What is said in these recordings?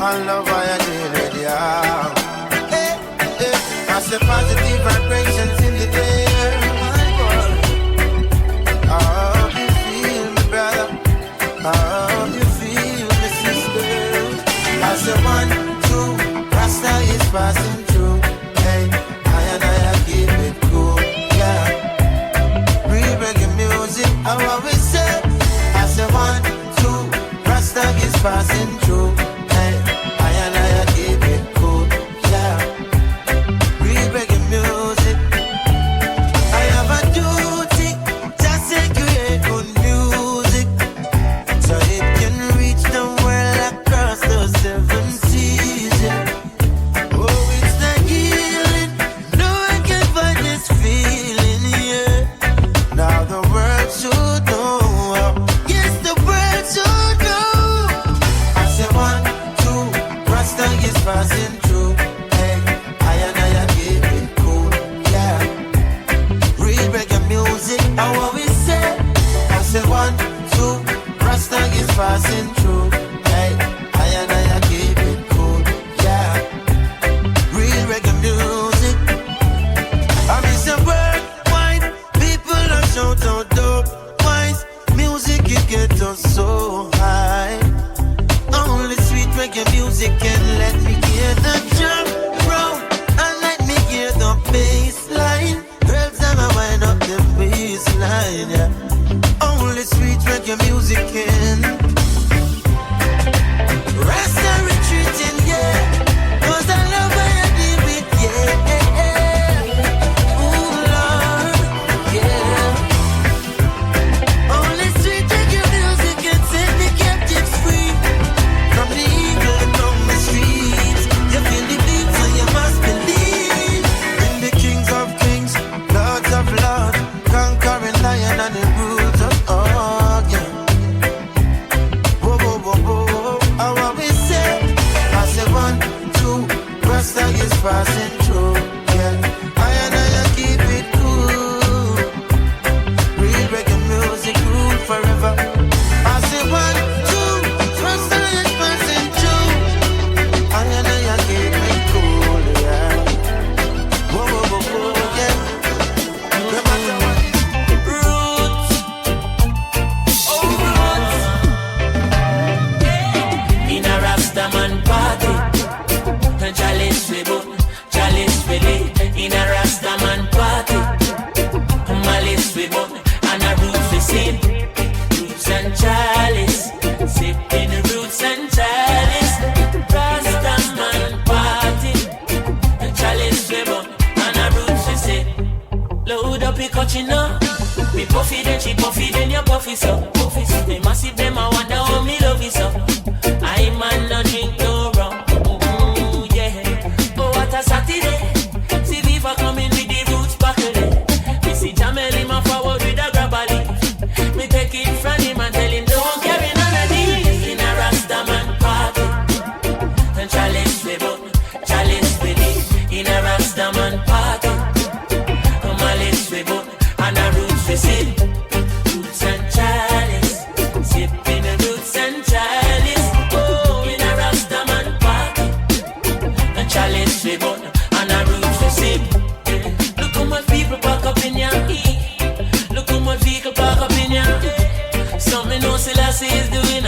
and love I did it, yeah. I say positive vibrations in the air, my boy. How you feel, my brother? How you feel, my sister? I say 1, 2, Rasta is passing through. Hey, I keep it cool, yeah. Real reggae music, how I always say. I say 1, 2, Rasta is passing through. Hey, I keep it cool, yeah. Real reggae music. I have a duty, just say create good music, so it can reach the world across those 7 seas, yeah. Oh, it's the healing, no one can find this feeling, yeah. Now the world should know, yes, the world should know. I say 1, 2, Rasta is passing through. Hey, I keep it cool, yeah. Real reggae music, how always say. I say 1, 2, Rasta is passing through. Hey, I keep it cool, yeah. Real reggae music. I miss a word, wine. People are shout out dope wines. Music, it gets us so high. Only sweet reggae music can let me hear the drum roll and let me hear the bass line. Girls, I'ma wind up the baseline, yeah. Only sweet reggae music can. Rasta retreating, yeah. 'Cause I love how you deal with, yeah. Ooh, Lord, yeah. Only sweet reggae music can set the captives free. From the evil down the streets, you feel the beat, so you must believe in the kings of kings, lords of lords, conquering lion and the roots of all, yeah. Whoa, whoa, whoa, whoa. How we say? I say 1, 2, Rasta is passing through, yeah. I keep it cool. Real reggae music rule forever. I say 1, 2, Rasta is passing through. I keep it cool, yeah. Whoa, whoa, whoa, whoa, yeah. No matter what. Roots, oh roots. In a Rastaman party, chalice we boom, chalice we lay. In a Rastaman party, malice we boom, and a roots we sing. Roots and chalice, sipping roots and chalice. Rastaman party, chalice we boom, and a roots we sing. Load up your cochino, we puffy then she puffy then you puffy so. They massive them I wonder how me love you so. I man no drink no rum. A Saturday, see Viva coming with the roots back again. We see Jamel him a forward with a grab a leaf. Me take it from him and tell him don't carry none of these. In a Rastaman party, and chalice we boom, chalice we leave. In a Rastaman party, malice we boom, and a roots we sing. Roots and chalice, sipping the roots and chalice. Oh, in a Rastaman party, and chalice we boom, and a roots we sip. Look how much people park up in ya. Look how much vehicle park up in ya. Something no Selassie is doing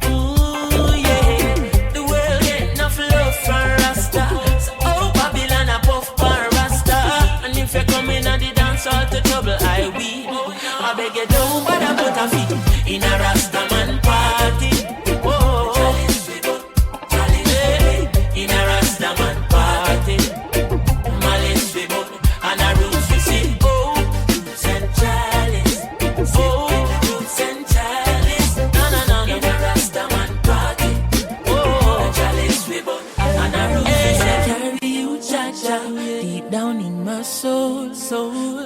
Ooh, yeah. The world get enough love from Rasta. So oh, Babylon a puff for Rasta. And if you come in and the dance all to trouble, I will. I beg you don't bother put a feet in a Rastaman party. Whoa. In a Rastaman party, malice we boom, and a roots we sing. Oh, roots and chalice. Oh, roots and chalice. No, no, no, no. In a Rastaman party, oh, chalice we boom, and a roots we sing. Carry you, cha-cha, deep down in my soul.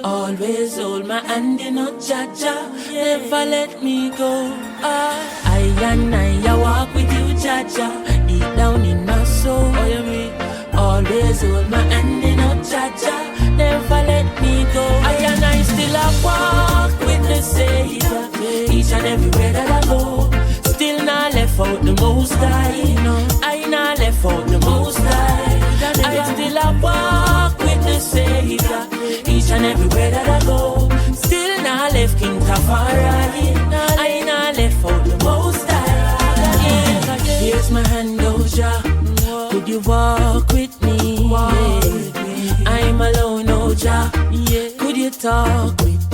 Always hold my hand in a cha-cha, never let me go. I walk with you, cha-cha, deep down in my soul. Oh, you mean? Always hold my hand in a cha-cha, never let me go. I still a walk with the Savior, each and everywhere that I go. Still not left out the Most High.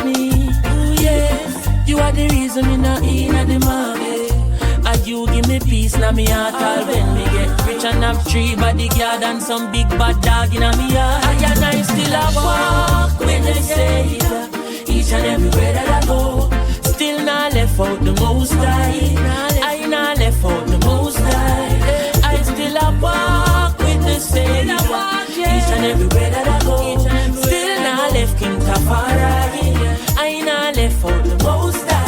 me. Ooh, yes, you are the reason me not in at the market. And you give me peace, now me heart all when me get rich and have 3 bodyguard and some big bad dog in me heart. And I still a walk with the Savior each and everywhere that I go. Still not left out the Most High. I not left out the Most High. I still a walk with the Savior each and everywhere that I go. Still not left King Tafari. I not left out the Most High.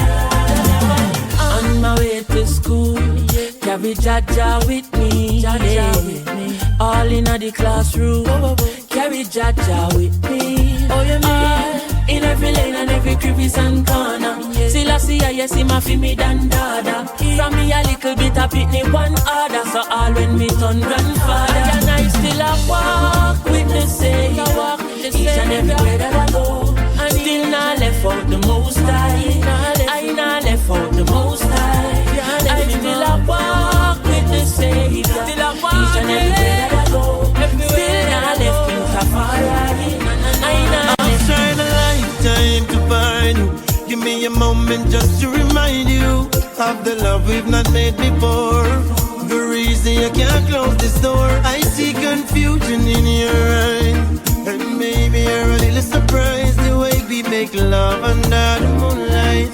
On my way to school, carry Jaja with me. All in the classroom, carry Jaja with me. Oh, you mean? In every lane and every crevice and corner. Still I see yes, see my feel me dan dada. From me a little bit of pitney one order. So all when me turn grandfather. And I still a walk with the Savior each and everywhere that I go. And still not left out the Most High. I not left out the Most High. I still a walk with the Savior each and everywhere that I go. Still not left King Tafari. I not left. Shine a lifetime to find you. Give me a moment just to remind you of the love we've not made before. The reason you can't close this door. I see confusion in your eyes, and maybe you're a little surprised the way we make love under the moonlight.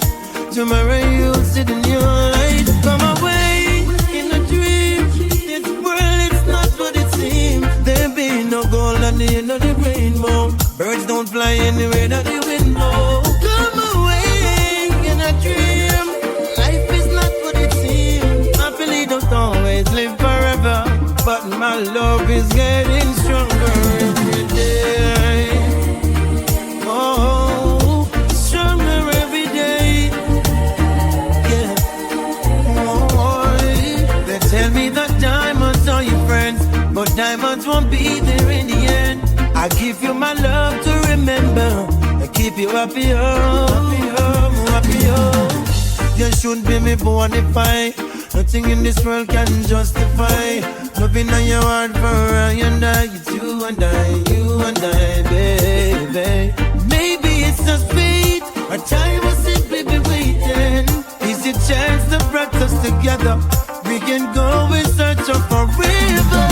Tomorrow you'll sit in your light. Come away in a dream. This world is not what it seems. There be no gold at the end of the rainbow. Birds don't fly anywhere that the wind blows. Come away in a dream. Life is not what it seems. Happily don't always live forever, but my love is getting stronger every day. Oh, stronger every day. Yeah. Oh, they tell me that diamonds are your friends, but diamonds won't be there in the end. I give you my love to remember. I keep you happy, happy. You should be me bonafide. Nothing in this world can justify loving on your heart for I and I. It's you and I, baby. Maybe it's just fate, our time will simply be waiting. Is it chance that brought us together? We can go in search of forever.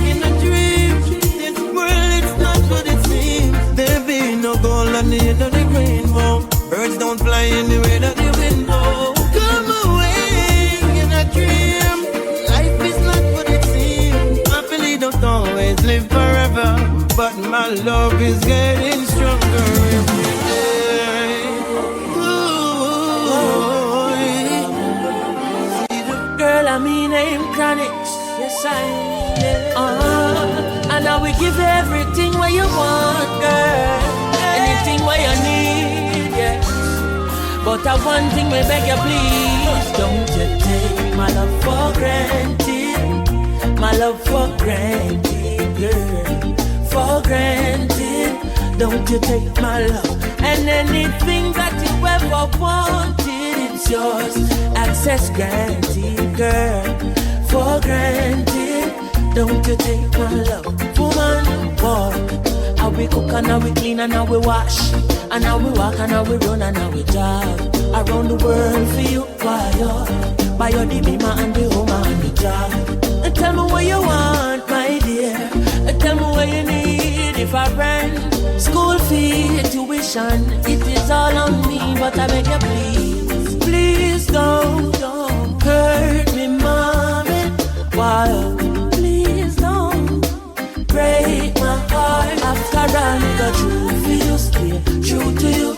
In a dream, this world it's not what it seems. There be no gold on the end of the rainbow. Birds don't fly anywhere that the wind blows. Come away in a dream. Life is not what it seems. Happily don't always live forever, but my love is getting stronger every day. Girl, I mean name Chronic. Yes, I am. And I will give everything what you want, girl. Anything what you need, yes. But I one thing we beg you, please. Don't you take my love for granted. My love for granted, girl. For granted. Don't you take my love. And anything that you ever wanted, it's yours. Access granted, girl. For granted. Don't you take my love. Woman, walk. How we cook and how we clean and how we wash. And how we walk and how we run and how we jog. Around the world for you, why you? By your Dibima and the home and the job. And tell me what you want, my dear. And tell me what you need if I rent. School fee, tuition, it is all on me. But I beg you please, please don't hurt me, mommy. Why? Please don't break my heart. After I got true for you, stay true to you.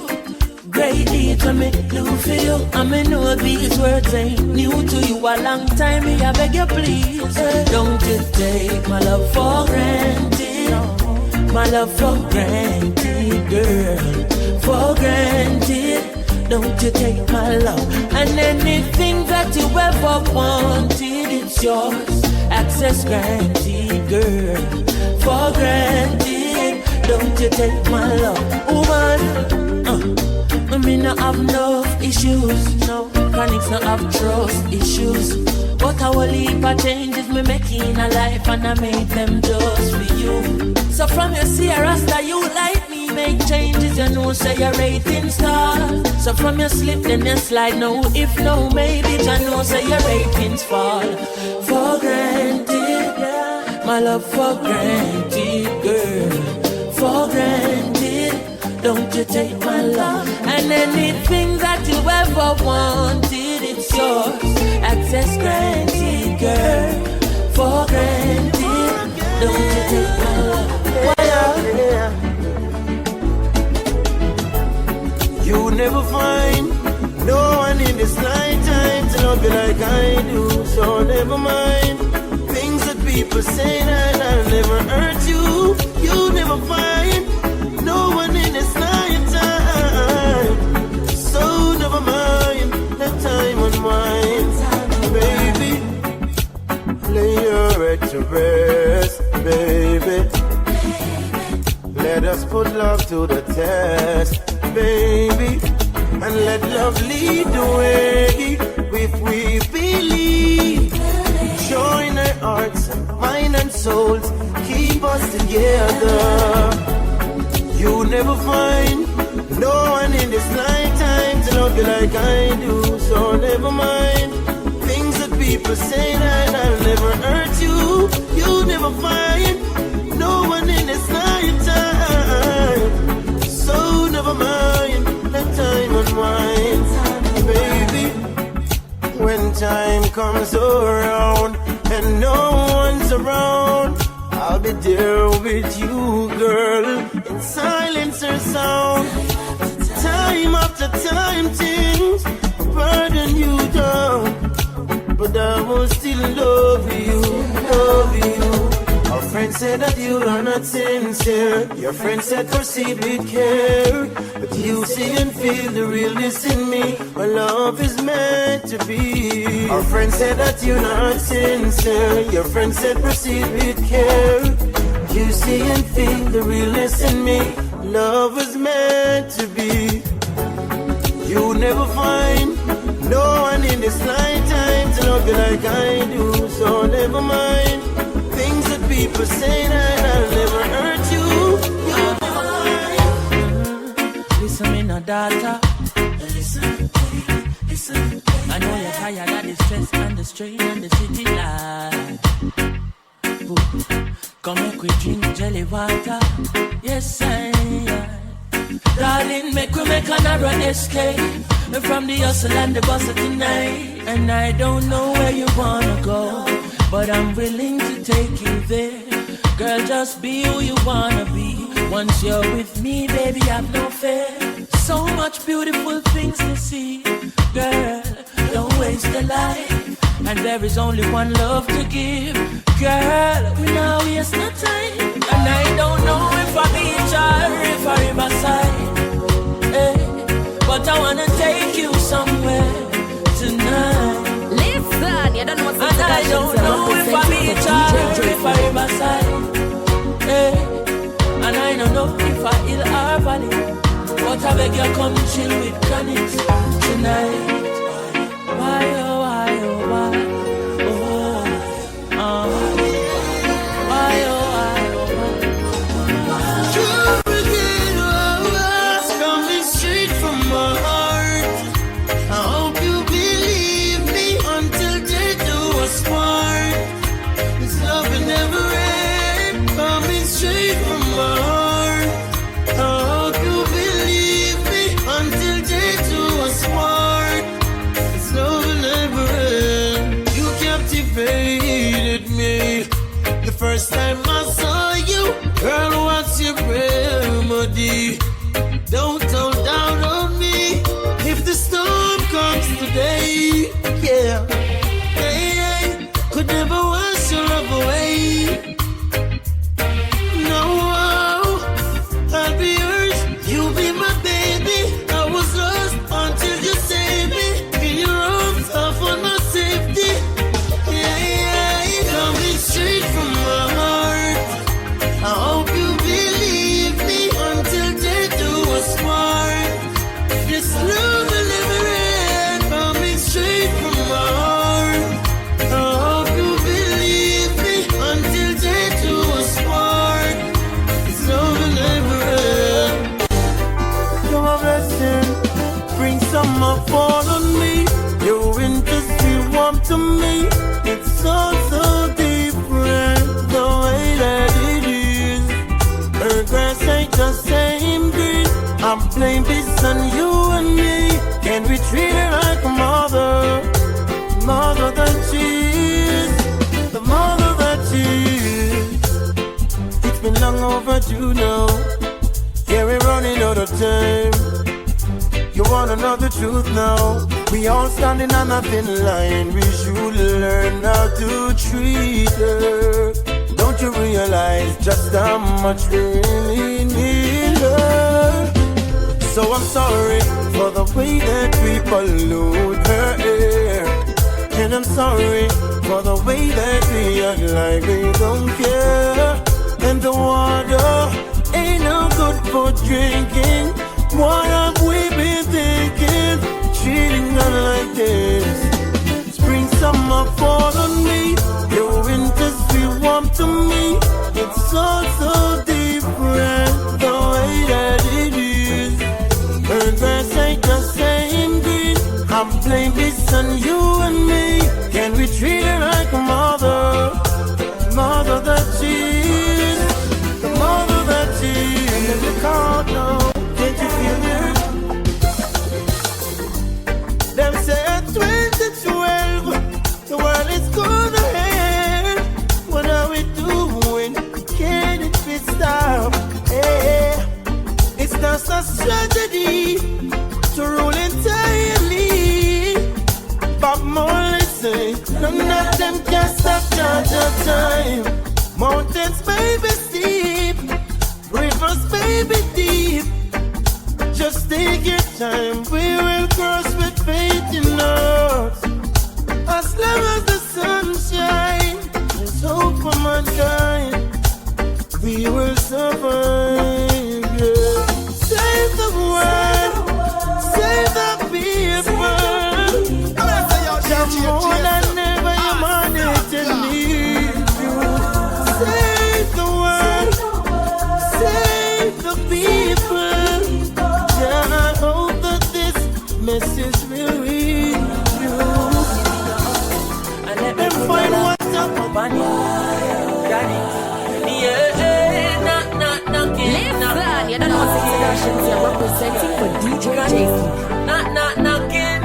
Great deeds when me do for you. I may know these words ain't new to you. A long time me I beg you please. Don't you take my love for granted. My love for granted, girl. For granted. Don't you take my love. And anything that you ever wanted, it's yours. Access granted, girl. For granted. Don't you take my love. Woman, me not have no issues, no. Chronics not have trust issues. But I will leave a changes me making a life, and I made them just for you. So from your see a Rasta, you like me, make changes, you know, say your ratings fall. So from your slip, then you slide. No, if no, maybe you know, say your ratings fall. For granted, my love for granted, girl. For granted, don't you take my love. And anything that you ever wanted, it's yours. Access granted, girl. For granted, don't you take my love. You never find no one in this lifetime to love you like I do. So never mind things that people say that I'll never hurt you. You never find no one in this lifetime. So never mind, let time unwind. Baby, lay your head to rest, baby. Let us put love to the test, baby, and let love lead the way. If we believe, join our hearts, mind and souls, keep us together. You never find no one in this lifetime to love you like I do. So never mind things that people say that I'll never hurt you. You never find no one in this lifetime. So never mind, let time unwind. Baby, when time comes around and no one's around, I'll be there with you, girl, in silence or sound. Time after time, things burden you down, but I will still love you, love you. Our friend said that you are not sincere. Your friend said proceed with care, but you see and feel the realness in me. Our love is meant to be. Our friend said that you're not sincere. Your friend said proceed with care. You see and feel the realness in me. Love is meant to be. You never find no one in this lifetime to love you like I do. So never mind things that people say that I'll never hurt you. You never mind. Listen, me no daughter. Listen, listen. I know you're tired of the stress and the strain and the city life. Come make we drink jelly water. Yes, I. Darling, make we make a narrow escape from the hustle and the bustle tonight. And I don't know where you wanna go, but I'm willing to take you there. Girl, just be who you wanna be. Once you're with me, baby, have no fear. So much beautiful things to see. Girl, don't waste a life. And there is only one love to give. Girl, we now waste no time. And I don't know if I beach or if I riverside. Hey, but I wanna take you somewhere tonight. Listen, you don't know what's and I don't know if I beach or if I riverside. Hey, and I don't know if I hill or valley. But I beg you come chill with Chronics tonight. Why, oh, why, oh, why? summer fall on me. Your winter's feel warm to me. It's so different the way that it is. Her grass ain't the same green. I'm playing this on you and me. Can we treat her like a mother? Mother that she is. The mother that she is. It's been long overdue now. Yeah, we're running out of time. You wanna know the truth now? We all standing on a thin line. We should learn how to treat her. Don't you realize just how much we really need her? So I'm sorry for the way that we pollute her air. And I'm sorry for the way that we act like we don't care. And the water ain't no good for drinking. What have we been thinking? Treating her like this. Spring, summer, fall on me. Your winters feel warm to me. It's so different the way that it is. Her grass ain't the same green. I'm playing this on you and me. Can we treat her like a mother? Mother that she is. The mother that she is. Let me call now. Can't you feel it? Them say 2012, the world is gonna end. What are we doing? Can it be stopped? Hey, it's just a strategy to rule entirely. Bob Marley say, none of them can stop Georgia time. Mountains may be steep, rivers may be deep. Just take your time, we will cross with faith in us. As long as the sun shines, there's hope for mankind. We will survive, yeah. Save the world, save the people. More than ever humanity needs you. Save the world, save the people. Yeah, I hope that this message will reach you. And let them find what's up on you. Got it? Yeah, knocking. Listen, you don't know what Selections you're representing for DJ Jason. Knocking.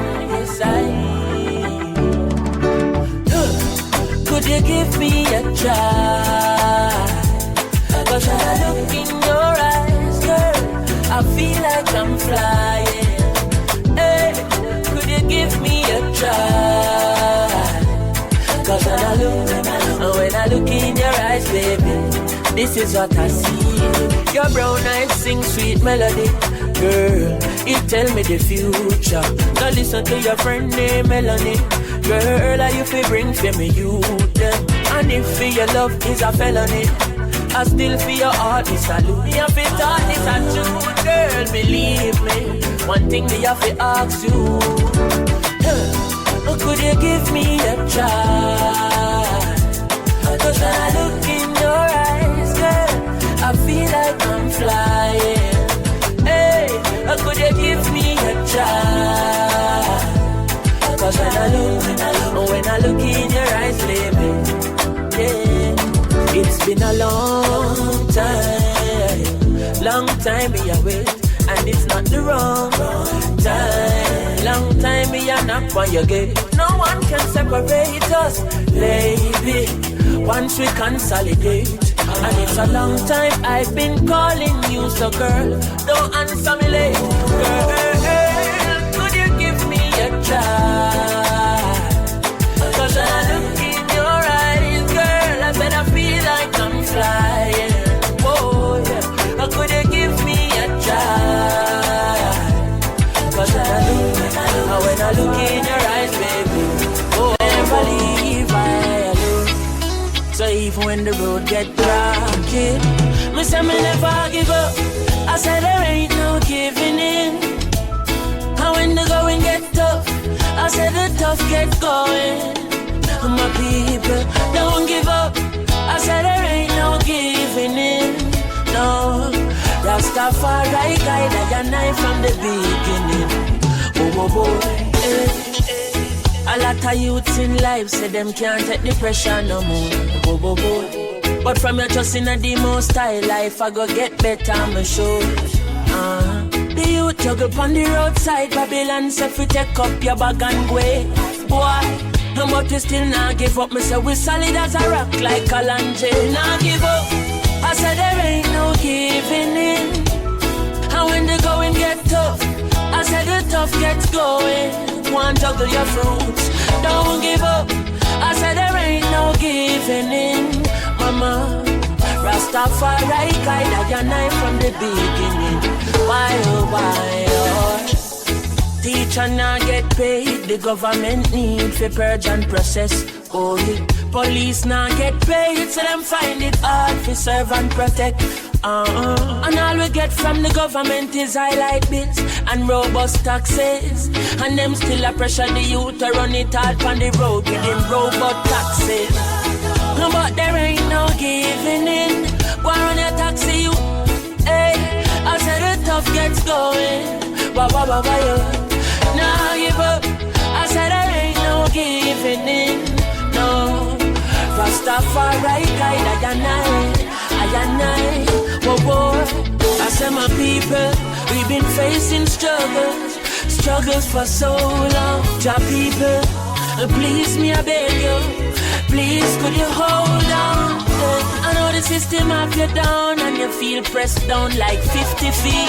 Yes, could you give me a try? Cause when I look in your eyes, girl, I feel like I'm flying. Hey, could you give me a try? Cause when I look in your eyes, baby, this is what I see. Your brown eyes sing sweet melody. Girl, it tell me the future. Now listen to your friend named Melanie. Girl, are you fi bring for me youth them? And if for your love is a felony, I still for your heart is salute. Me have to talk this a truth, girl, believe me. One thing me have to ask you, could you give me a try? Cause when I look in your eyes, girl, I feel like I'm flying. Hey, could you give me a try? Cause when I look in your eyes, baby, yeah. It's been a long time me a wait, and it's not the wrong time. Long time me a knock on your gate. No one can separate us, baby, once we consolidate. And it's a long time I've been calling you, so girl, don't answer me late. Girl, could you give me a try? Cause when I look in your eyes, girl, I said I feel like I'm flying. Oh yeah, could you give me a try? Cause when I look in your eyes, baby, oh, never leave I alone. So even when the road get rocky, me say me never give up. I said there ain't no giving in. And when the going get tough, I said the tough get going. My people, don't give up. I said there ain't no giving in. No, Rastafari guide I and I from the beginning. Oh boy. A lot of youths in life say them can't take the pressure no more. Boy. But from your trust in a demo style life, I go get better, I'm sure. The youth juggle on the roadside, Babylon say fi take up your bag and go. Boy. No, but we still not give up. Me say we solid as a rock like Kalanje. Not give up. I said there ain't no giving in. And when the going get tough, I said the tough gets going. One juggle your fruits, don't give up. I said there ain't no giving in. Mama, Rastafari guide your knife from the beginning. Why oh why oh. Teacher not get paid, the government need for purge and process. Oh, yeah. Police not get paid, so them find it hard for serve and protect. And all we get from the government is highlight bills and robust taxes. And them still a pressure the youth to run it hard on the road with them robot taxes. But there ain't no giving in. Go on your taxi, you. Hey, I said the tough gets going. Yeah. Now give up. I said there ain't no giving in. No. Rastafari guide I whoa. I said my people, we've been facing struggles for so long. Ja people, please me I beg you, please could you hold on? I know the system have you down and you feel pressed down like 50 feet.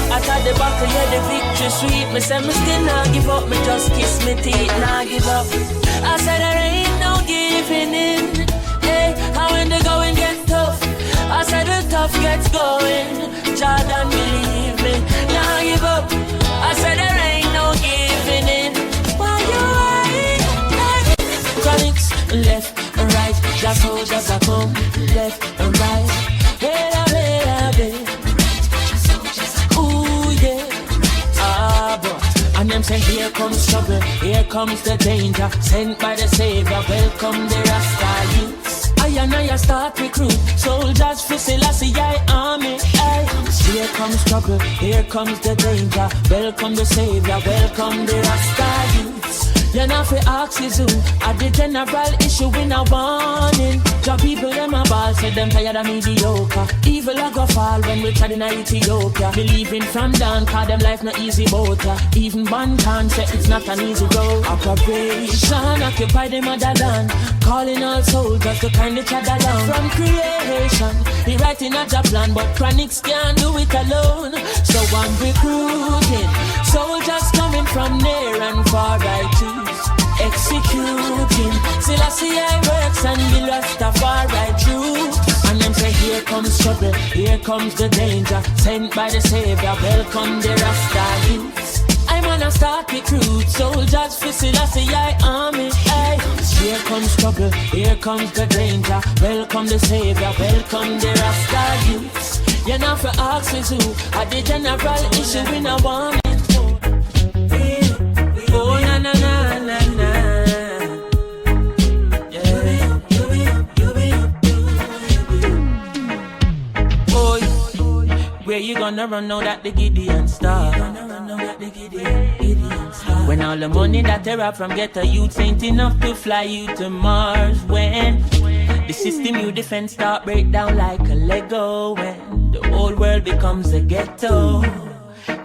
I thought the buckle, yeah, the victory sweet. Me say me still not give up, me just kiss me teeth, not give up. I said there ain't no giving in. Hey, how when the going get tough, I said the tough gets going. Jordan, believe me, not give up. I said there ain't no giving in. Why you ain't? Chronics, left and right, just soldiers are come, left and right. Hey, and them say here comes trouble, here comes the danger. Sent by the Savior, welcome the Rasta youths. I and I start recruit soldiers for Selassie army. Aye. Here comes trouble, here comes the danger. Welcome the Savior, welcome the Rasta youths. You know fi ask is who at the general issue in a warning. Job people them a ball, say them tired of mediocre. Evil a go fall when we tried in Ethiopia. Believing from down, cause them life not easy boat. Even Bantan say it's not an easy road. Operation occupy the motherland, calling all soldiers to kind each other down. From creation, he writing a job plan, but Chronics can't do it alone. So I'm recruiting soldiers coming from near and far, I choose executing. Selassie I works and the Rastafari true. And them say here comes trouble, here comes the danger. Sent by the Savior, welcome the Rasta youths. I'm gonna start recruit soldiers for Selassie army. Aye. Here comes trouble, here comes the danger. Welcome the Savior, welcome the Rasta youths. You know for ask is who at the general issue in a warning. Oh na na na na na. Yeah. Oh, where you gonna run now that the Gideon star? When all the money that they rob from ghetto youths ain't enough to fly you to Mars. When the system you defend start break down like a Lego. When the whole world becomes a ghetto,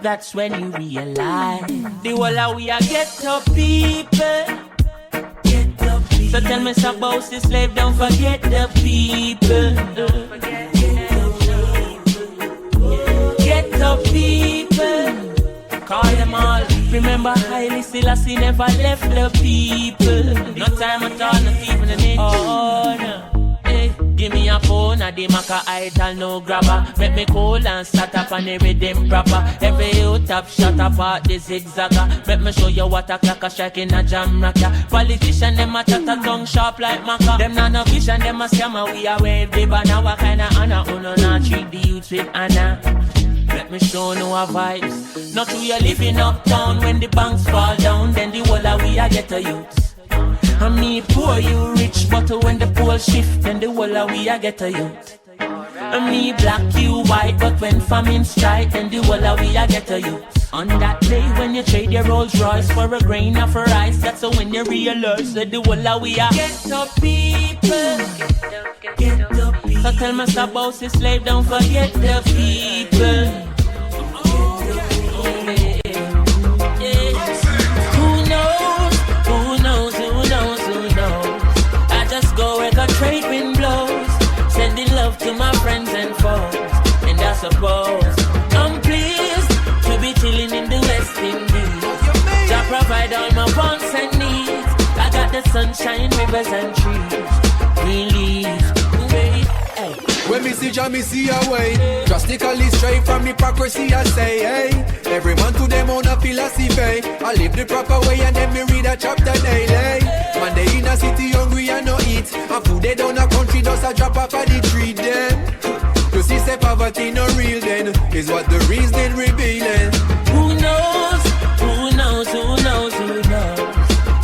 that's when you realize the whole of we are ghetto people. So tell me about the slave, don't forget the people. Ghetto people, call them all. Remember Haile Selassie never left the people. No time at all, not even a inch. Oh no. Give me a phone, a the maca idol, no grabber. Make me cool and start up on the rhythm proper. Every you top shot apart the zigzagger. Make me show you what a clock a strike in a jam rocker. Politician them a chat a tongue sharp like maca. Them not no vision, them a scammer. We a wave the banner. What kind of honor? Uno not treat the youth with honor. Let me show no a vibes. Not who you living uptown. When the banks fall down, then the whole of we a get a youth. And me poor, you rich, but when the pole shift, then the whole of we a get a youth. And me black, you white, but when famine strike, then the whole of we a get a youth. On that day when you trade your Rolls Royce for a grain of rice, that's when you realize that the whole of we are get up people. Get up people. So tell Mr. Boss his slave, don't forget the people. I just go where the trade wind blows, sending love to my friends and foes. And I suppose I'm pleased to be chilling in the West Indies. I provide all my wants and needs. I got the sunshine, rivers and trees. Release. Hey. When me see Jah, me see a way. Drastically straight from hypocrisy, I say, hey. Every man to them own a philosophy. I live the proper way and then me read a chapter daily. Man, they in a city hungry and no eat. And food they down a country does a drop off of the tree then. You see, say poverty no real then, is what the reason revealing. Who knows? Who knows? Who knows? Who knows?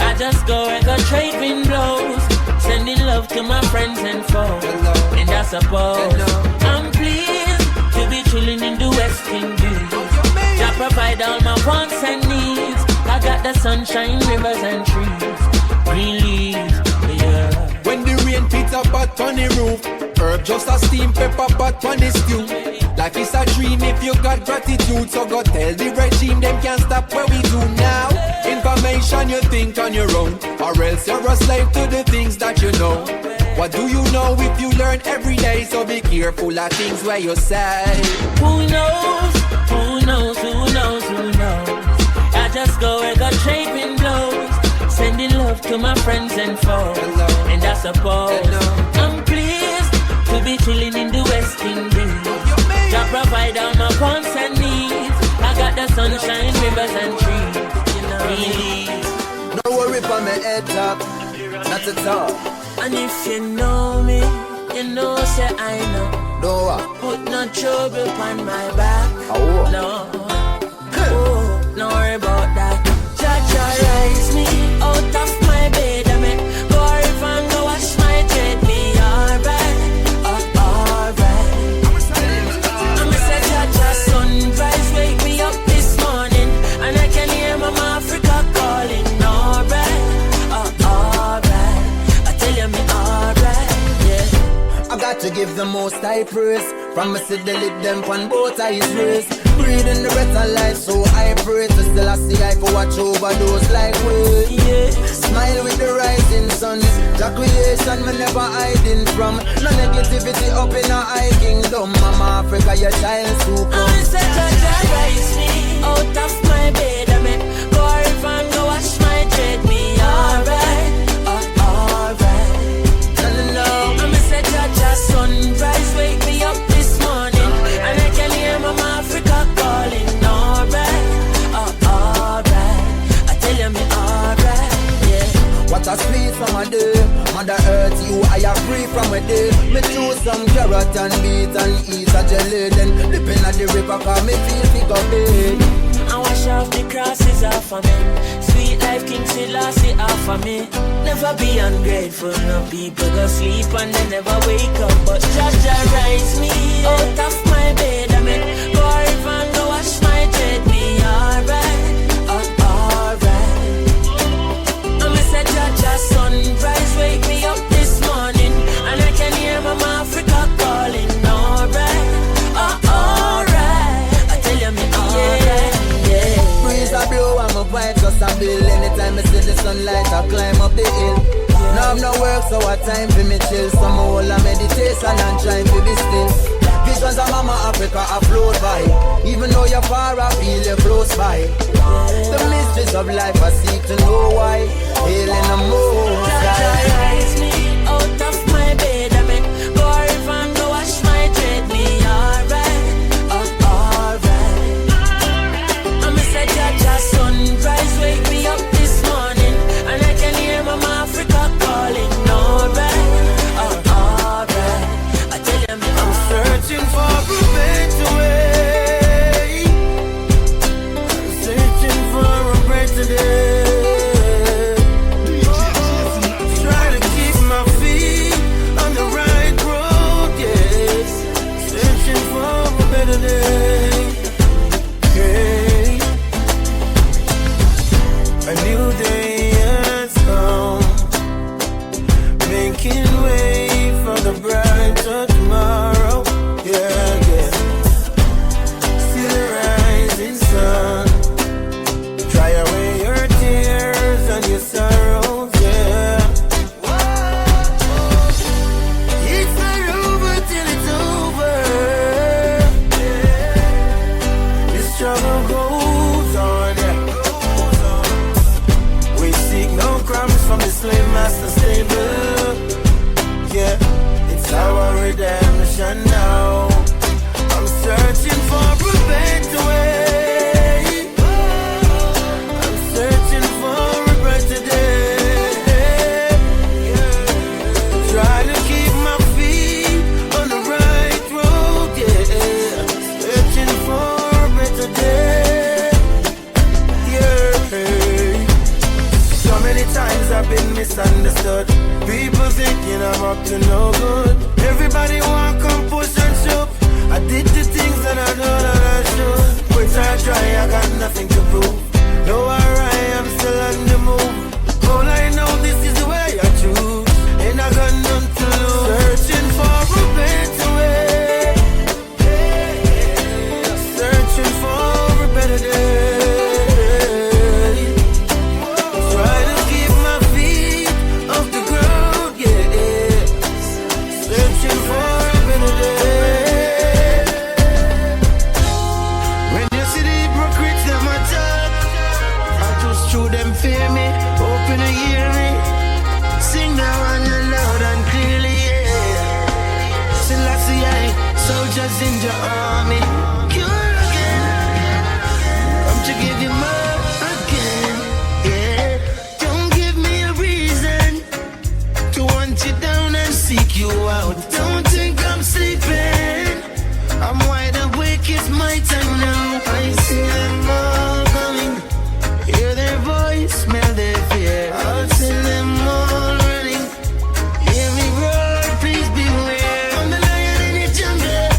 I just go where the trade wind blows, sending love to my friends and foes. Hello. And I suppose I'm pleased to be chilling in the West Indies. I provide all my wants and needs. I got the sunshine, rivers and trees. Green leaves, yeah. When the rain pits up pot on the roof, herb just a steam pepper pot on the stew. Life is a dream if you got gratitude. So go tell the regime them can't stop where we do now. Information you think on your own, or else you're a slave to the things that you know. What do you know if you learn every day? So be careful of things where you say. Who knows? Who knows? Who knows? Who knows? I just go where the trade wind blows, sending love to my friends and foes. Hello. And I suppose Hello. I'm pleased to be chilling in the West Indies. I provide all my wants and needs. I got the sunshine, rivers and trees. You know, really. No worry for my head top, not at all. And if you know me, you know say I know. No what? Put no trouble on my back. Oh. No. Oh, don't worry about that. Jah rise me out of my bed. I make go river and go wash my dread. Me alright, alright. I'm a say Jah sunrise wake me up this morning, and I can hear Mama Africa calling. Alright, alright. I tell you me alright, yeah. I got to give the most high praise. From me see the lip them on both eyes raised. Breathing the better life, so I pray to still I see I for watch over those like we. Yeah. Smile with the rising sun. The creation me never hiding from. No negativity up in a high kingdom. Mama Africa, your child super. I'm such a Jah rise me out of my bed. I make go river and go wash my dread. Me alright, alright. No. I'm such a Jah sunrise wake me up this morning, and I can hear Mama Africa calling. Alright, alright. I tell you me alright, yeah. What a sweet summer day. Mother Earth, you I am free from a day. Me choose some carrot and beet and eat a jelly. Then dip in the river cause me feel pick up bed. I wash off the crosses off of me. Sweet life King Selassie off of me. Never be ungrateful, no people go sleep and they never wake up. But Jah rise me out of my bed. I mean, go river and go wash my dread. Me alright, alright. I'm a say Jah sunrise wake me up this morning, and I can hear Mama Africa calling. Alright, alright. I tell you me alright. Breeze a blow and my vibes just a bill. Anytime I see the sunlight I climb up the hill. Now I'm no work so I time for me chill. Some whole a meditation and trying to be still. Visions of Mama Africa I float by. Even though you're far I feel you close by. The mysteries of life I seek to know why. Hailing the most Jah rise me out of my bed. I make go river and go wash my dread. Me alright, alright. I'm a say Jah sunrise wake me up this morning, and I can hear Mama Africa calling. Alright, alright. I tell you me I'm Searching for a better way. Searching for a better day. misunderstood. People thinking I'm up to no good. Everybody want come push and shove. I did the things that I know that I should. Which I try, I got nothing to prove. Though I I'm still on the move. All I know, this is the way I choose. And I got none to lose. Searching for a better way. Searching for a better day. Try to keep my feet off the ground, yeah. Searching for a better day. When you see the hypocrites, them a talk, I just through them fear me. Open to hear me. Sing now and loud and clearly, yeah. Selassie, soldiers in your army. You're again. Come to give you more again, yeah. Don't give me a reason to want you down and seek you out. Don't think I'm sleeping. I'm wide awake, it's my time now. I see them all coming. Hear their voice, smell their fear. I'll send them all running. Hear me roar, please beware. I'm the lion in the jungle.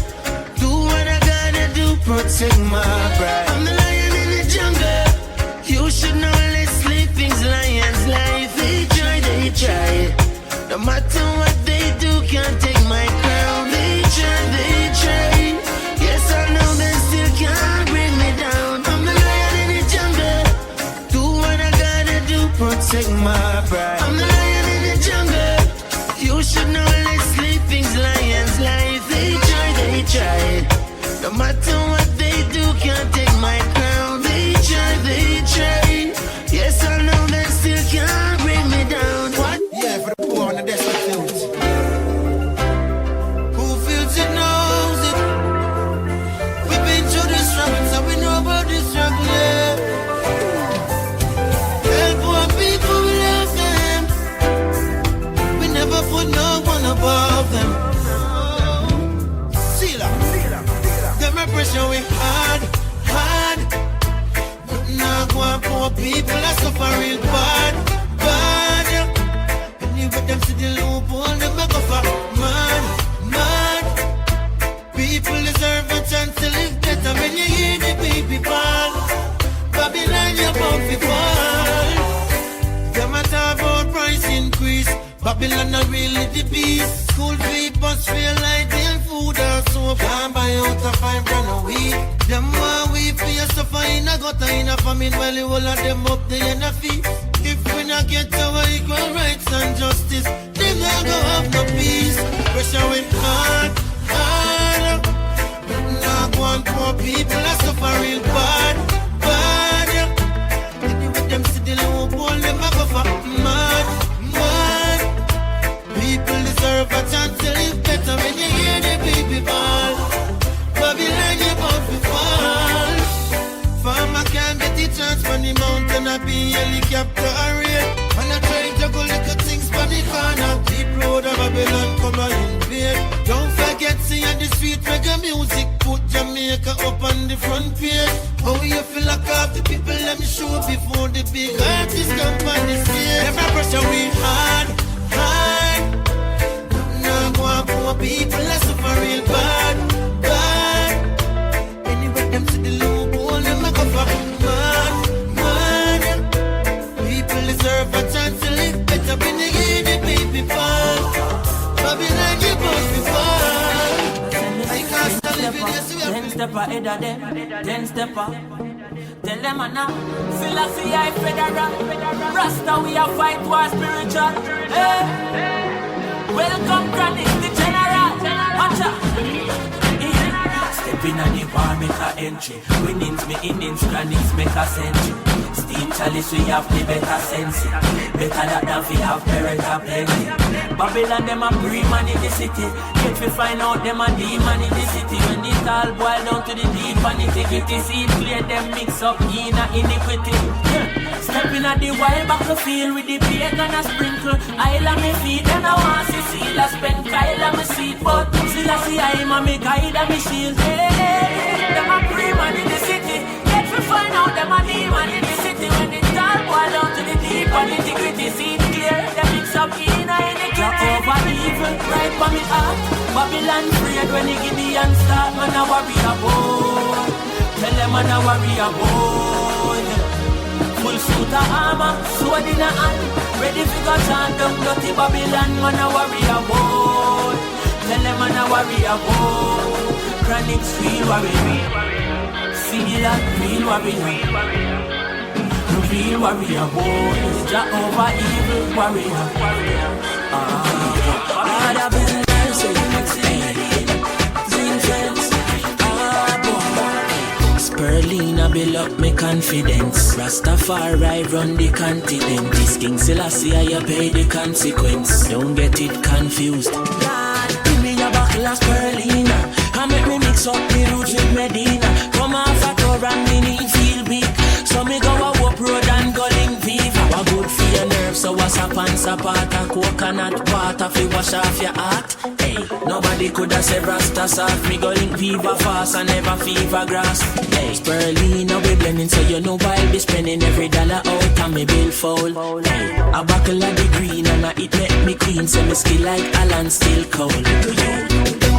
Do what I gotta do, protect my pride. I'm the lion in the jungle. You should know let's sleeping's lions life. They try. No matter what they do, can't take my crown. They try. Yes, I know they still can't bring me down. I'm the lion in the jungle. Do what I gotta do, protect my pride. I'm the lion in the jungle. You should know let's sleeping's lions life. They try. No matter what they do, can't take my crown. They try. Yes, I know they still can't bring me down. What? Yeah, for the poor on the destitute. Who feels it knows it. We've been through the struggle, so we know about the struggle, yeah. Help poor people, we love them. We never put no one above them. See that? Them repression we hard. Now go on poor people, that suffer real bad. And you got them to the loophole, them a go for mad. People deserve a chance to live better when you hear the baby fall. Babylon, you're bound to fall. Them a talk about price increase. Babylon not really the beast. School fee, bus fare, lighting, food or soap. Can't buy out a 5 grand a week. Them want we for your suffer in a gutter in a famine while you all of them up there in a feet. If we not get our equal rights and justice, them not go have no peace. Pressure with hard. Now go on poor people that suffer real bad. If you with them see the loophole, them a go for mad. People deserve a chance to live better when you hear the baby ball. Babylon, you're about to fall. Farmer can't get the chance from the mountain or be helicopter or rail. And I try to go little things from the corner. Deep road of Babylon come and invade. Don't forget, see on the street reggae music. Put Jamaica up on the front page. How you feel like half the people let me show before the big artists come on the stage. Every pressure we hard. Now go on poor people that suffer real bad. Anyway, them to the loophole, them a go for mad. People deserve a chance to live better when they hear the baby fall. Babylon, you both be fall. I can't stop living this way. 10 step ahead of them, 10 step up. Tell them now, Selassie I federal. Rasta we a fight war spiritual. Hey. Welcome Granny, the general. Watch out. Step in the war, make a entry. Winnings, me innings, Grannies, make a century. Steam chalice, we have the better sense. Better than we have parental plenty. Babylon, them a pre-man in the city. Yet we find out them a demon in the city. When it all boil down to the deep and nitty-gritty. See it clear, them mix up in a iniquity. Stepping at the wild battlefield with the pagan and a sprinkle. I'll have me feet and I want to see I spend Kyle and me seat. But still I see I'm a me guide and me shield. Hey, them a pre-man in the city. Yet we find out them a demon in the city. When it all boil down to the deep and nitty-gritty. See it clear. on me heart. Babylon afraid when he give the and start. Man a worry about. Tell them man a worry about. Full suit of armor, sword in a hand. Ready for go chant down dirty Babylon. Man a worry about. Tell them man a worry about. Chronic feel worry. Feel like real worry. Real warrior boy, Jehovah evil warrior. God have been Sperlina build up my confidence. Rastafari run the continent. This King Selassie I pay the consequence. Don't get it confused. God, give me a buckle of Sperlina and make me mix up the roots with Medina. Come off a tour and me need feel big. So me go a walk road and go link Viva. What good for your nerves, so what's up and support a coconut water fi wash off your heart. Hey, nobody could have said Rasta soft. Me go link Viva fast and never fever grass. Hey, Sperlina we blending, so you know I'll be spending every dollar out on me bill fold. Hey, a buckle of the green and it make me clean, so me skill like Alan still cold.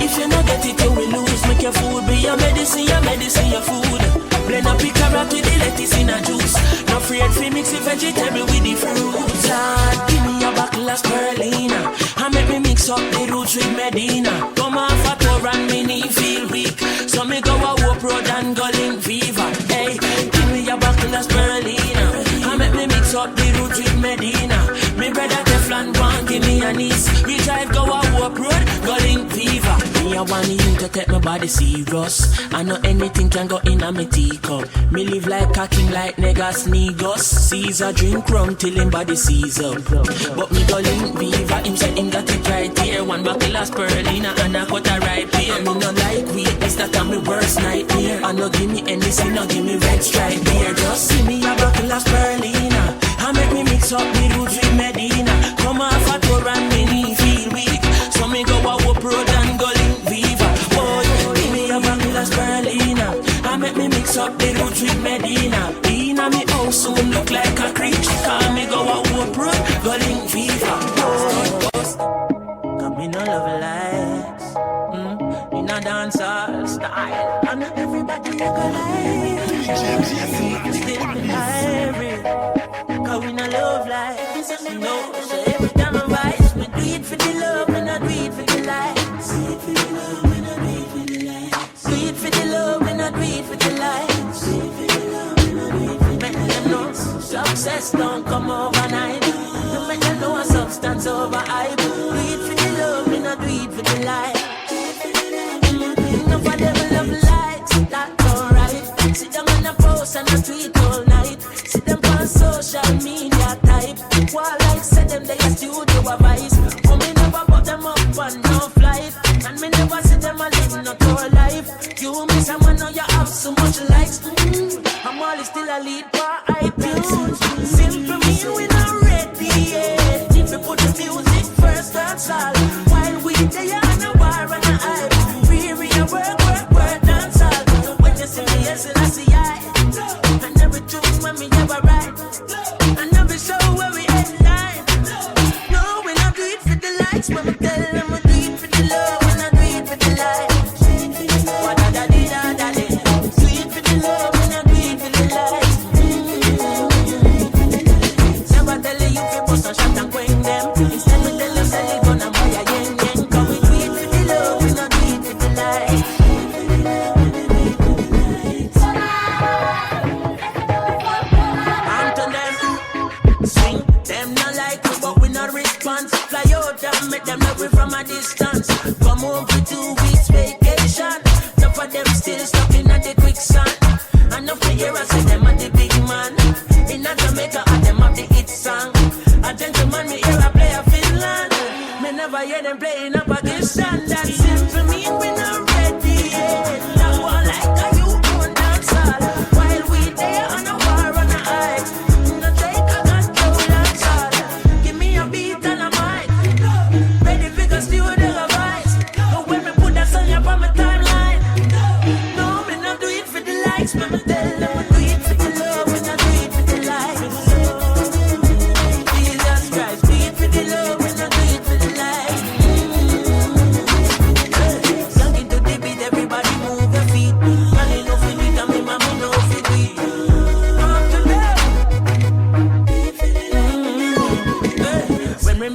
If you not get it, you will lose. Make your food be your medicine your food. Blend up the carrot with the lettuce in a juice. No afraid fi mix the vegetable with the fruits. Lord, give me a buckle of Sperlina and make me mix up the roots with Medina. Come off a tour and me knee feel weak, so me go a walk road and go link Viva. Hey, give me a buckle of Sperlina and make me mix up the roots with Medina. Me brother Teflon one give me a niece. We drive go a walk road, go link Viva. Me I want you to take my body serious. I know anything can go in a me teacup. Me live like a king like niggas Negos. Caesar drink rum till him body seize up. But me go link Viva, him say him got it right here. One buckle of Sperlina and a cut a ripe here. Me no like weakness, that a me worst nightmare. I no give me anything, no give me red stripe beer. Just see me a buckle of Sperlina and make me mix up the roots with Medina. Come off a tour and me knee feel weak, so me go a walk road and go link Viva. Boy, give me a buckle of Sperlina and make me mix up the roots with Medina. Inna me house soon look like a creature. Call me go a walk road, go link Viva. Come in no love lights, in a dancehall style, and everybody go like still ivory. Cause we no love lights, no. So every time I rise, we do it for the love, we not do it for the lights. Do it for the love, we not do it for the lights. Do it for the love, we not do it for the lights. Do it for the love, we not do it for the lights. Make them know success don't come overnight. No make them know a substance over hype. Do it for the love, we not do it for the lights. Enough of them love lights, that's alright. Sit down on a post and a tweet all night. Sit them on social media type. While I said them they a studio advice. Oh, me never put them up on no flight. And me never see them a live no tour life. You miss someone now you have so much likes. I'm always still a lead for iTunes. Simple me we not ready yet. We put the music first, that's all. While we they on a war and a hype. Work, dance all. So when you see me, yes, I see I. And every tune when me ever write. And every show where we headline. No, we not do it for the likes, but we tell them we do it for the love. We not do it for the likes. What da da da da da. Do it for the love, we not do it for the likes. Never tell you if you bust a shot and quench them. Instead we tell them say you gonna buy a yen yen. Cause we do it for the love, we not do it for the likes. Fly out and make them love we from a distance. Come home for 2 weeks vacation. Enough of them still stuck in the quicksand. Enough to hear I say them are the big man. In a Jamaica and them have the hit song. A gentleman me hear I play a Finland. Me never hear them playing a Pakistan. That's simple mean we not ready yet. Now I like how you own dance all. While we there on a war on a hype. No take a control and all. Give me a beat and a mic. Ready because you the vice. But when me put that song up on my timeline. No, me not do it for the likes. But me tell them we do it for the love. We not do it for the likes. Jesus Christ, do it for the love. We not do it for the likes.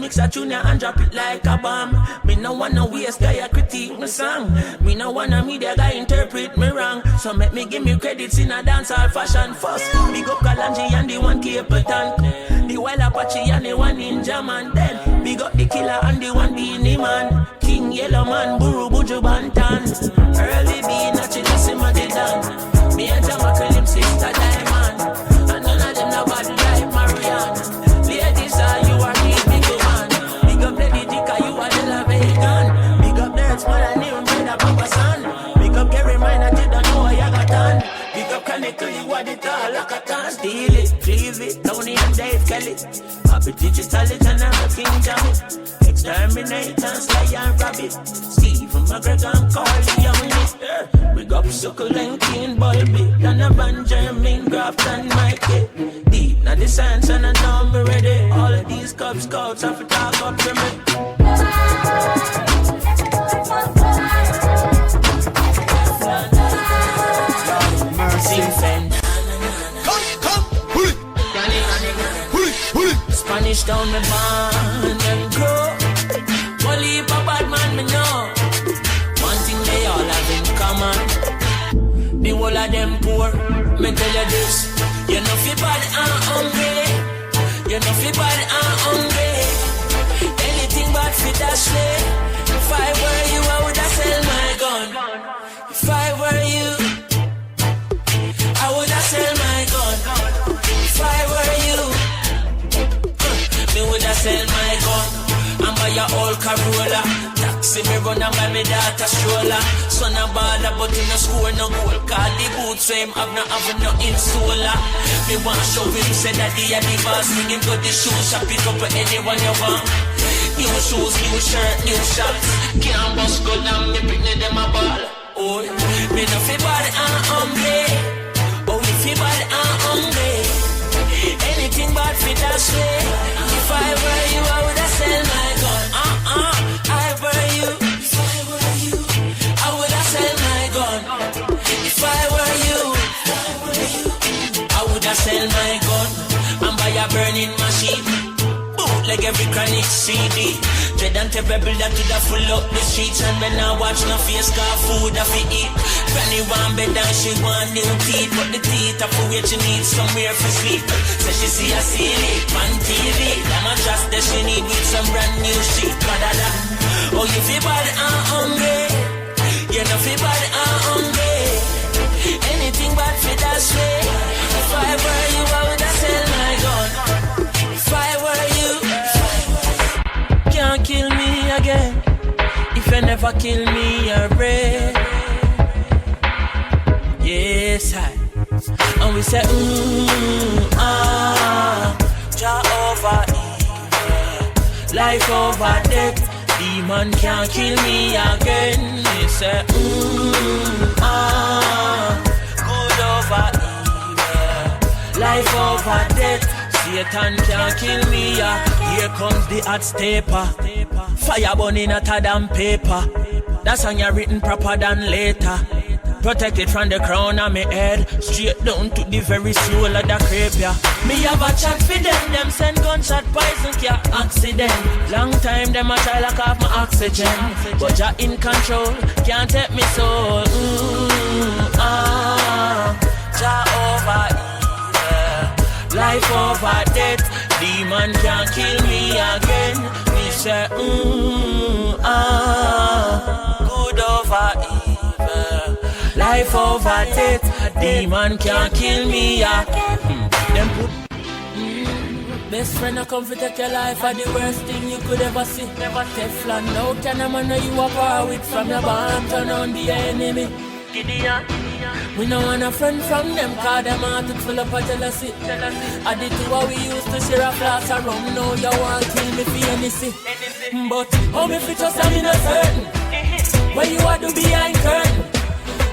mix a tune and drop it like a bomb. Me no wanna waste guy critique my song. Me no wanna media guy interpret me wrong. So make me give me credits in a dancehall fashion first. Big up Kalanji and the one Capleton, the Wild Apache and the one Ninja Man. Then big up the Killer and the one Beanie Man, King Yellow Man, Buru Buju Bantan, Early B, naturally Simadi Dan. Me and Jamaica, him sister Diamond, and none of them no bad like Marianne. Ladies, you are the big man. Big up Lady Dika, you are the La Vegan. Big up Nerds, mother name, brother Papa San. Big up Gary Minor, you don't know what you got done. Big up Kaneko, you are the tall like a tan. Steal it, cleave it, Tony and Dave Kelly. Happy digital it and I'm a King Jammy. Exterminators, Sly and Rabbit. Stephen McGregor and Carly, and we need. Big up Succulent, King Bulby, Donovan, Jermaine, Graft and Mikey. Deep, now the science and I know me ready. All of these Cub Scouts have to talk up to me. Mercy, friend. Spanish down the band and grow. Only a bad man me know. One thing they all have in common. The whole of them poor. Me tell you this. You know fi bad and hungry. You know fi bad and hungry. Anything bad fi dash way. If I were you, I woulda sell my gun. If I were you, I woulda sell my gun. If I were you, me woulda sell my gun and buy a old Corolla. Taxi me run and buy me daughter stroller. Son a baller but in a score no goal. Call the boots so him have no insola. Me want show him say that he a the boss. Bring him to the shoe shop, pick up anyone you want. New shoes, new shirt, new shots. Can't bust good and me pick them a ball. Oh, me no fi bad and hungry. Oh, me fi bad and hungry. Anything bad fi dash way. If I were you, I woulda sell my gun. I were you. If I were you, I woulda sell my gun. If I were you, I woulda sell my gun and buy a burning machine. Like every chronic CD. Dread and terror build that to the full up the streets. And when I watch no face car food I fi eat. Granny want bed and she want new teeth. But the teeth are for where she needs somewhere for sleep. So she see a ceiling on TV. The mattress that she need with some brand new sheet. Madada. Oh you feel bad and hungry. You know feel bad and hungry. Anything bad for that way. If I were you I woulda sell my gun. If I were you, can't kill me again. If you never kill me, you're brave. Yes, I. And we say, Jah over evil, life over death. Demon can't kill me again. We say, good over evil, life over death. Satan can't kill me, yeah. Here comes the hot stepper. Fire burning hotter than paper. That song you written proper than later. Protected from the crown of my head, straight down to the very soul of the crepe, yeah. Me have a chat for them send gunshot poison, yeah, accident. Long time them a try lock off my oxygen, but you're in control, can't take me soul. Jah over evil, life over death. Demon can't kill me again. Me say, good over evil, life over death. Demon can't kill me again. Them put best friend, I come to take your life are the worst thing you could ever see. Never Teflon, no can a man you a power with from your bomb turn on the enemy. Gideon. We no want a friend from them, cause them heart is full of jealousy. I did to what we used to share a glass of rum. Now you want to kill me for anything. But how me fit just I'm not certain. When you are to behind curtain.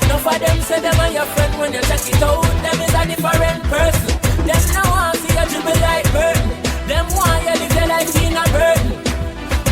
Enough of them say them are your friend. When you check it out, them is a different person. Them no want see you dribble like burden. Them want you live your life in a burden.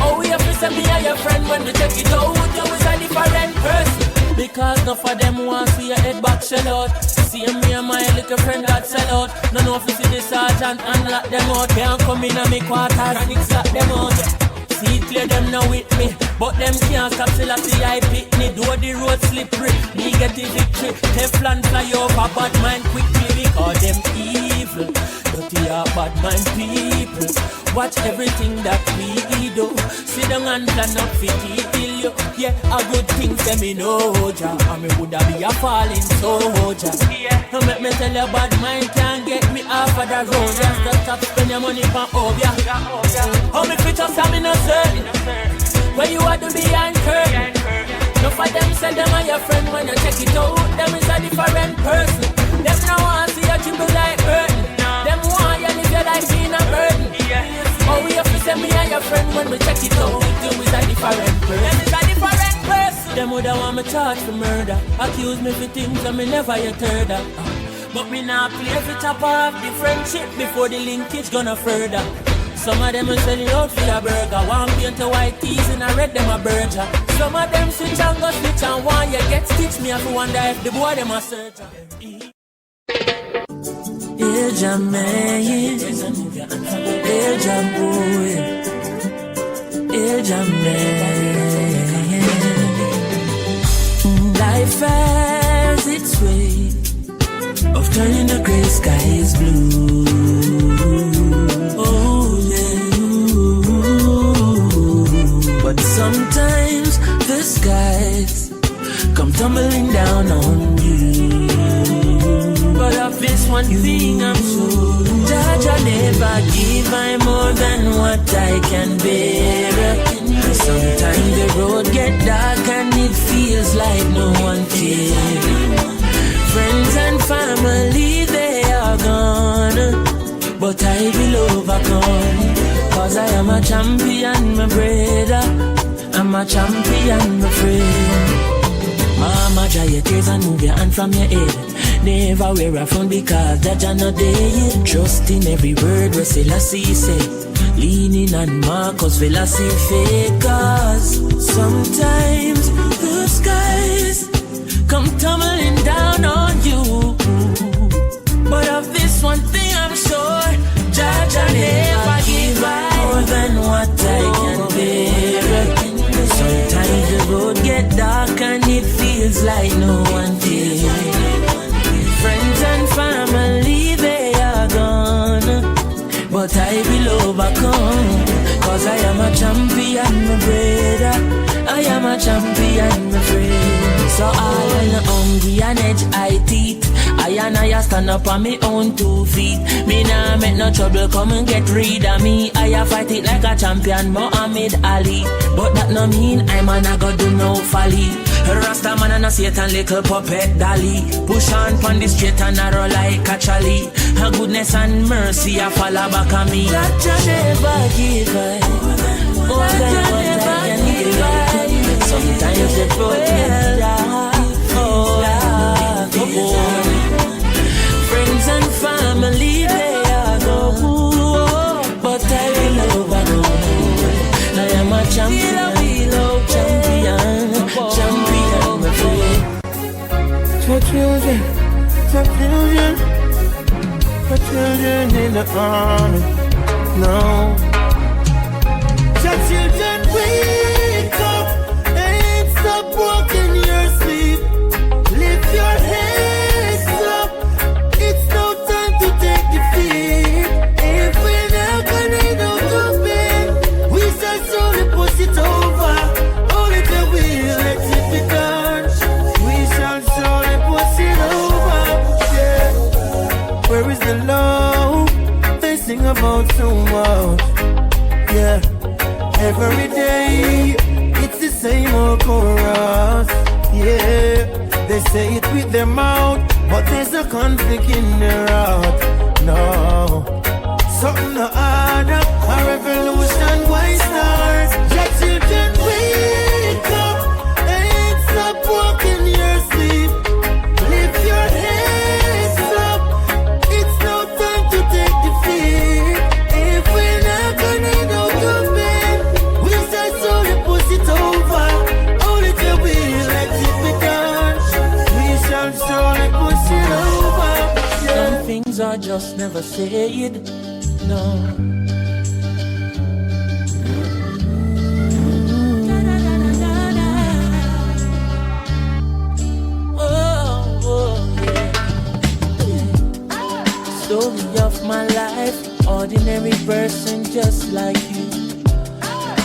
Oh, we have to say me are your friend. When you check it out, you is a different person. Because enough of them want to see your head back shell out. See me and my little friend got sell out. No know if you see the sergeant and lock them out. Can't come in on me quarters and it's lock them out. see it clear, them now with me. But them can't stop till I see I pick me. Though the road slippery, me get the victory. Teflon fly over bad mind quickly because them evil. Dirty are bad mind people. Watch everything that we do. Sit down and plan up for kill you. Yeah, a good thing say me know, ja. And me woulda be a falling soldier. Yeah, make me tell you bad mind can't get me off of the road. Just stop spend your money for Obia. How me fit just have me no certain. Where you are to be anchored. No for them say them are your friend when you check it out. Them is a different person. Them no want to see you dribble like hurting. Them want you live your life in a burden. Oh, we have to say me and your friend when we check it out. You is a different person. Them is a different person. Them woulda want me charge for murder. Accuse me for things that me never yet heard of. But me not play for top off the friendship before the linkage gonna further. Some of them will sell it out for a burger. One paint the white tees and I read them a burger. Some of them switch and go switch and one you get stitch. Me have to wonder if the boy them a surgeon. El Jamaican, El Jamboy, El Jamaican. Life has its way of turning the gray skies blue. Oh yeah. But sometimes the skies come tumbling down on you. But of this one thing I'm sure, Judge, I never give I more than what I can bear. Sometimes the road get dark and it feels like no one cares. Friends and family, they are gone, but I will overcome. Cause I am a champion, my brother. I'm a champion, my friend. Mama, dry your tears and move your hand from your head. Never wear a phone because that you're not there. Trust in every word where Selassie say. Leaning on Marcus Velasquez. Cause sometimes the skies come tumbling down on you. But of this one thing I'm sure, Judge, I never give more than what I can bear. Sometimes the road get dark and it feels like no one cares. Friends and family, they are gone, but I will overcome. Cause I am a champion, my brother. I am a champion, my friend. So all when I'm hungry and edge I teeth, I stand up on my own 2 feet. Me nah make no trouble, come and get rid of me. I fight it like a champion, Muhammad Ali. But that no mean I'm a go do no folly. Rasta man and a Satan little puppet dolly. Push on pon the straight and narrow like a chally. Her goodness and mercy a follow back on me. That you never give I. Oh, that never give I. Sometimes the road get dark. Oh, friends and family they are gone, but I will overcome. I am a champion, champion, my friend. For children in the army, no. For children, wake up and stop walking your sleep. Lift your heads up. It's no time to take defeat. If we're not gonna know the bed, we shall slowly push it over. Only the will let it be done. We shall slowly push it over. Yeah. Where is the love? They sing about so much. Yeah. Every day it's the same old chorus. Yeah. They say it with their mouth, but there's a conflict in their heart. No, something to add up, a revolution, why start? Your children wake up and stop walking your sleep. Lift your heads up, it's no time to take defeat. If we're not gonna know the bed, we shall slowly push it over. Only till we let it be done. Slowly push it over. Yeah. Some things are just never said. No. story of my life, ordinary person just like you.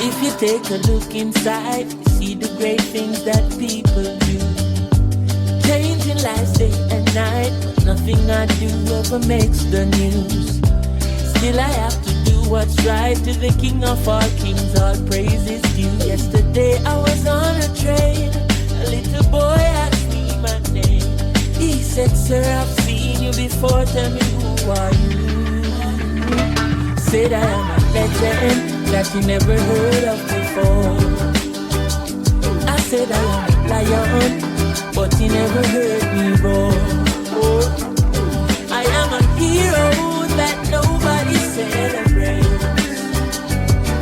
If you take a look inside, see the great things that people do. Changing lives day and night, nothing I do ever makes the news. Still I have to do what's right, to the King of all kings, all praise is due. Yesterday I was on a train, a little boy asked me my name. He said, sir, I've seen you before, tell me who are you? Said I am a legend that you never heard of before. I said I am a lion, but you never heard me roar. I am a hero that nobody celebrates.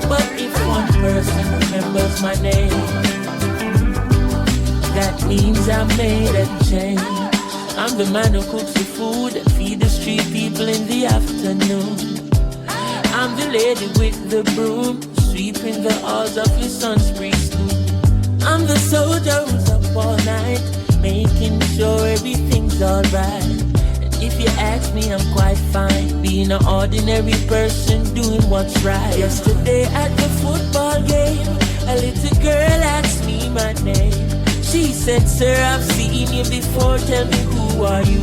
But if one person remembers my name, that means I made a change. I'm the man who cooks the food and feed the street people in the afternoon. I'm the lady with the broom, sweeping the halls of your son's preschool. I'm the soldier who's up all night, making sure everything's alright. And if you ask me, I'm quite fine, being an ordinary person, doing what's right. Yesterday at the football game, a little girl asked me my name. She said, sir, I've seen you before, tell me who are you?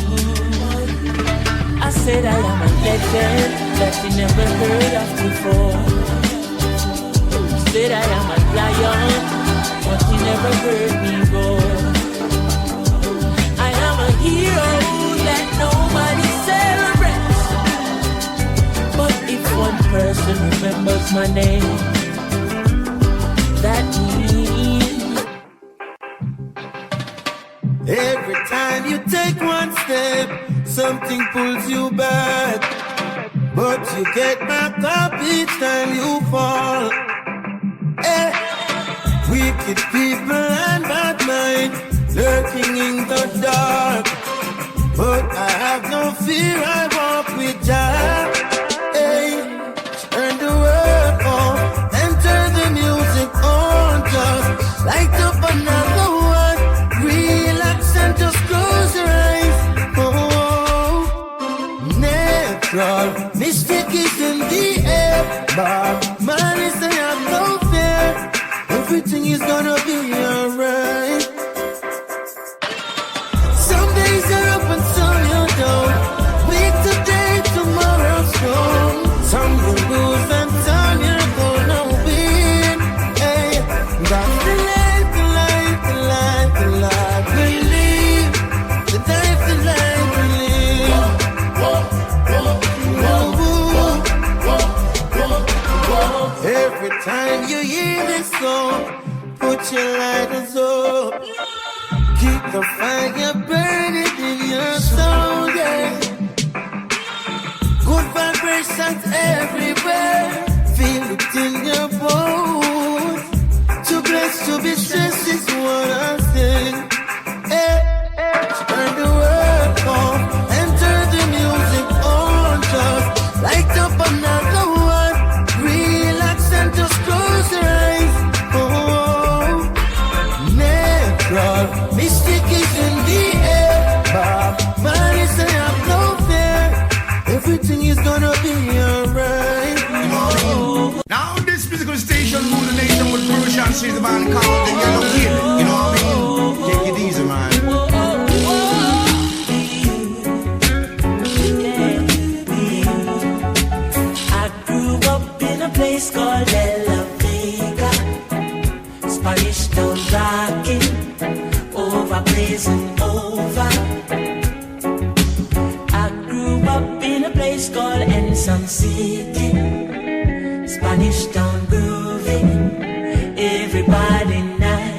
I said I am a legend that you never heard of before. Said I am a lion, but you never heard me roar. I am a hero that nobody celebrates. But if one person remembers my name, that means every time you take one step, something pulls you back, but you get back up each time you fall. Wicked people and bad minds lurking in the dark, but I have no fear, I walk with Jah. Turn the world on and turn the music on, just light up another one, relax and just close your eyes. Natural, mystic is in the air, but man is I have no fear. Everything is gonna be alright. Some days are up and some you're down. Week today, tomorrow's gone. Some will lose and some you're gonna win. Hey, that's the life, the life, the life, the life we live. The life, the life we live. Every time you hear this song, put your lighters up. Keep the fire burning in your soul, yeah. Good vibrations everywhere, feel it in your bones. Too blessed to be stressed is what I say. Turn the world on and turn the music on, just light up another one, relax and just close your eyes. Natural, mystic is in the air, but man is I have no fear. Everything is gonna be alright. Now this musical station rule the nation with Persian she's the man called the Yellow Kid. You know what I mean? Take it easy, man. I grew up in a place called La Vega, Spanish town rocking, over blazing over. I grew up in a place called Ensom City, Spanish town grooving, everybody nice.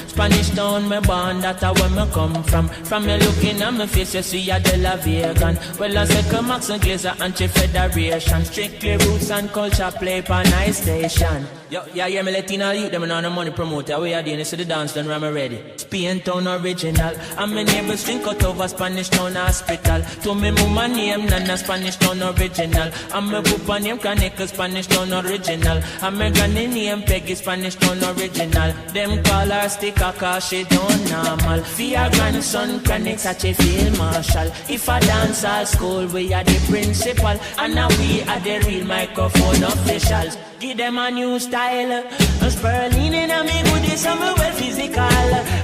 Spanish town, me born, that's where me come from. From me looking at my face, you see a De La Vegan. Well, I say Max and Glazer, Anti-Federation. Strictly roots and culture play for nice station. Yo, yeah, me Latino youth, them and on the money promoter. We are doing this to the dance, done I'm ready. Spain town original. And my neighbors drink out over Spanish town hospital. To me mama name, Nana Spanish town original. And my papa name, Kaneka Spanish town original. And my granny name, Peggy Spanish town original. Them call call her sticker cause she don't normal. For your grandson chronic such a field marshal. If a dance at school we are the principal, and now we are the real microphone officials. Give them a new style. A Sperling in a me goodie, some well physical.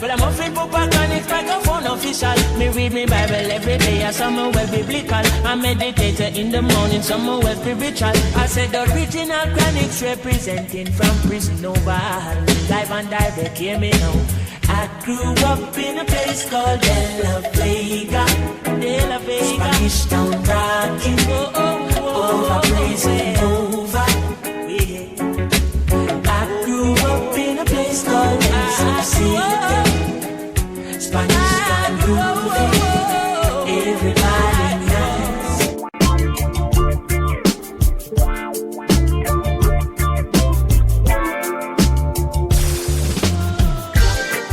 But I'm offering Papa Chronic microphone official. Me read me Bible every day, some well biblical. I meditate in the morning, some well spiritual. I said the original Chronics representing from prison over. Live and direct, hear me now. I grew up in a place called De La Vega. Spanish Town rocking, over blazing over. I grew up in a place called Mississippi. Spanish Town grooving, everybody knows.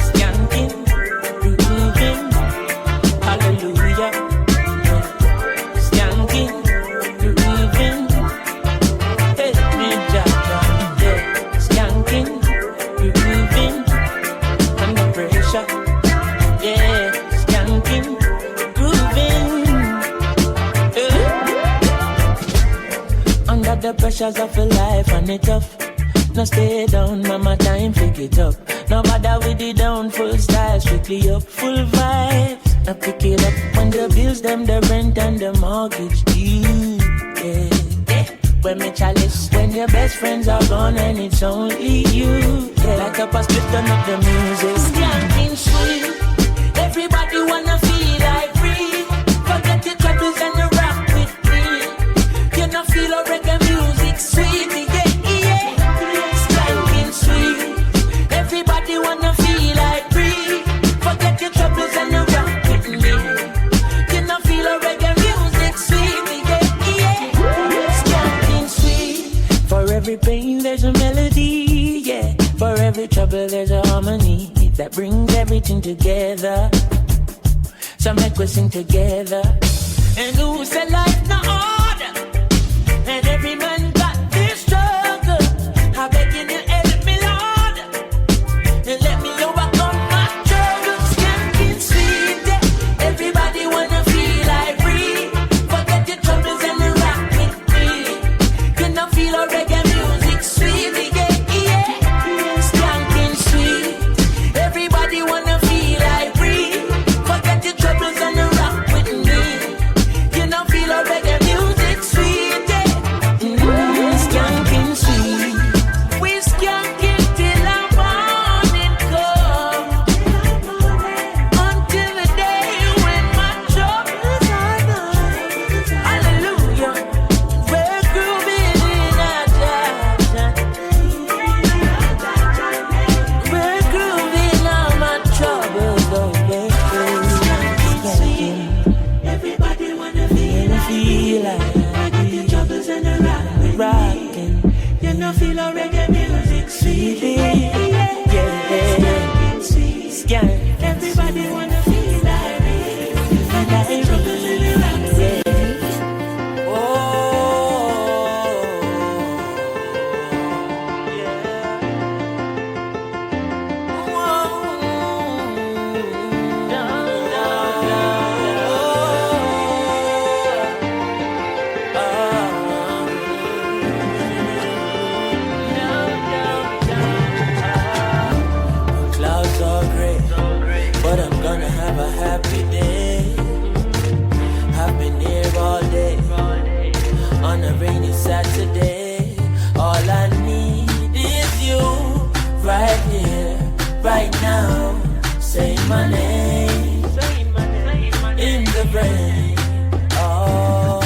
Skanking, grooving, hallelujah. Skanking, grooving, hey, me jaja, yeah. Skanking, grooving, under pressure, yeah. Skanking, grooving, under the pressures of a life and it tough. No stay down, mama, time pick it up. No bother with the down, full style, strictly up, full vibes. Now pick it up when the bills, them, the rent and the mortgage due. Yeah. When me chalice, when your best friends are gone and it's only you. Yeah. Like up a split, turn up the music. Skanking sweet, everybody wanna feel like free. Forget your troubles and you rock with me. You know feel a reggae music sweet, yeah, yeah. Skanking sweet, everybody wanna feel like free. Forget your troubles and you rock with me. You know feel a reggae music sweet, yeah, yeah. Skanking sweet, for every pain there's a melody, yeah. For every trouble there's a harmony that brings everything together. So make we sing together. And who said life no order? And every man got this struggle. I beg you to help me, Lord, and let me overcome my troubles. Skanking sweet, yeah. Everybody wanna feel like free. Forget your troubles and you rock with me. You know feel a reggae music sweet, yeah, yeah. Skanking sweet, everybody wanna feel like free. Forget your troubles and you rock with me. You know feel a reggae music sweet, yeah. Skanking sweet, we skanking till the morning come, until the day when my troubles are gone. Hallelujah, we're grooving in our jaja. We're grooving on my troubles away. Skanking, everybody wanna feel like your troubles and the rockin'. You know feel a reggae music sweet, yeah. Skank, everybody wanna feel like and I troubles and the rockin'. Oh, clouds are gray, but I'm gonna have a happy day. I've been here all day on a rainy Saturday. All I need is you right here, right now. Say my name in the rain. Oh,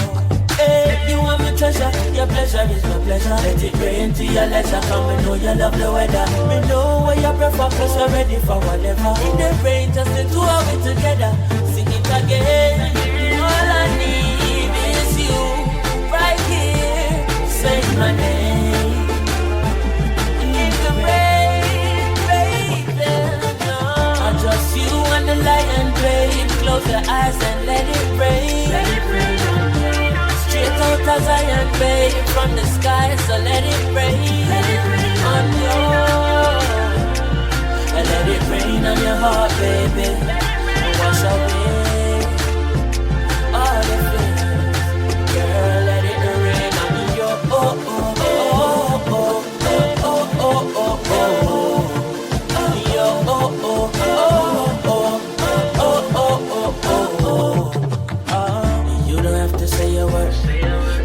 hey, you want me treasure? Your pleasure is my pleasure. Let it rain to your leisure. Come and know you love the weather. Me know where you prefer, plus you're ready for whatever. In the rain, just the two of it together. Sing it again. All I need is you right here. Say my name in the rain, baby. I just you and the light and play. Close your eyes and let it rain. Straight out as Zion, babe, from the sky, so let it rain. On your, let let it rain on your heart, baby. Wash away all the fears. Girl, let it rain on your oh oh oh oh oh oh oh oh your oh oh oh oh oh oh oh. You don't have to say a word,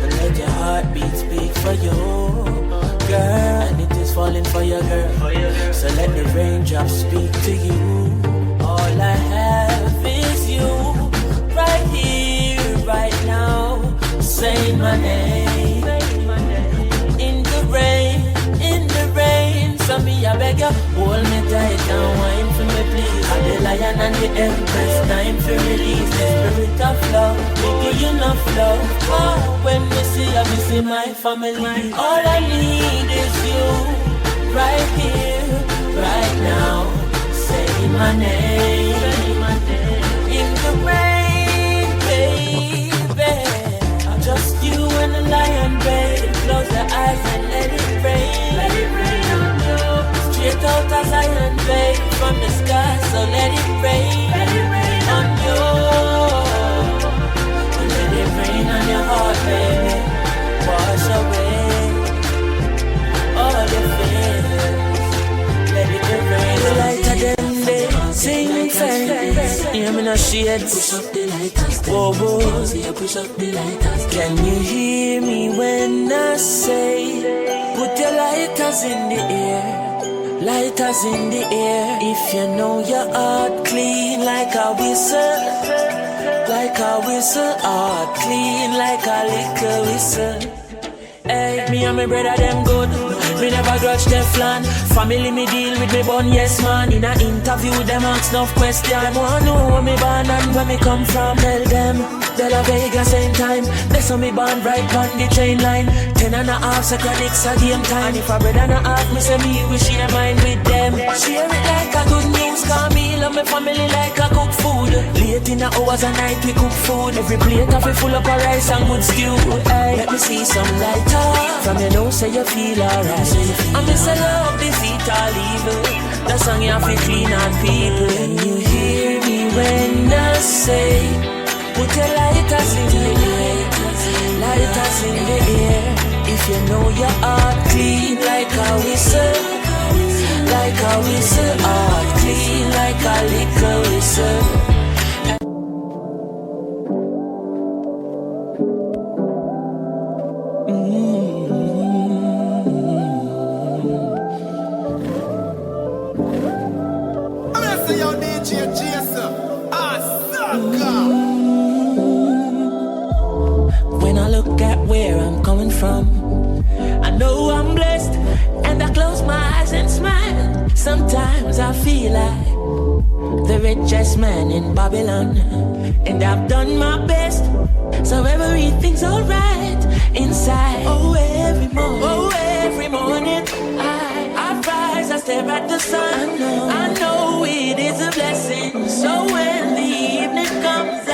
and let your heartbeat speak for you, girl. And it is falling for your girl, so let the raindrops speak to you. All I have is you, right here, right now. Say my name in the rain. So me I beg you, hold me tight and wine for me, please. The lion and the empress, time for release the spirit of love. Me give you enough love. Oh, when me see you, me see my family. All I need is you, right here, right now. Say my name in the rain, baby. Just you and the lion, babe. Close your eyes and let it rain. Let it rain on you. Straight out of Zion, babe, from the sky. So let it rain. Let it rain on you. And let it rain on your heart, baby. Wash away all the fears. Let it rain. The light of them days, sing faith. Hear me no shade. Push up the lighters. Whoa, whoa. Push up the lighters. Can you hear me when I say, put your lighters in the air? Lighters in the air. If you know your heart clean like a whistle, like a whistle. Heart clean like a little whistle. Hey, me and my brother them good. Me never grudge Teflon. Family me deal with me born, yes man. In a interview them ask no question. Wanna know where me born and where me come from. Tell them De La Vega same time. They saw me born right on the train line. 10.5 seconds a game time. And if a brother not ask me say me we share mine with them. Share it like a good news. Cause me love my family like a cook food. Late in the hours of night we cook food. Every plate of it full up of rice and good stew. Hey, let me see some lighter. From your nose say you feel alright. I miss a love defeat all evil. The song you have to clean on people. Can you hear me when I say, put your lighters in the air. Lighters in the air. If you know your heart clean like a whistle, like a whistle. Heart clean like a little whistle. When I look at where I'm coming from, I know I'm blessed, and I close my eyes and smile. Sometimes I feel like the richest man in Babylon, and I've done my best, so everything's alright inside. Oh, every morning I rise, I stare at the sun. I know it is a blessing, so when the evening comes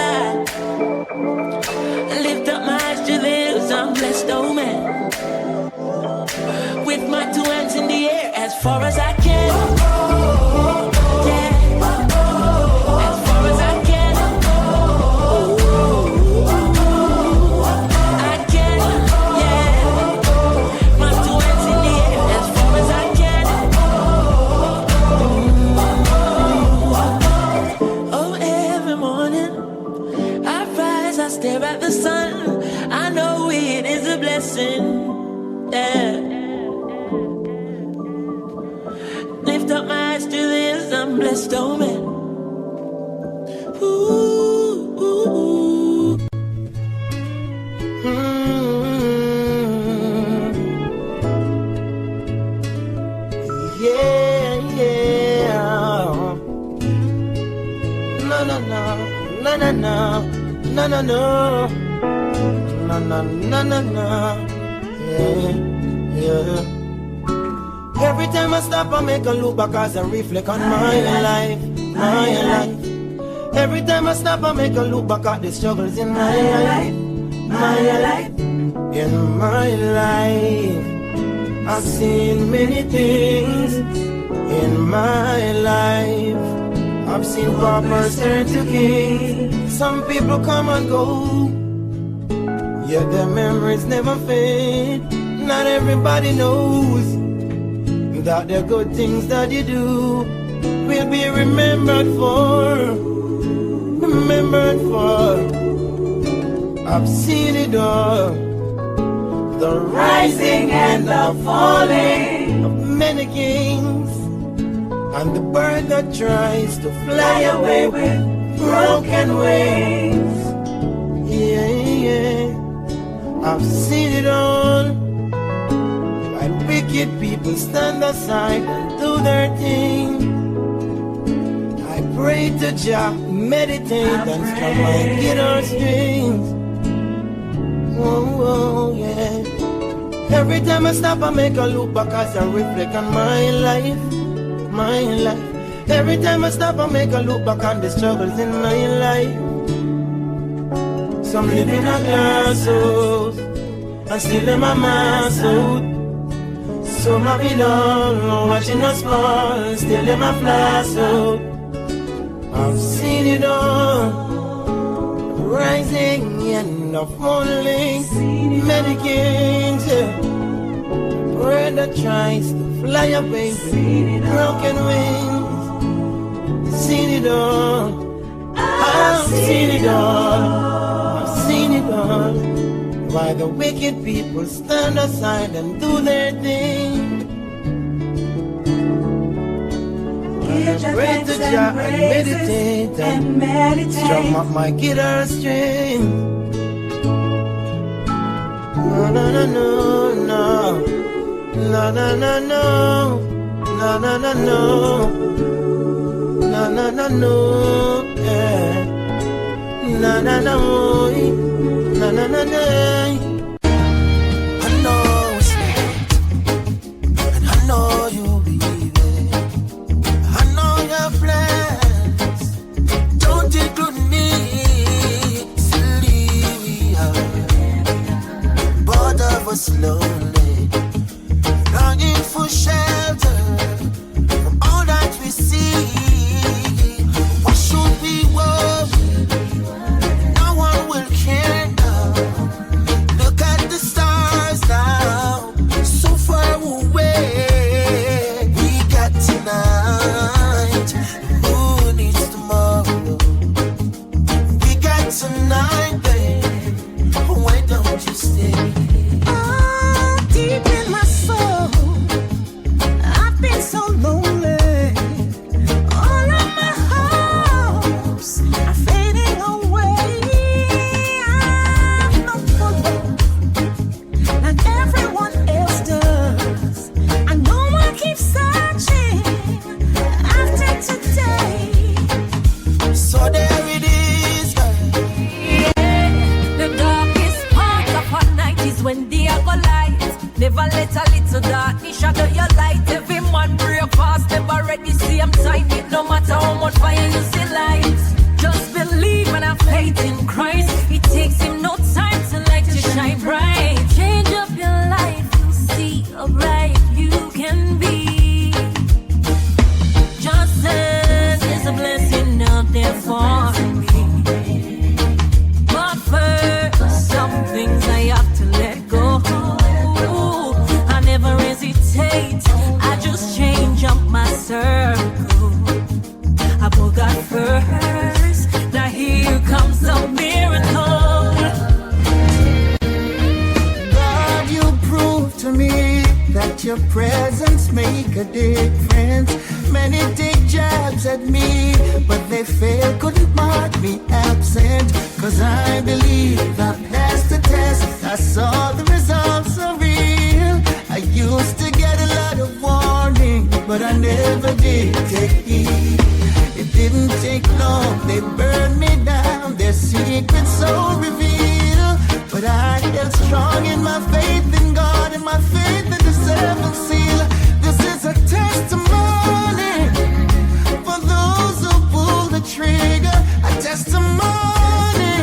I lift up my eyes to the hills, I'm blessed, oh man. With my two hands in the air, as far as I can. Yeah. As far as I can. I can, yeah. My two hands in the air, as far as I can. Oh, every morning I rise, I stare at the sun. I know it is a blessing, yeah. Lift up my eyes to the hills, I'm blessed, oh man. Ooh, ooh, ooh. Yeah, yeah. No, no, no, no, no, no, no, no, no, no, no, no, no, yeah, yeah. Every time I stop, I make a look back as I reflect on my life, my life. Every time I stop, I make a look back at the struggles in my life, my life. In my life, I've seen many things. In my life, I've seen paupers turn to kings. Some people come and go, yet their memories never fade. Not everybody knows that the good things that you do will be remembered for. I've seen it all, the rising and the falling of many kings, and the bird that tries to fly away with broken wings. Yeah, I've seen it all, while wicked people stand aside and do their thing. I pray to Jah, meditate and strum my guitar strings. Oh, yeah. Every time I stop, I make a look back as I reflect on my life. Every time I stop, I make a look back on the struggles in my life. Some live in a glass house and still in my muscle. Some have it all, watching us fall, still in my flash out. I've seen it all, rising and the falling, many kings, yeah. Bird that tries to fly away with broken wings. Seen it all, I've seen it all, I've seen it all. Why the wicked people stand aside and do their thing. I pray to Jah and meditate strum up my guitar string. No, no, no, no, no, no, no, no, no, no, no, no, no, no, no, no, yeah, no, no, no, no, no, no, no. I know it's late, and I know you'll be leaving. I know your plans don't include me. Sylvia, both of us lonely, longing for shelter from all that we see. Why should we worry? No one will care now. Look at the stars now, so far away. We got tonight, who needs tomorrow? We got tonight, babe, why don't you stay? Oh, deep in my soul, I've been so lonely. All of my hopes are fading away. I'm not for love like everyone else does. I know I keep searching after today. So there it is, The darkest part of our night is when day go light. Never let a little darkness shadow your light. Every man break fast, never ready same time. No matter how much fire you see light. Just believe and have faith in Christ. It takes him no time to light to shine bright. Change up your life, you'll see how bright you can be. Just as there's a blessing out there for me. But first, some things I have to let go. I never hesitate, I just change up my circle. I put God first, now here comes a miracle. God, you prove to me that your presence make a difference. Many take jabs at me, but they fail, couldn't mark me absent. Cause I believe I passed the test, I saw the results are real. I used to get a lot of warning, but I never did take heed. It didn't take long, they burned me down, their secrets so revealed. But I held strong in my faith in God, and my faith in the seventh seal. This is a testimony for those who pull the trigger. A testimony,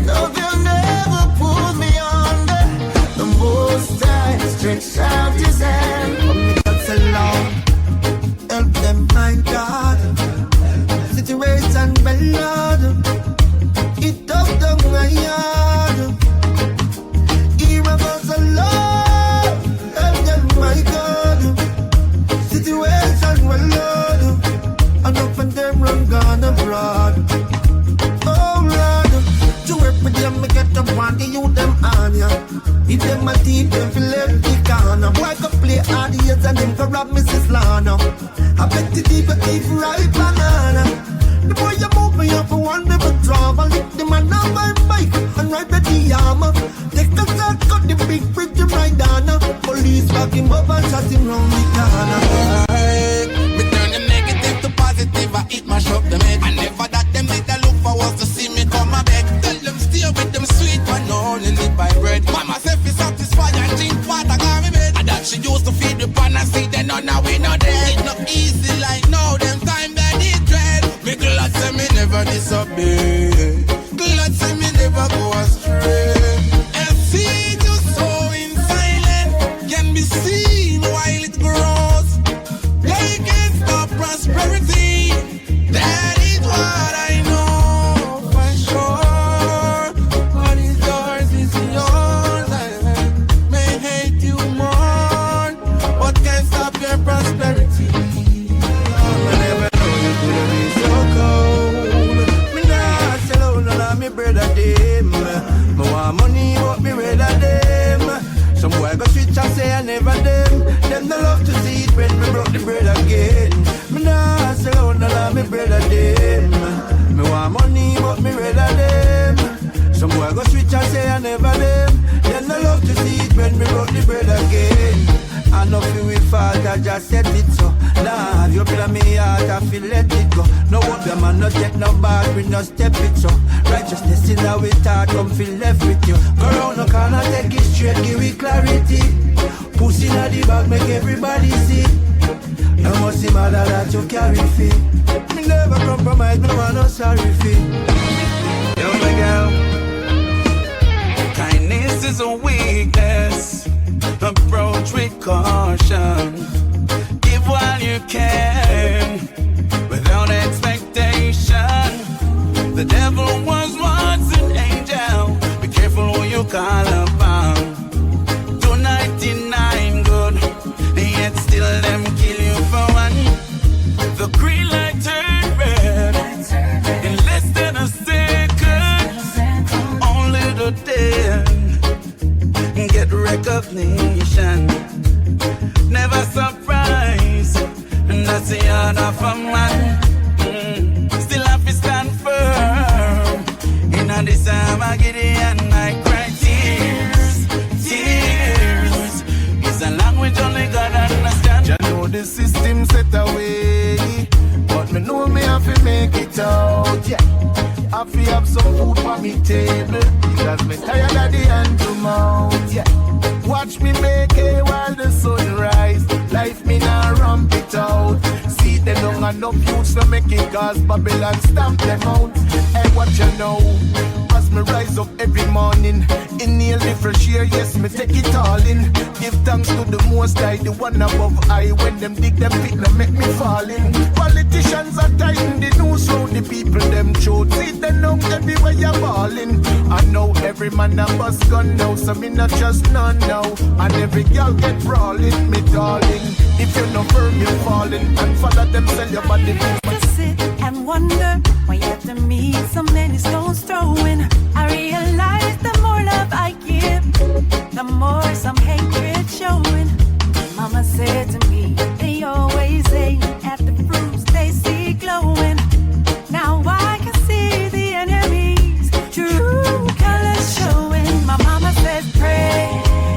no, they'll never pull me under. The Most High stretched out his hand for me, that's alone. get up on the youth them on ya. If them a thief, them feel left the corner. Boy go play hard years and them go rob Mrs. Lana. I bet the thief a thief right banana. The boy you move me up for one never travel. Lick the man on my bike and ride the Yama. Take the start, cut the big bridge to ride down. Police back him up and shot him round the corner. Me turn the negative to positive, I eat my shop them head. And never that them did a look for us to see me come a beg. Tell them stay with them sweet but no only live by bread. Mama said fi satisfy and drink water got me bed. And that she used to feed the pan and see them now we not dead. It not easy like now, them time that it dread. Me glad say me never disobey. Glad say me never go astray. And see just so in silence can be seen while it grows. They can't stop prosperity. That is what I know for sure. What is yours is yours. I may hate you more, but can't stop your prosperity. I never know you could be so cold. Me nah sell out none of me brother them. Me want money but me rather them. Some boy go switch and say I never them. Them no love to see it when me broke the bread again. Me nah sell out none of me brother them. Me want money but me rather them. Some boy go switch and say I never them. Them no love to see it when me broke the bread again. I know feel we fault, I just said it so. Nah, have you been me heart, I feel let it go. No what the man, no take no back, we no step it so. Righteousness in our thought, come feel left with you. Go round no corner, take it straight, give it clarity. Pussy in the bag, make everybody see. No must see matter that you carry feet. Me never compromise, me no want no sorry fee. Yo, my girl, kindness is a weakness. Approach with caution. Give while you can, without expectation. The devil was once an angel. Be careful who you call upon. 299 good, yet still them kill you for one. The green light turned red in less than a second. Only the dead get recognition. Never surprise, and that's the order of a man. Still have to stand firm. In this time I get it and I cry tears. Tears is a language only God understands. You know the system set away, but me know me have to make it out. Yeah, I feel have some food for me table, because me tired of the hand to mouth. Yeah, watch me make it while the sun rise. Life me now ramp it out. See them don't have enough youths to make it, cause Babylon stamp them out. Hey, what you know? As me rise up every morning, inhale the fresh air, yes, me take it all in. Give thanks to the Most High, the one above I. When them dig them pit, them make me fall in. Politicians are tighten the news round the people, them throat. See them now everywhere you're balling. I know every man a bus gun now, so me not just none now. And every girl get brawling, me darling. If you're not firm, you're falling. And follow them, sell your body. To sit and wonder why you have to meet so many stones throwing. I realize the more love I give, the more some hatred showing. Mama said to me, they always aim at the fruits they see glowing. Now I can see the enemy's true colors showing. My mama said, pray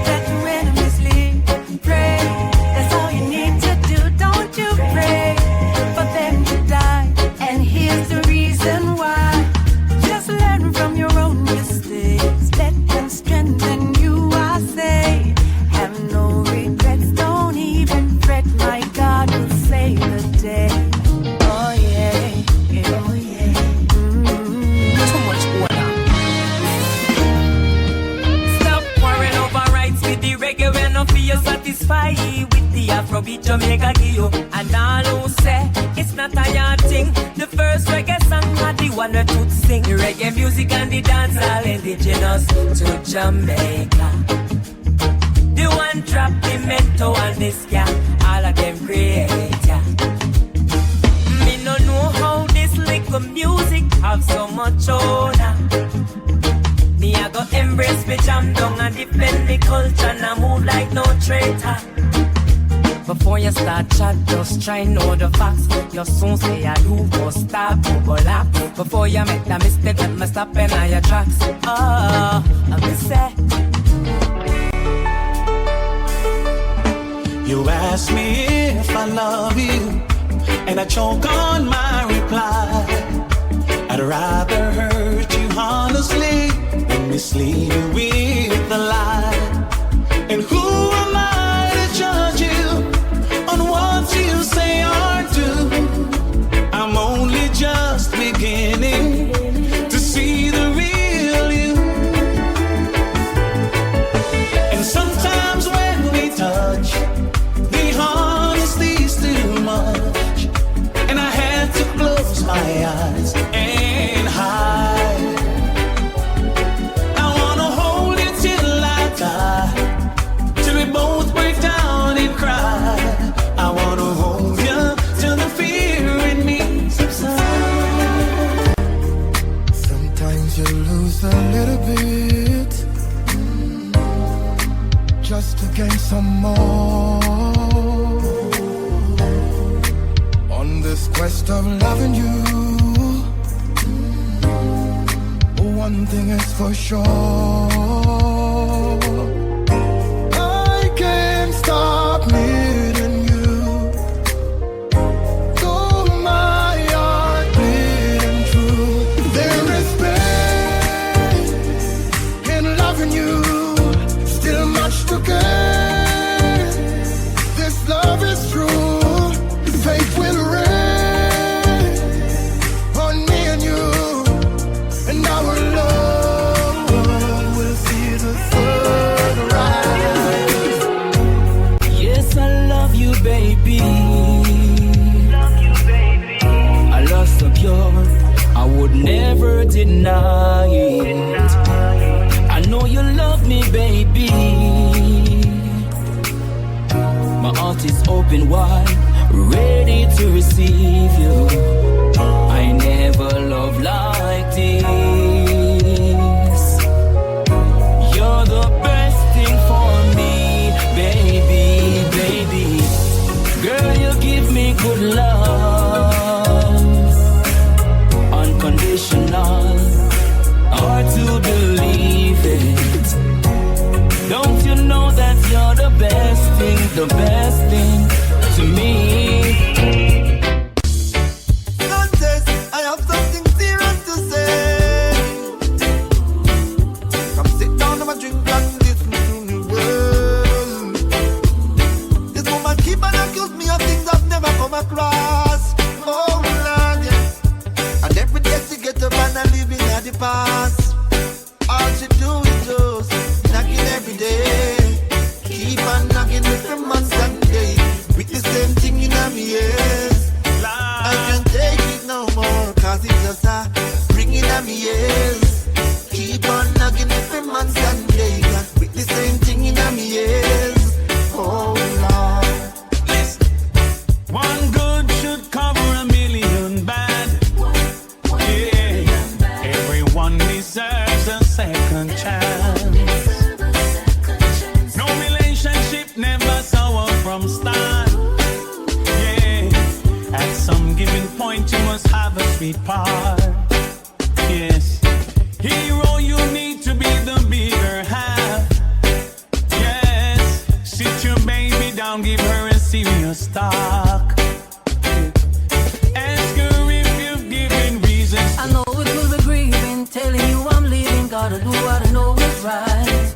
that your enemies leave. Pray, that's all you need to do. Don't you pray for them to die. And here's the reason why. Just learn from your own mistakes. Let them strengthen you, I say. Have no regrets, don't even fret. My God will save the day. Oh yeah, oh yeah. Too much order. Stop worrying over rights with the reggae when no feel satisfied with the Afrobeat Jamaica Gio. And all who say it's not a yard thing. The first reggae song had the one that would sing. The reggae music and the dance all indigenous to Jamaica. The one drop the mento and the ska, all of them create, yeah. Me no know how this little music have so much honor. Me a So embrace me, jam down and defend the culture. Now move like no traitor. Before you start chat, just try know the facts. You soon say I do go stop, overlap. Before you make that mistake, let me stop in all your tracks. Oh, I'm say. You ask me if I love you, and I choke on my reply. I'd rather hurt you honestly than mislead you with a lie. And who am I to judge you on what you say or do? I'm only just beginning to see the real you. And sometimes when we touch, the honesty's too much, and I had to close my eyes and hide. I wanna hold you till I die, till we both break down and cry. I wanna hold you till the fear in me subsides. Sometimes you lose a little bit just to gain some more. On this quest of loving you, one thing is for sure, I can't stop needing you. Though my heart beating true, there is pain in loving you, still much to gain. This love is true, faith will reign on me and you, and our love will see the sun rise. Yes, I love you, baby. I love so pure, I would never deny it. I know you love me, baby. My heart is open wide, ready to receive you. I never loved like this. You're the best thing for me, baby, baby. Girl, you give me good love, unconditional, hard to believe it. Don't you know that you're the best thing to me? Contest, I have something serious to say. Come sit down and drink and listen to me well. This woman keep on accuse me of things I've never come across. Oh Lord, yeah. And every day she get up and I live in the past. All she do is just knocking every day. Keep on knocking every month and day. With the same thing in my ears. I can't take it no more, cause it's just a ringing at me ears. Keep on knocking every month and day. With the same thing in my ears. Oh Lord. Listen, one good should cover a million bad. Yeah, everyone deserves a second chance. No relationship never sour from start. Yeah, at some given point you must have a sweet part. Yes, hero, you need to be the bigger half. Yes, sit your baby down, give her a serious talk. Ask her if you've given reasons. I know it will be grieving, telling you I'm leaving. Gotta do what I know is right.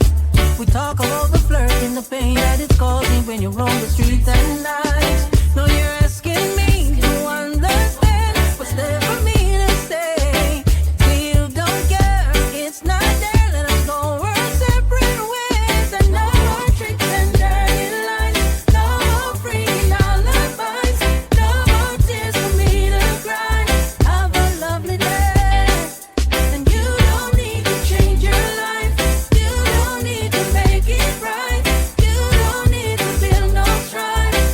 We talk about the flirt and the pain that it's causing when you roam the streets at night. Now you're asking me to understand what's there for me to stay. You don't care, it's not there. Let us go our separate ways. And no more tricks and dirty lines, no more free alibis, no more tears for me to cry. Have a lovely day, and you don't need to change your life. You don't need to make it right. You don't need to feel no strife.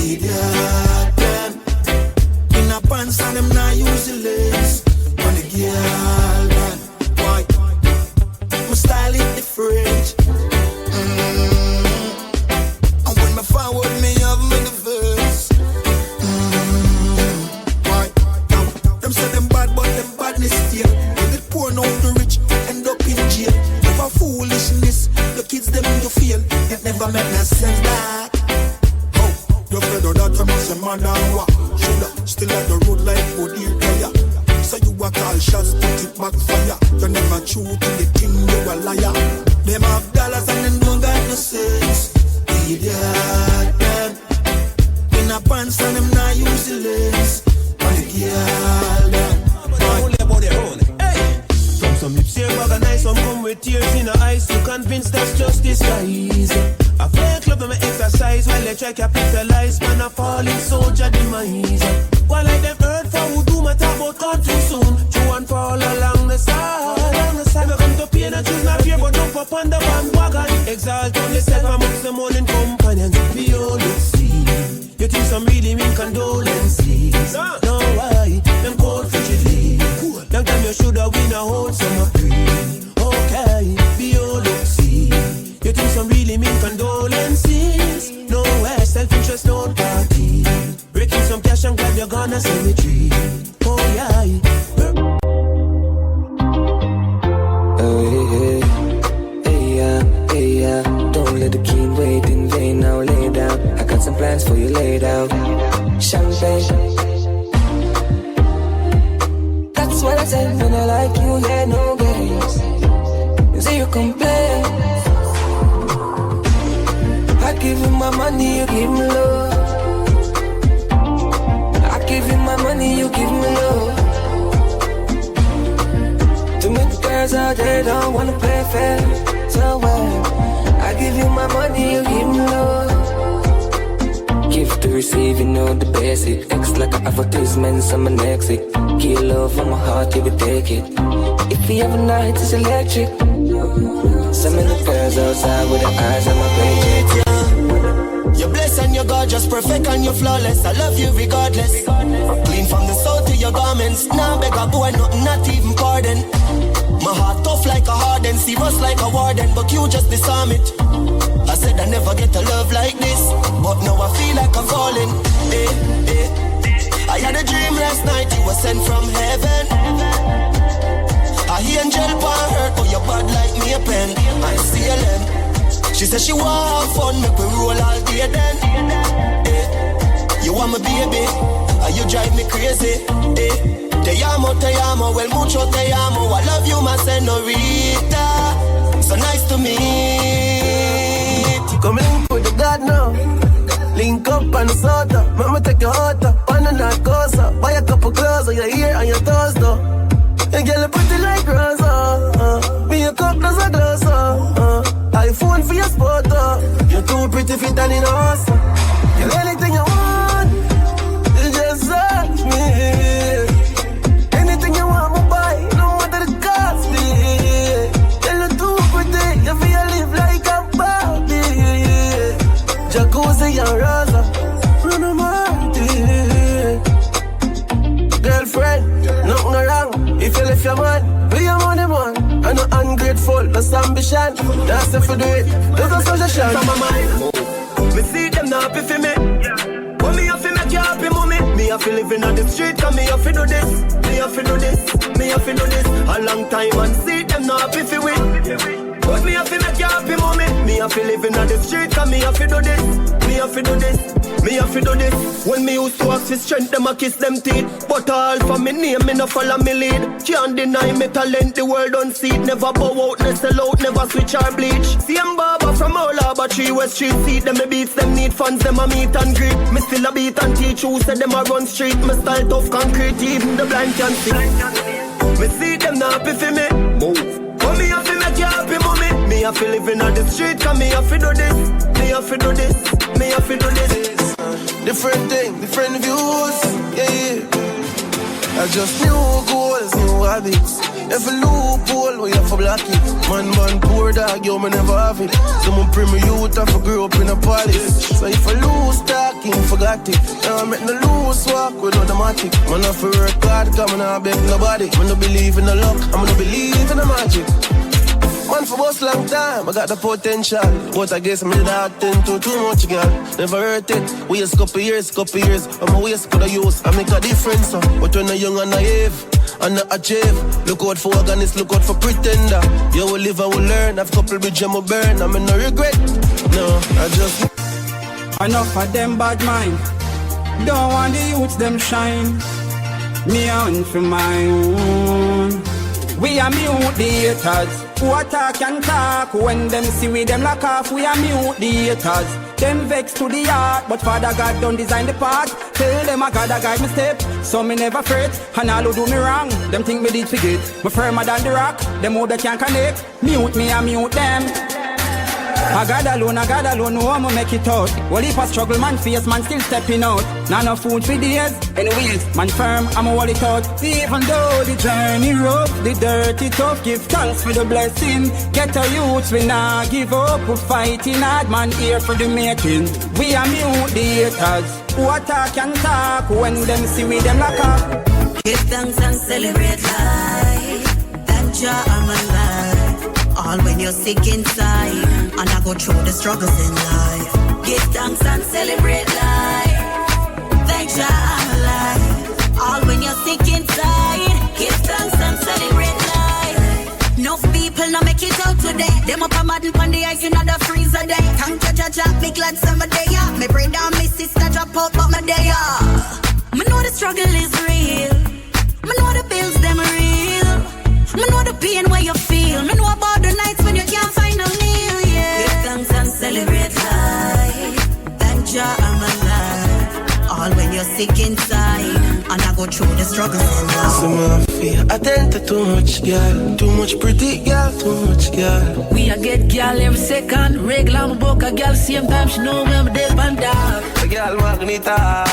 idiot them. In a pants and them not use the lace. On the girl man, why? My style is different. And when my forward me have me the verse. Why? Them say them bad but them badness still. When they poor now the rich end up in jail. Never foolishness, the kids them you feel. It never make no sense that. You afraid of that, you must say man and what? Shoulda still at the road like body player. So you a call shots, put it back fire. You never true to the king, you a liar. Them have dollars and them don't got no sense. Idiot them. In a pants and them not use the lace. On the girl them. From some lips here organize, some come with tears in the eyes. You convinced that's just disguise. I play a club and I exercise while they try capitalize. Man a falling soldier demise. While like them heard for who do my talk about gone too soon. True and fall along the side. Never come to pain and choose not fear but jump up on the bandwagon. Exalt on yourself amongst the morning companions. We all see. You think some really mean condolences. No why, them cold frigidly. Long time you shoulda win a whole summer free. Okay, be all see. You think some really mean condolences. No way, self-interest, no party. Breaking some cash and grab your gun and cemetery. Oh yeah. Hey yeah. Don't let the king wait in vain. Now lay down. I got some plans for you laid out. Champagne. That's what I said when I like you. Yeah, no games. Zero complaint. I give you my money, you give me love. I give you my money, you give me love. Too many girls out there don't wanna play fair. So I give you my money, you give me love. Give to receive, you know the basic. X like an advertisement, I'm an exit. Give love from my heart, you will take it. If you have a night, it's electric. So many girls outside with their eyes on my page. You're blessed and you're gorgeous, perfect and you're flawless. I love you regardless. Clean from the soul to your garments. Now beg a boy, not even pardon. My heart tough like a harden, serious like a warden, but you just disarm it. I said I never get a love like this, but now I feel like I'm falling. I had a dream last night, you were sent from heaven. I hear angel pan hurt, but you're bad like me a pen. I see a lamb. She said she want have fun, make we roll all day then. You want my baby, and you drive me crazy. Te amo, well mucho te amo. I love you, my senorita. So nice to meet. Come link with the God now. Link up on the soda. Mama take your heart up, on the narcosa. Buy a couple clothes on your ear and your toes though. And girl, you pretty like Rosa. Me a cup, there's a glass. iPhone for your spot, you're too pretty fit and in awesome. You're anything you want, you just ask me. Anything you want, me buy, no matter the cost me. You're too pretty, you feel live like a Barbie. Jacuzzi and Rosa, run party. Girlfriend, nothing wrong. If you left your man, be your money man. I'm not ungrateful, that's ambition. That's if you do it, there's a suggestion. From my mind, me see them not happy for me. But me have to make you happy, mommy. Me have to live in on the street, cause me have to do this. Me have to do this, me have to do this. A long time and see them not happy for me. But me have to make you happy, mommy. Me have to live in on the street, cause me have to do this. Me have to do this. Me have to do this. When me used to ask for strength, them a kiss them teeth. But all for me name, me no follow me lead. Can't deny me talent, the world don't see it. Never bow out, never sell out, never switch or bleach. Same barber from all Harbour Tree, West Street. See them me beats, them need fans, them a meet and greet. Me still a beat and teach who said them a run street. Me style tough concrete, even the blind can see. Me see them not happy for me. But me have to make you happy, mommy. Me have to live in on the street, cause me have to do this. Me have to do this, me have to do this. Different thing, different views, yeah. I just new goals, new habits. Every loophole, we have to block it. Man, poor dog, yo, me never have it. Someone bring me youth, I for grow up in a palace. So if I lose talking, forgot tactic. Now I'm making the loose walk with automatic. Man, I feel work hard, come on, I beg nobody. Man, no believe in the luck, I'm gonna believe in the magic. Man, for most long time, I got the potential. But I guess me that tend to too much, girl. Never hurt it. Waste couple years. I'm a waste could I use. I make a difference, but when I'm young and naive, and not achieve. Look out for organist, look out for pretender. You will live, I will learn. I've couple bridges, I will burn. I'm in no regret. No, I just. Enough of them bad mind. Don't want the youths them shine. Me on for my own. We are mute the haters. Who attack and talk. When them see we them lock off. We are mute the haters. Them vex to the heart, but Father God don't design the path. Tell them I gotta guide me step, so me never fret. And all who do me wrong, them think me did forget. Me firmer than the rock, them who they can't connect. Mute me, I mute them. I got alone, no one make it out. Well, if I struggle, man face, man still stepping out. Not no food for days, anyways, man firm, I'm a wall it out. Even though the journey rough, the dirty tough, give thanks for the blessing. Get a youth, we not give up, we fighting hard, man here for the making. We are mute the haters, who attack and talk, when them see we them lock up. Give thanks and celebrate life, thank Jah I'm alive. All when you're sick inside, and I go through the struggles in life. Give thanks and celebrate life. Thank Jah I'm alive. All when you're sick inside, give thanks and celebrate life. Enough people not make it out today. Them up a model on the ice in the freezer day. Thank Jah Jah, me glad summer day. Me bring down my sister drop out, but my day. Me know the struggle is real. Me know the bills them real. Me know the pain where you feel. Me know about the nights when you can't find a meal, yeah. Give thanks and celebrate life. Thank Jah I'm alive. All when you're sick inside, and I go through the struggles in life. So my fear, I tend to too much, girl. Too much pretty, girl, too much, girl. We a get girl every second. Regular my book a girl same time. She know me I'm dead and dark. A girl Magnita,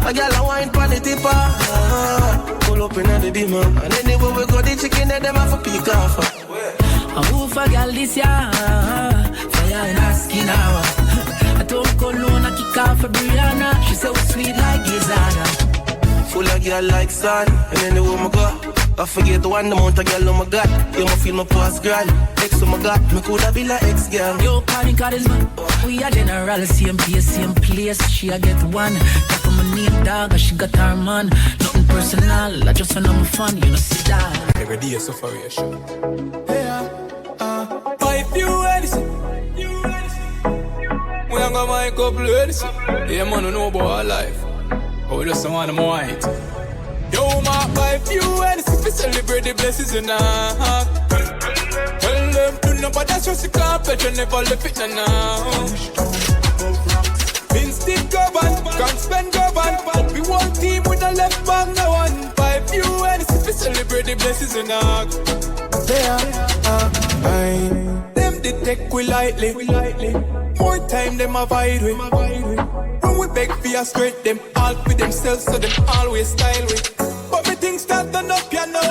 a girl a wine pan the tipper. Pull up in the dimmer, and anywhere we go, the chicken and them have a peek off. I move for girl this year, fire in her skin now. I told Cologne I kick off for Brianna. She so sweet like Gizana. Full of girl like sun, and anywhere we go, I forget the one amount of girl oh my God. You ma feel my past grand. Ex oh my God, me coulda be like ex girl. Yo, Connie Charisma, we are general, same place. She a get one. Got my name dog, and she got her man. Nothing personal, I just want my fun. You know see that. Every day is separation. Buy few Edison. We ain't gonna make couple Edison. Yeah, man, don't know about our life. But we just don't want them white. Yo, ma, buy few Edison. We celebrate the blessings in our heart. Tell them do not but that's just a carpet. You never left it now. Instinct govern, can't spend govern. But we one team with a left back no one. Buy few Edison. We celebrate the blessings in our heart. Them they take we lightly. More time them avoid we. When we beg for a straight, them all with themselves, so them always style we. But me things start turn up piano.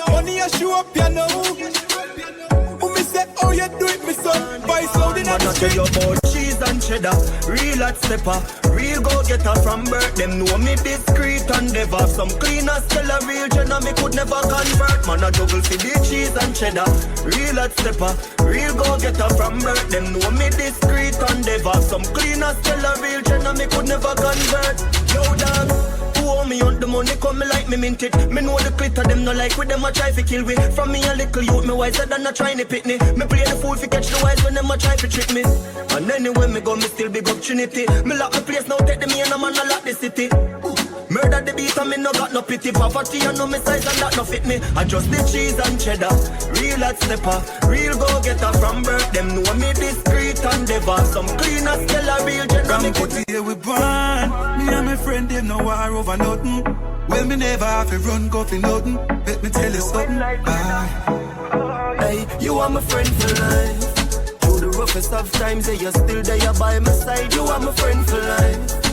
Money a show up piano. Who me say, oh you do it me son. Vice loud in the street. Man I tell you about cheese and cheddar. Real hot stepper. Real go getter from birth. Them know me discreet and never. Some cleaners tell a real jenna me could never convert. Man I juggle for the cheese and cheddar. Real hot stepper. Real go getter from birth. Them know me discreet and never. Some cleaners tell a real jenna me could never convert. Yo dog, who owe me on the money come me like me mint it. Me know the glitter them no like with them a try to kill we. From me a little youth me wiser than a trying to pit me. Me play the fool fi catch the wise when them a try to trick me. And anywhere me go me still big up Trinity. Me lock the place now take the me and a man a lock the city. Murder the beat and me no got no pity. Poverty and no me size and that no fit me. I just the cheese and cheddar. Real hot stepper. Real go getter from birth. Them know me discreet and never. Some cleaners tell a real jenna me could. Here we born. Me and my friend them no war over nothing. Well me never have to run go for nothing. Let me tell you something. Hey, you are my friend for life. Through the roughest of times, yeah, you're still there by my side. You are my friend for life.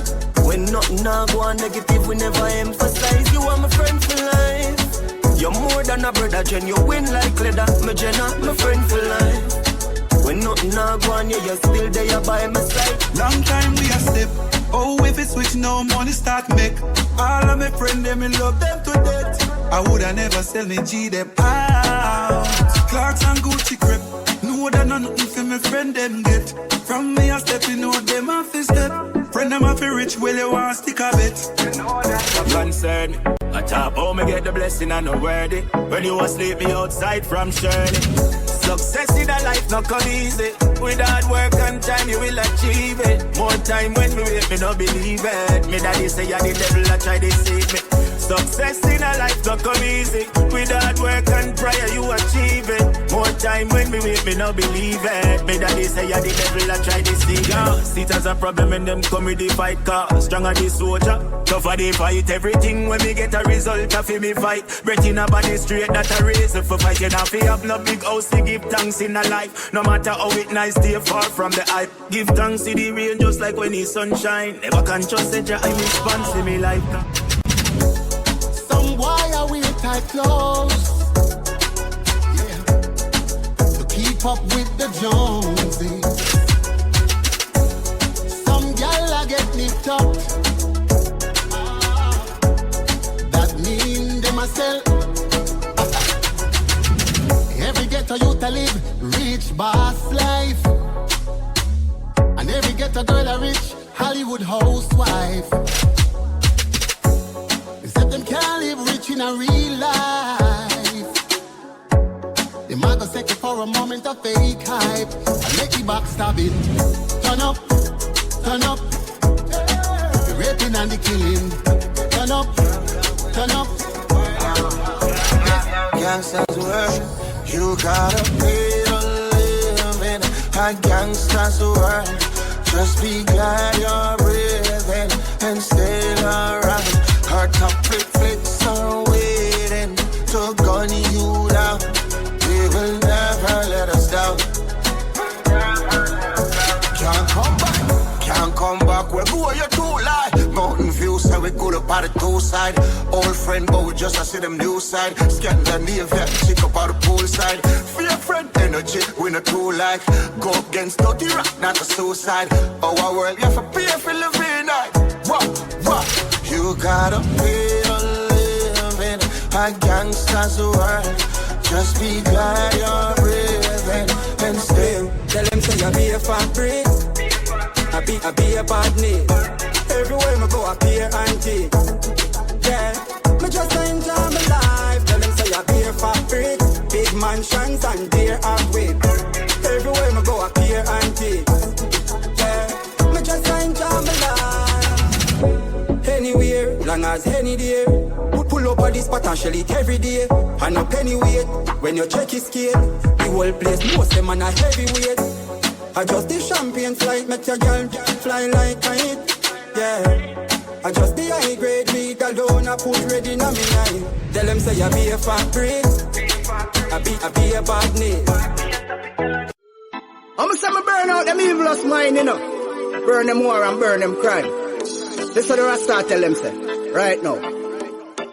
When nothing now go on negative, we never emphasize. You are my friend for life. You're more than a brother, Jen. You win like leather, my Jenna, my friend for life. When nothing now go on, yeah, you're still there by my side. Long time we a step. Oh, if it's switch, no money start make. All of my friends, them in love them to death. I woulda never sell me G them out. Clarks and Gucci crep. Know that nothing for my friend them get. From me I step, you know them off his step. Friend them off rich, well you want stick a bit. You know that. I'm concerned. I top how me get the blessing and no worthy. When you asleep me outside from Shirley. Success in a life not come easy. With hard work and time you will achieve it. More time when me wait, me no believe it. Me daddy say I the devil I try to deceive me. Success in a life not come easy. With hard work and prayer you achieve it. More time when me wait, me no believe it. Me daddy say I the devil I try to deceive me. See it as a problem when them come with the fight car. Stronger the soldier, tougher the fight. Everything when me get a result of me fight. Breath in a body straight that a reason for fighting. If you have no big house to give thanks in a life. No matter how it nice, stay far from the hype. Give thanks to the rain just like when the sunshine. Never can trust it, I response to me life. Some boy are wear tight clothes, yeah, to keep up with the Joneses. Some gal a get nipped up, that mean them a sell. Every ghetto youth a live rich boss life, and every ghetto girl a rich Hollywood housewife. Except them can't live rich in a real life. They might go second for a moment of fake hype and make the back stab it. Turn up, turn up. The raping and the killing. Turn up, turn up. Gangsters world, you gotta pay to live in a gangster's world. Just be glad you're breathing and stay around. Her top flicks are waiting to gun you down. They will never let us down. Can't come back, can't come back. Where go you too lie? Mountain view, so we go up at the two side. Old friend, but we just see them new side. Scandinavia, chick up at the pool side. Fear friend, energy, we not too like. Go against dirty rock, not a suicide. Our world, you have to pay for living night. What? You gotta pay to live in a gangster's world. Just be glad you're breathing and stay. Tell them say I be a fabric, I be a bad need. Everywhere me go I appear antique. Yeah, me just enjoy my life. Tell them say I be a fabric, big mansions and deer and whip. Everywhere me go I appear antique. Yeah, me just enjoy my life. Anywhere, long as any day. Pull up at this spot and shell it every day. And no penny weight, when you check his scale. The whole place, most them on a heavyweight. I just the champagne flight, make your girl fly like kite. Yeah, I just the high grade weed alone, I put ready in a me night. Tell them say I be a fabric, I be a bad name. I'ma say me burn out them evilest mind, you know. Burn them war and burn them crime. This is what the Rasta tell them say, right now.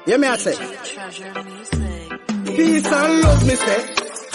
Hear me I say. Peace and love me say,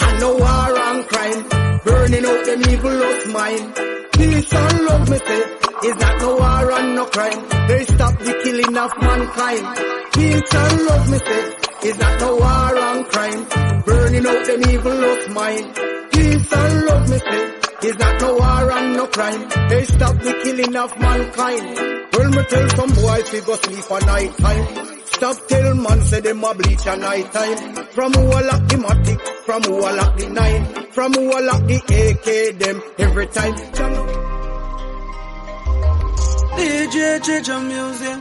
and no war and crime. Burning out them evilest mind. Peace and love me say, is that no war and no crime. They stop the killing of mankind. Peace and love me say, is that no war and crime. Burning out them evilest mind. Peace and love me say, is that no war and no crime. They stop the killing of mankind. Well, me tell some boys we go sleep at night time. Stop tell man say them a bleach at night time. From who a lock the matic, from who a lock the 9, from who a lock the AK them every time. DJ change your music.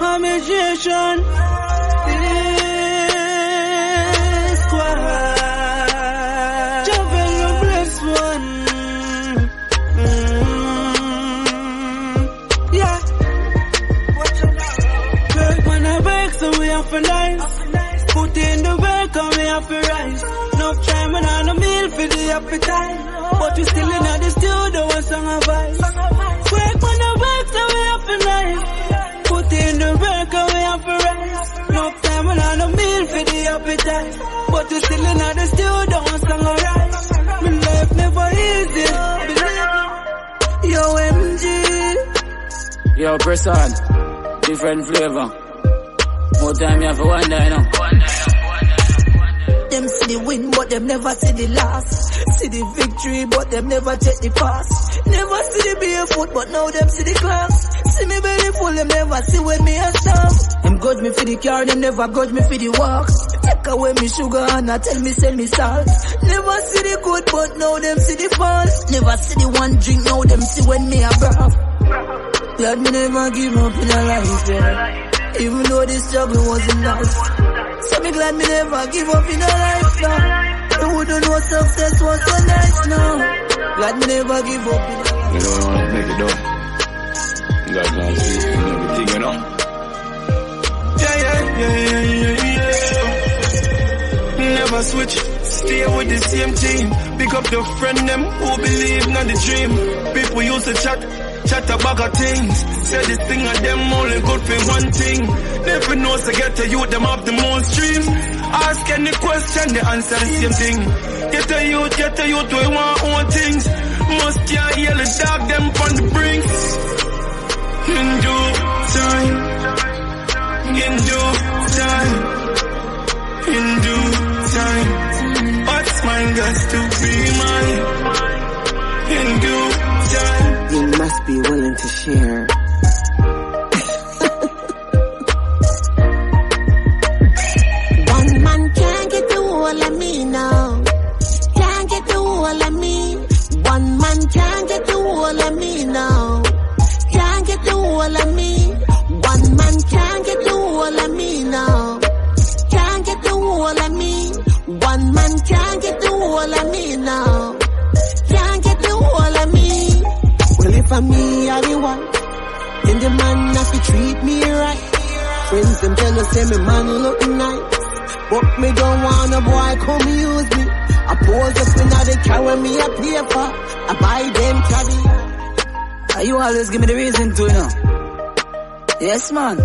Amazation. Squad. Javel bless one. Yeah. Work when I work, so we have to nice. Put in the work and we have to rise. No time and on a meal for the appetite. But we still in the studio and song of voice. Work when I work, so we have to nice. Put in the work and we have to rise. No time and on a meal for the appetite. But we still in the studio and song of rise. My life never easy. Yo, MG. Yo, press on. Different flavor. More time you have to wonder, you know. Them see the win, but them never see the loss. See the victory, but them never take the pass. Never see the barefoot, but now them see the class. See me belly full, them never see when me a stop. Them grudge me for the car, them never grudge me for the walk. Take away me sugar and I tell me sell me salt. Never see the good, but now them see the false. Never see the one drink, now them see when me a brave. Glad me never give up in a life, yeah. Even though the struggle wasn't nice. So me glad me never give up in a life, no. I wouldn't know success was so nice, no. Glad me never give up in a life. You don't want to make it though. God can't see everything, you know. Yeah. Never switch, stay with the same team. Pick up your friend them who believe in the dream. People used to chat about of things. Say this thing and them only good for one thing. Never knows to get to you, them have the most dreams. Ask any question, they answer the same thing. Get to youth, we want own things. Must can't hear the dog, them on the brinks. In due time, in due time, in due time. What's mine got to be mine. In due time. You must be willing to share. One man can't get the whole of me now. Can't get the whole of me. One man can't get the whole of me now. Can't get the whole of me. One man can't get the whole of me now. Can't get the whole of me. One man can't get the whole of me now. Can't get the whole of me. Well, if I'm me, I the one. Then the man have to treat me right. Friends them tell us, say me man look nice. But me don't want a boy come use me. I pose up in the carry me a paper. I buy them caddy. You always give me the reason to, you know. Yes, man.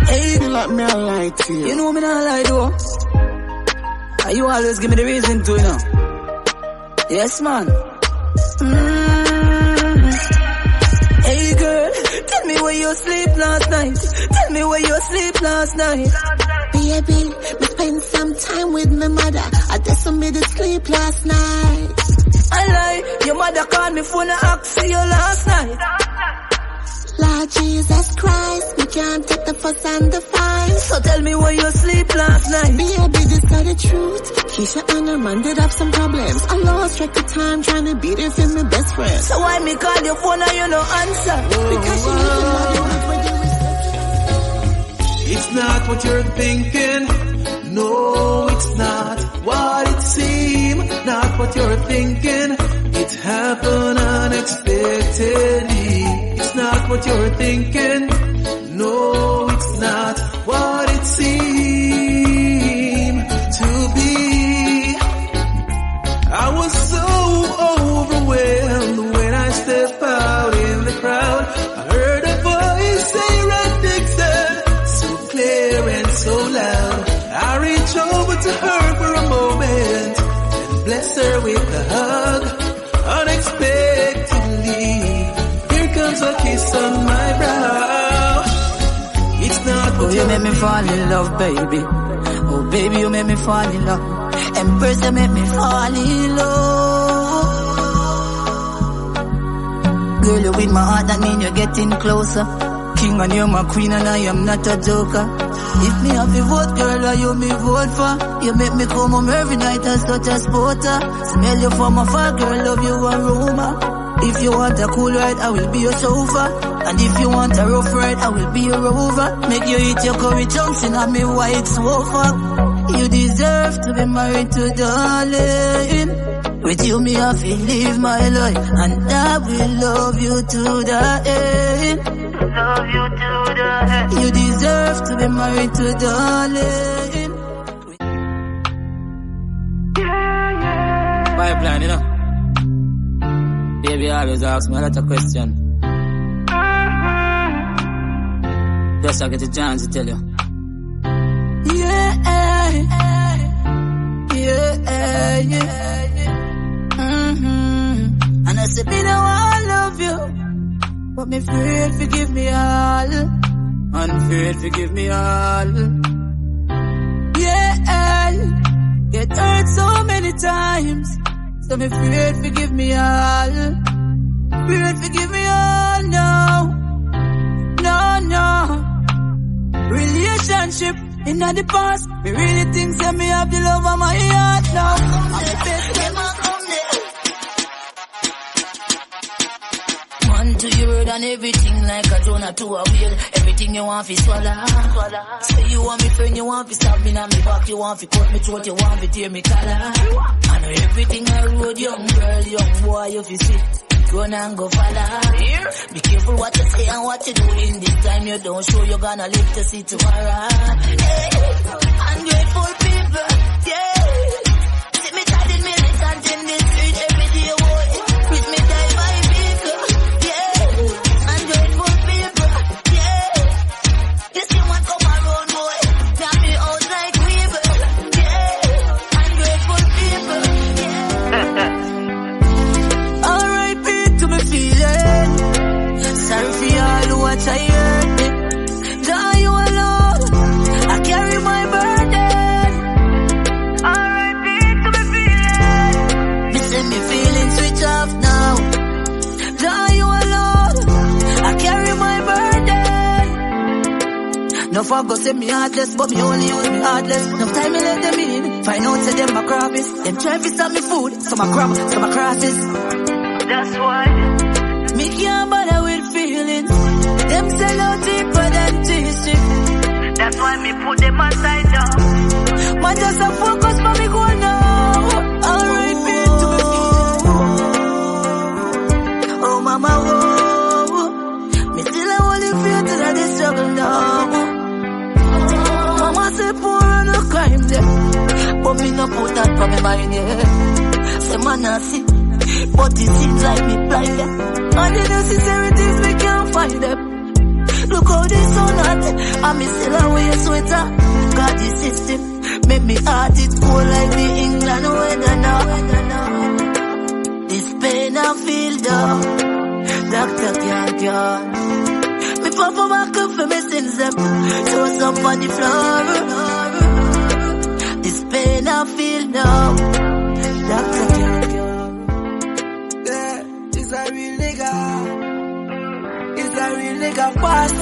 Hey, you like me, I lie to you. You know me not lie, though. You always give me the reason to, you know. Yes, man. Hey, girl, tell me where you sleep last night. Tell me where you sleep last night. Baby, we spent some time with my mother. I just made it sleep last night. I lie, your mother called me phone and asked you last night. Lord Jesus Christ, we can't take the fuss and the fine. So tell me where you sleep last night. Baby, this is the truth. Keisha and her man did have some problems. I lost track of time trying to beat it for my best friend. So why me call your phone and you no answer? Because you need to know when you It's not what you're thinking. No, it's not what it seems. Not what you're thinking. It happened unexpectedly. It's not what you're thinking. No, it's not what it seemed to be. I was so overwhelmed when I stepped out in the crowd. I heard a voice say Red Dixon, so clear and so loud. I reached over to her for a moment and blessed her with a hug. Unexpectedly, here comes a kiss on my brow. It's not what you make me fall in love, baby. Oh, baby, you make me fall in love. Empress, you make me fall in love. Girl, you win my heart, that mean you're getting closer. King and you're my queen and I am not a joker. If me have to vote, girl, or you me vote for. You make me come home every night as such a sporter. Smell you from afar, girl, love you aroma. If you want a cool ride, I will be your chauffeur. And if you want a rough ride, I will be your rover. Make you eat your curry chunks in a me white sofa. You deserve to be married to darling. With you me have to live my life, and I will love you to the end. Love you to the end. You deserve to be married to darling. Pipeline, you know. Baby always ask me a lot of questions. Just I get a chance to tell you. Yeah. And I said me no want love you, but me afraid forgive me all. Unafraid forgive me all. Yeah, get hurt so many times, so me afraid forgive me all. Afraid forgive me all. No. Relationship in the past, me really think that me have the love of my heart now. Man to your word and everything like a donut to a wheel. Everything you want fi swallow. Say you want me friend, you want fi stab me on me back, you want fi cut me throat, you want fi tear me collar. I know everything I road, young girl, young boy, you fi see. Run and go follow. Be careful what you say and what you do. In this time you don't show, you're gonna live to see tomorrow. Hey, ungrateful people, yeah. See me tired militant in the street every day, boy. With me die by people, yeah. Ungrateful people, yeah. You see what come around, boy. Got me out like weevil, yeah. Ungrateful people, yeah. Sorry for all who watch I hurt me. Now you alone, I carry my burden. R.I.P. to me feeling. Me say me feeling switch off now. Now you alone, I carry my burden. No fuck go say me heartless, but me only use me heartless. No time me let them in. Find out say them my crappies. Them try to stop me food, some my crap, some my crosses. That's why me can't bother with feelings. Them sell out deeper than teaching. That's why me put them aside now. Man just a focus for me go now. R.I.P. to me feelings. Oh mama, whoa. Me still a holy feel till I dey struggle now. Mama say poor and no crime there, but me no put that for me mind, yeah. Say man I see, but it seems like me blind, yeah. And the necessary things we can't find them. Look how this so hot, and me still a wear sweater. Got the system, make me heart it cold like the England weather now. This pain I feel down, doctor can't cure. Me papa back up for me sins them, throw some on the floor. This pain I feel down, doctor can't cure. Is a real nigga. Is a real nigga fast,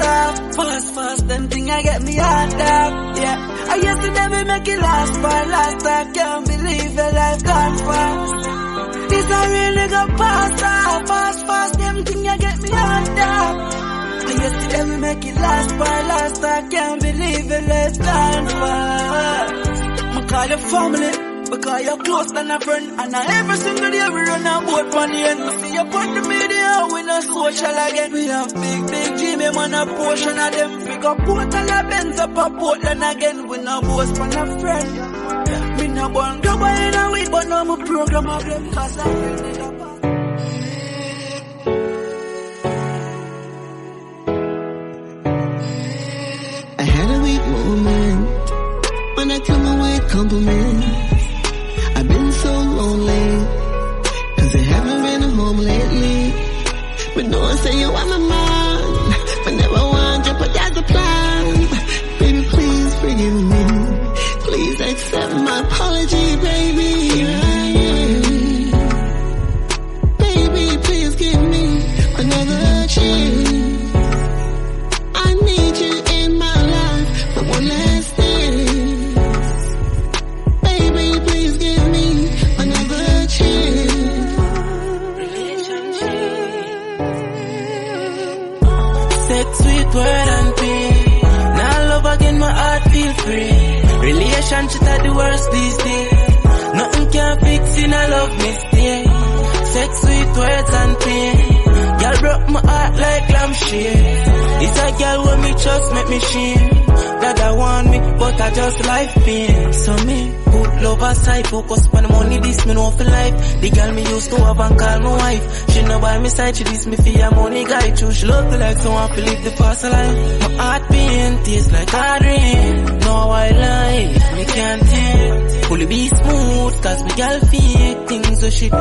them thing I get me hard up, yeah. I used to never make it last for last, I can't believe your life gone fast. Is a real nigga fast, them thing I get me hard up. I used to never make it last for last, I can't believe your life gone fast. I call your family, because you're close than a friend. And every single day we run a boat on the end. We see you put the media, we no social again. We have big Jimmy man a portion of them. We got Portland a Benz up a Portland again. We no boast on a friend. Me no born global in a week, but now my program of them. Cause I really need a I had a weak moment when I come away with compliments. I've been so lonely, cause I haven't been home lately. But no one say you are my man, but never want to put that's the plan. Baby, please forgive me. Please accept my apology, baby. Baby, please give me another chance. I need you in my life for one last thing. Baby, please give me another chance. Sex, sweet word and pain. Now love again, my heart feel free. Relationship are the worst these days. Nothing can fix in a love mistake. Sex, sweet words and pain. Girl broke my heart like lampshade. It's a girl when me trust make me shame. That I want me, but I just life pain. So me put love aside, focus on the money. This me know for life. The girl me used to have and call my wife. She no by my side, she this me for your money guy too. She love to like someone to live the fast life. My heart pain tastes like hard rain. No I life, me can't take. Fully be smooth, cause me girl fake things so she do.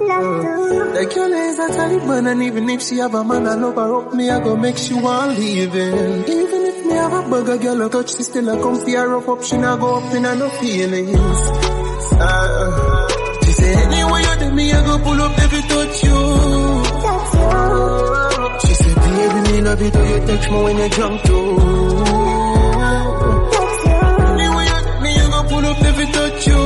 The girl is a Taliban, and even if she have a man, I love her up, me I go make she want leaving. Even if me have a bugger girl, I touch, she still a come for her up, she not go up in her no feelings. She say anyway you do me, I go pull up every touch you. She said baby, me love you till you touch me when you drunk too. Anyway you do me, I go pull up every touch you.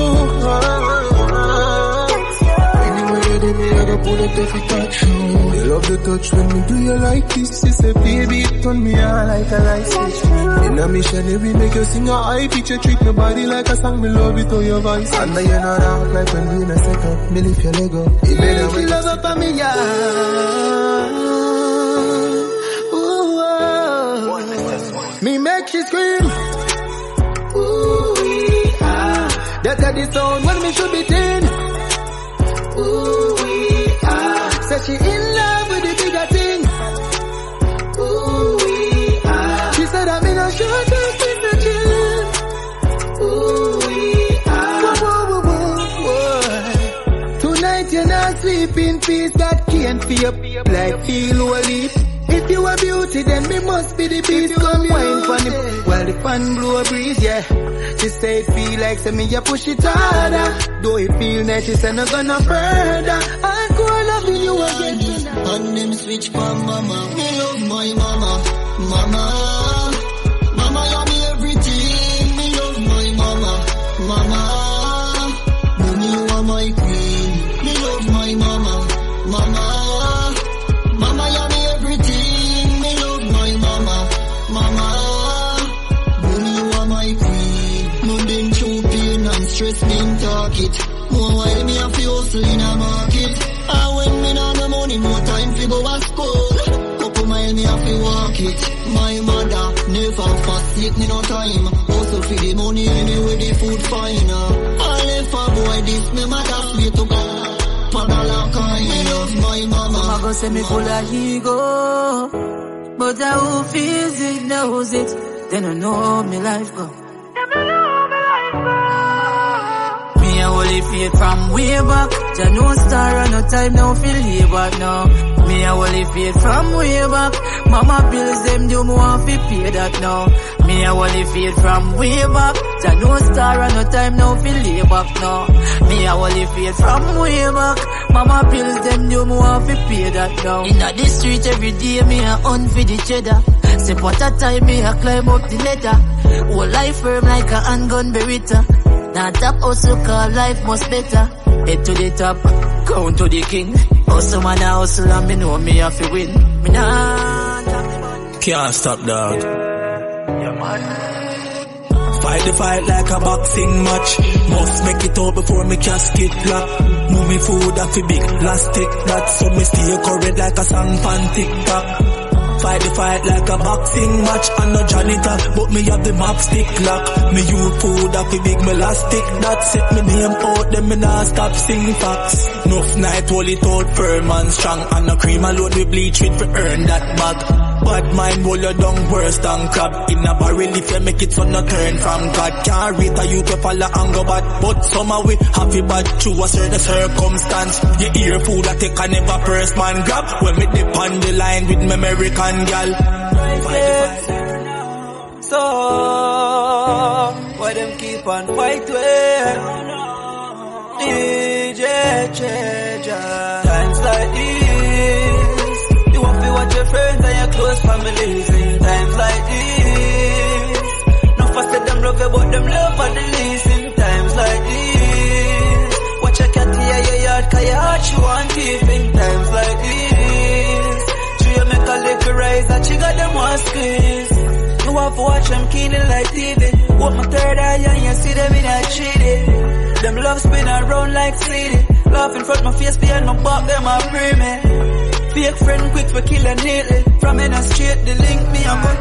Me, I go pull up every touch you. You love the touch when me do you like this. She say baby, it turn me on like a light switch. In a mission, we make you sing a high pitch. You treat my body like a song, me love it to your voice. And now you know that like when we in a second, me lift your leg up. It better make you love up on me, yeah. Me make she scream. Ooh, ah. That's how the sound when me should be thin. Ooh. Said she in love with the bigger thing. Ooh, she said I'm in a short term Ooh, tonight you're not sleep in peace. That can't feel like feel holy. If you are beauty, then me must be the beast. Come wine for me while the fan blow a breeze, yeah. She say it feel like say me you push it harder. Though it feel nice, she say no gonna further. I go loving you again tonight. And them switch for mama. Me love my mama. Mama, mama love me everything. Me love my mama. Mama, mommy you are my queen. Me love my mama. Mama, mama love me everything. Me love my mama. Mama, mommy you are my queen. No been through pain and stress being target. More while me have to hustle in a market. And when me not no money, more time to go to school. Couple mile me have to walk it. My mother never forsake me no time. Also for the money anyway the food fine. All if a boy this me mother sweet to go. Mother like I love my mama. Mama go say me full of ego, but who feels it knows it. They don't know me life go. Holy faith from way back. Jah no star and no time now feel labor now. Me a holy faith from way back. Mama bills them do more want fi pay that now. Me a holy faith from way back. Jah no star and no time now feel labor now. Me a holy faith from way back. Mama bills them do more want fi pay that now. Inna the street every day me a hunt for the cheddar. Step out a time me a climb up the ladder. Whole life firm like a handgun beretta. Now top hustle call life much better. Head to the top, count to the king. Hustle man a hustle and me know me have to win. Me nah can't stop dog. Fight the fight like a boxing match. Must make it out before me casket lock. Move me food off a big plastic. That so me stay current like a song pan TikTok. Fight the fight like a boxing match. I'm no janitor, but me have the map stick lock. Me use food off a big elastic. That set me name out, then me nah stop sing facts. Enough night hold it out firm and strong. And no cream alone we bleach with to earn that bag. Bad mind roll you down worse than crab. In a barrel if you make it so no turn from God. Can't rate a you to follow and go bad. But somehow we happy bad through a certain circumstance. You hear food that take a never first man grab. When me dip on the line with me American gal. So why them keep on fight with DJ Cheja? Times like this, you want to watch your friends and your close families. In times like this, no faster them love you, but them love for the least. In times like this, watch your cat here your yard, cause your heart she want keep. In times like this, you make a little rise and she got them one squeeze. You have to watch them keenly like TV. What my third eye and you see them in a cheated. Them love spin around like CD. Laugh in front my face behind my back, them a free me. Fake friend quick for killing neatly. From in a street, they link me and put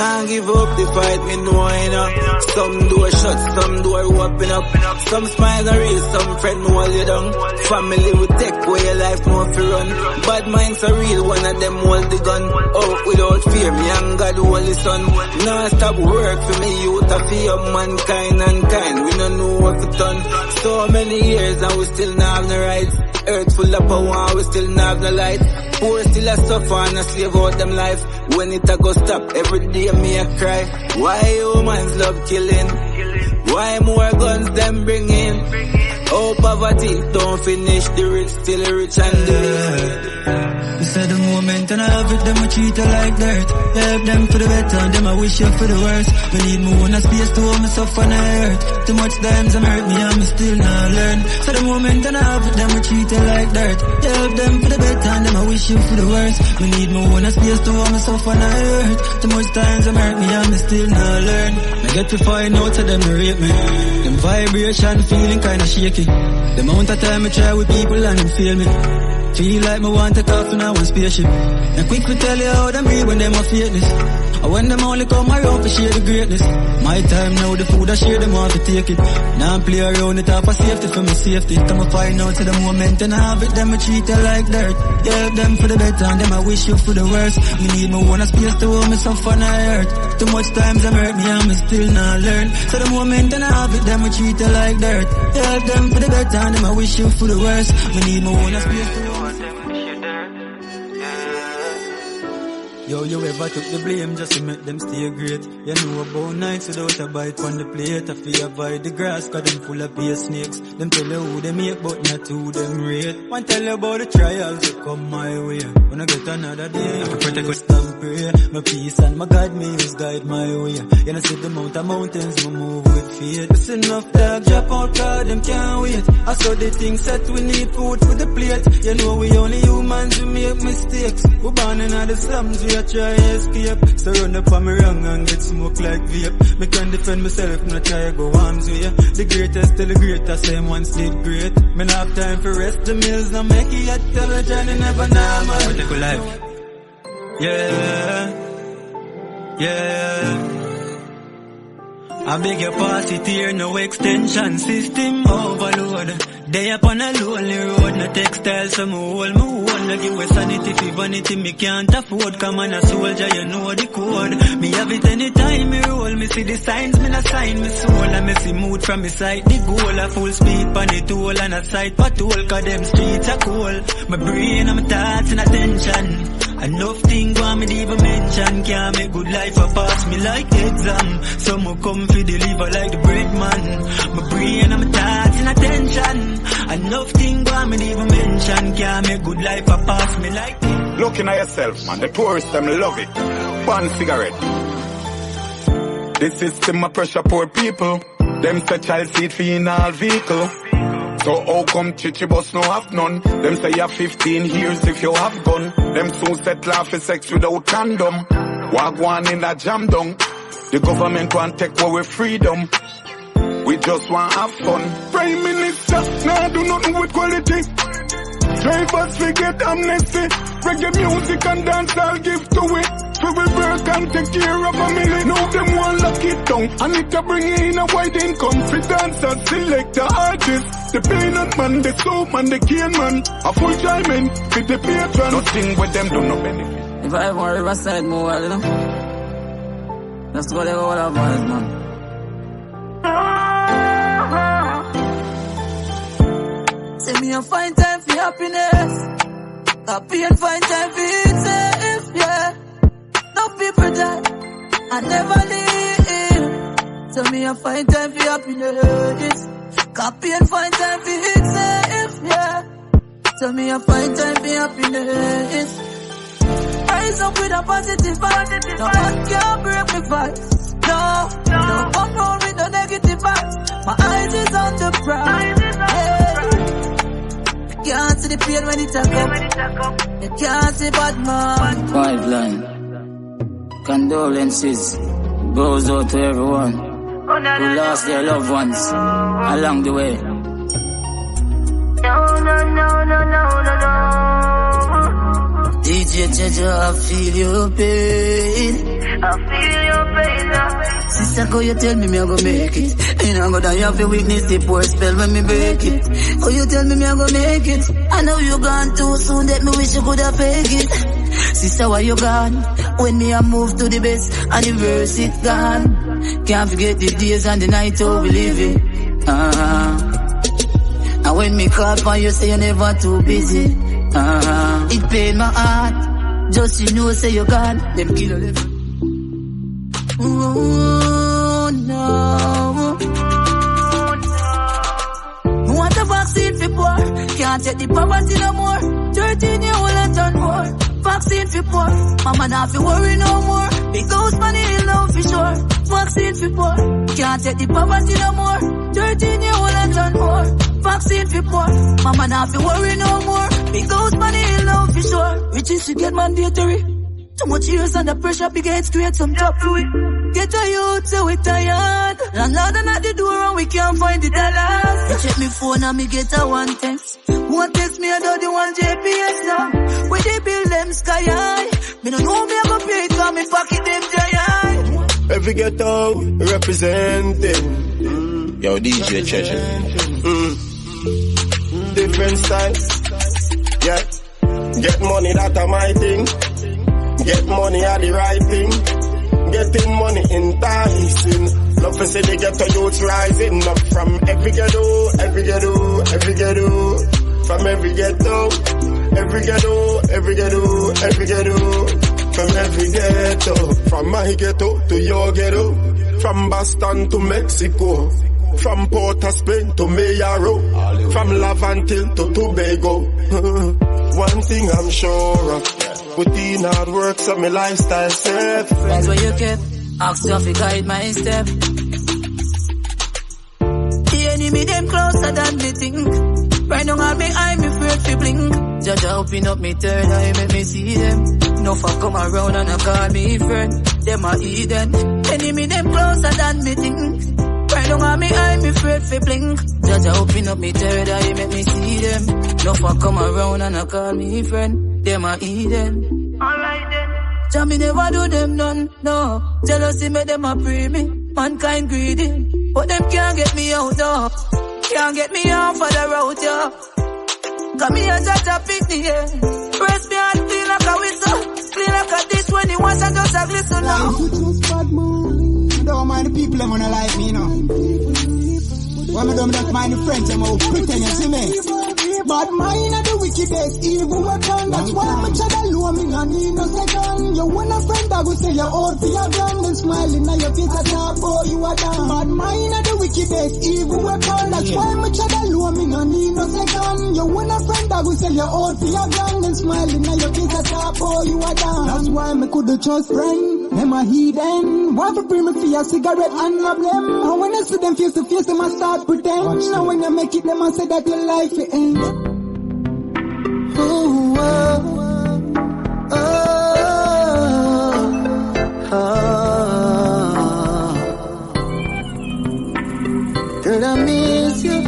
can't give up the fight, me know, you know. Some door shut, some door open up. Some smiles are real, some friend hold you down. Family will take away your life, no fi run. Bad minds are real, one of them hold the gun. Out without fear, me and God hold the sun. Now stop work for me, youth to fear mankind and kind. We don't know what to done. So many years and we still not have no rights. Earth full of power, we still not have no light. Poor still a suffer and a slave out them life. When it a go stop, every day me a cry. Why humans love killing? Why more guns them bring in? Oh, poverty don't finish, the rich still rich and the You said the moment and I have it, them I treat you like dirt. You help them for the better and them I wish you for the worst. We need more in a space to hold myself on the earth. Too much times I'm hurt me and me still not learn. So the moment and I have it, them I treat you like dirt. You help them for the better and them I wish you for the worst. We need more in a space to hold myself on the earth. Too much times I'm hurt me and me still not learn. I get to find out to them to rape me. Them vibration feeling kinda shaky. The amount of time I try with people and them fail me. Feel like me want to take off in a one spaceship. And quick to tell you how them read when them a fakeness. And when them only come around to share the greatness. My time now, the food I share, them want to take it. Now I play around it up for safety, for my safety. Come and find out to the moment and I have it, them I treat you like dirt. You help them for the better and them I wish you for the worst. Me need me one space to hold myself on the earth. Too much times them hurt me and me still not learn. So the moment and I have it, them I treat you like dirt. You help them for the better and them I wish you for the worst. Me need me one space to hold. Yo, you ever took the blame just to make them stay great? You know about nights without a bite on the plate. I feel avoid the grass cause them full of pay snakes. Them tell you who they make but not who them rate. One tell you about the trials that come my way. When I get another day, I protect us and pray. My peace and my God may use guide my way. You know see the mountains, we move with faith. It's enough dog drop out cause them can't wait. I saw the things that we need food for the plate. You know we only humans, we make mistakes. We born in the slums, we try escape. So run up on me wrong and get smoke like vape. Me can defend myself, me try go arms way. The greatest till the greatest, same ones did great. Me not have time for rest, the meals no make it yet. Tell the journey never normal. Take a life. Yeah. I beg your pass it here, no extension system overload. They up on a lonely road, no textile, so me hold. No give a sanity, for vanity, me can't afford. Come on a soldier, you know the code. Me have it anytime me roll, me see the signs, me not sign me soul. And me see mood from me side, the goal. A full speed pan the toll and a side patrol. Cause them streets are cold. My brain and my thoughts and attention. Enough thing want me to even mention. Can't make good life a pass me like exam. Some will come for deliver like the bread man. My brain and my thoughts and attention. Enough thing want me to even mention. Can't make good life a pass me like it. Looking at yourself, man. The tourists them love it. One cigarette. This system a pressure poor people. Them say child seat for in all vehicle. So how come chichi bus no have none? Them say you have 15 years if you have gun. Them soon settle off for sex without condom. Wagwan in a jam down. The government want take away freedom. We just want have fun. Prime Minister, nah do nothing with quality. Drivers forget amnesty. Reggae music and dance I'll give to it. We will work and take care of family. Now them want lock it down. And it to bring in a wide income. For dancers, select the artist. The peanut man, the soap man, the cane man. A full time in, with the patron. Nothing with them do no benefit. If I want Riverside more, well, you know. Let's go there all our boys, man. Say me a find time for happiness. Happy and find time for it safe, yeah. No people die, I never leave. So me a find time for happiness. Happy and find time for it safe, yeah. So me a find time for happiness. Rise up with a positive vibe. No one can break me vibes. No come round with no negative vibes. My eyes is on the prize. You can't see the pain when it a come. You can't see bad man. Five line. Condolences goes out to everyone who lost their loved ones along the way. No. DJ Checha, I feel your pain. I feel your pain. Sister, go you tell me I go make it. And I go die of your weakness, the poor spell when me break it. Oh, you tell me I go make it. I know you gone too soon that me wish you could have fake it. Sister, why you gone? When me I move to the best and the verse it gone. Can't forget the days and the night how we live it. And when me call for you, say you're never too busy. It pain my heart. Just you know, say you're gone. Them kill you. Oh no. Want a vaccine for poor. Can't take the poverty no more. 13 years old and turn more. Vaccine for poor. Mama not fi worry no more. Big house money is now for sure. Vaccine for poor. Can't take the poverty no more. 13 years old and turn more. Vaccine for poor. Mama not fi worry no more. Big house money is now for sure. Riches to get mandatory. Too much years under pressure, big heads create some top to it. Get a youth, so we tired. Landlord at the door and we can't find the dollars. You check me phone and me get a one text. One text me about the one JPS now. Where they build them sky high. Me don't know me I go pay it cause me pocket them giant. Every ghetto representing. Yo, DJ Checha. Different styles. Yeah. Get money, that's my thing. Get money are the right thing. Getting money enticing. Love to see the ghetto youths rising up from every ghetto, every ghetto, every ghetto. From every ghetto, every ghetto, every ghetto, every ghetto. From every ghetto. From my ghetto to your ghetto. From Boston to Mexico. From Port of Spain to Mayaro. From Lavantil to Tobago. One thing I'm sure of. Put in hard work so my lifestyle safe. That's where you kept. Ask you to guide my step. The enemy them closer than me think. Right now on me eye me afraid to blink. Just open up me third eye make me see them. No fuck come around and I call me friend. Them a heathen. Enemy them closer than me think. Right now on me eye me afraid to blink. Just open up me third eye make me see them. No fuck come around and I call me friend. Them a Eden. Alright then. Jah me never do them none, no. Jealousy make them a pray me. Mankind greedy. But them can't get me out, though. Can't get me off of the road, yo. Got me a judge pick me, yeah. Press me and clean like a whistle. Clean like a dish when he wants and just a glisten now. You don't mind the people that wanna like me, you know. When I don't mind the friends, I'm all pretend, you see me. Bad mind are the wickedest, evil weapon. That's why I'm a child alone, me not need no second. You want a friend that will say you're old for your gun. Then smiling at your face at top, boy, you are down. Bad mind are the wickedest, evil weapon. That's why I'm a child alone, me not need no second. You want a friend that will say you're old for your gun. Then smiling at your face at top, boy, you are down. That's why me coulda trust friend. Them a heathen. Why for bring me for a cigarette and love them? And when I see them face to face, them I start pretend. And when you make it, them I say that your life will end. Ooh, oh, oh, oh. Girl, I miss you.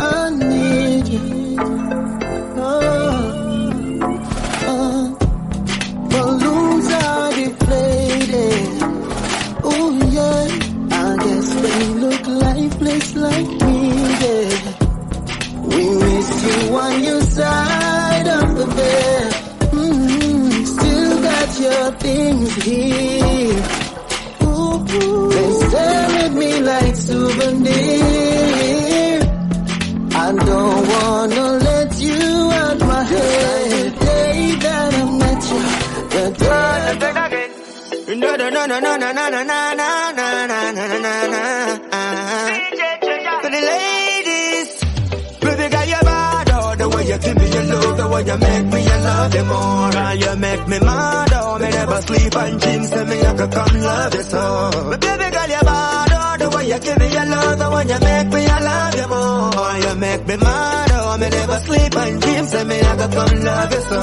I need you. Oh, oh. Balloons are deflated. Oh, yeah. I guess they look lifeless like me, yeah. We miss you on your side of the bed. Still got your things here. Ooh, they stare at me like souvenir. I don't wanna let you out my head. The day that I met you, the day. No, no, no, no, no, no, no, no, no, no, no, no, no, no. For the ladies. Baby girl, you're bad, oh, the way you give me your love, the way you make me, I love you more. And you make me mad, oh, me never sleep and dreams, tell me I could come love you so. But baby girl, you're bad, oh, the way you give me your love, the way you make me, I love you more. You make me mad, oh, me never sleep and dreams, tell me I could come love you so.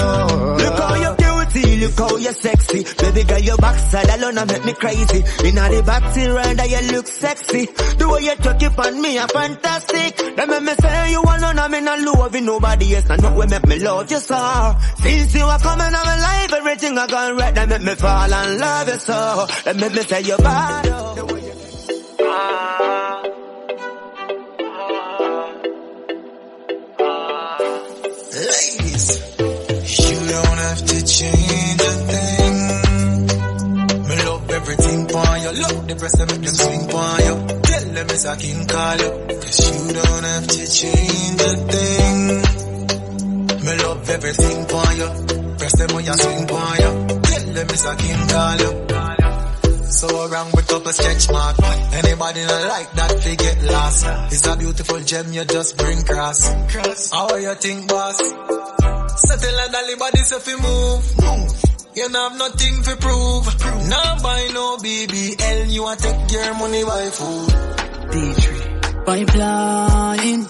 Look how you're beauty, look like how you're sexy. Baby girl, your backside alone and make me crazy. In the backseat rider, you look sexy. The way you talk it on me, are fantastic. They make me say you alone, I'm in a love with nobody else. I know what make me love you so. Since you are coming on my life, everything I gone right. They make me fall and love you so. They make me say you're bad. Ladies, you don't have to change a thing. Me love everything for you. Love the breast that make them swing for you. Tell them it's a king call you. Cause you don't have to change a thing. Me love everything for you. Breast them when you swing for you. Tell them it's a king call you. So around with couple sketch mark. Anybody not like that, they get lost. It's a beautiful gem, you just bring cross. How you think, boss? Settle and all body so fi move. You don't have nothing to prove. Now buy no BBL, you want take your money by food. D3 Pipeline.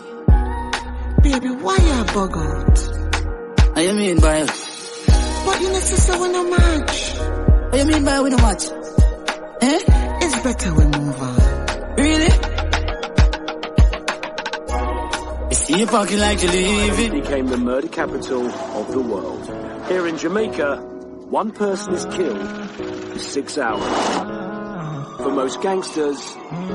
Baby, why you bug out? What you mean by it? But you necessarily we no match. What you mean by we no match? Eh? It's better we move on. Really? You see you parking like you leave it. Became the murder capital of the world. Here in Jamaica, one person is killed in 6 hours. For most gangsters,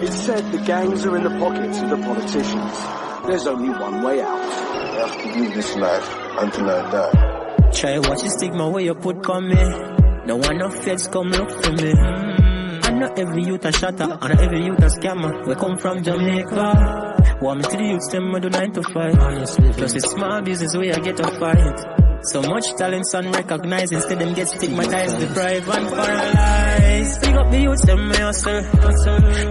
it's said the gangs are in the pockets of the politicians. There's only one way out. I have to live this life until I die. Try watch the stigma where you put come me. No one no feds come look for me. Not every youth a shatter, and not every youth a scammer. We come from Jamaica. Want me to the youths, them we do 9 to 5. Honestly, plus it's small business where I get a fight. So much talents unrecognized, instead them get stigmatized, deprived and paralyzed. Pick up the youths, them may hustle.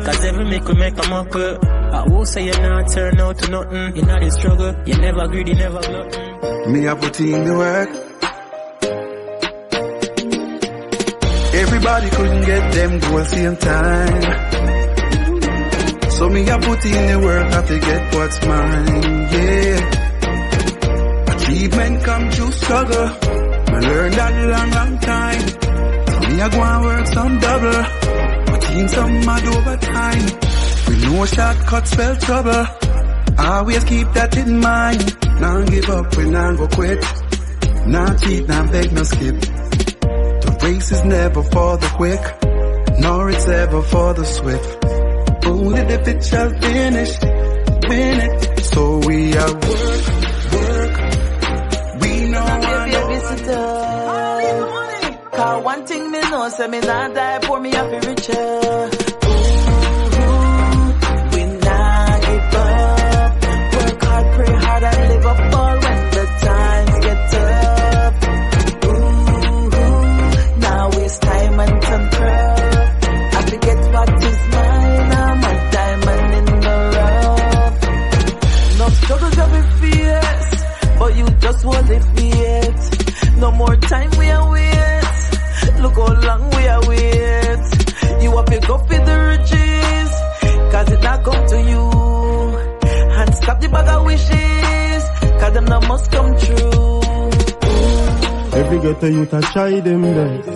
Cause every make we make a muckle. I will say you not turn out to nothing. You're not in struggle, you never greedy, never glutton. Me a put in the work. Everybody couldn't get them goals same time. So me a put in the work, I forget what's mine, yeah. Achievement come through struggle. I learned that long time. So me a go and work some double. But in some mad overtime. With no shortcuts spell trouble. Always keep that in mind. Now give up when I go quit. Now cheat, now beg, no skip. The race is never for the quick, nor it's ever for the swift. Only the fit shall finish, win it. So we are work. We know I know. Cause one thing me know, say me not die, pour me up in richer. We not give up. Work hard, pray hard, and live up all when the times get tough. Time and some curve. I forget what is mine. I'm a diamond in the rough. No struggles that we face, but you just hold it fate. No more time we are wait. Look how long we are wait. You will pick up with the riches, cause it not come to you. And stop the bag of wishes, cause them not must come true. Every ghetto youth a try them best.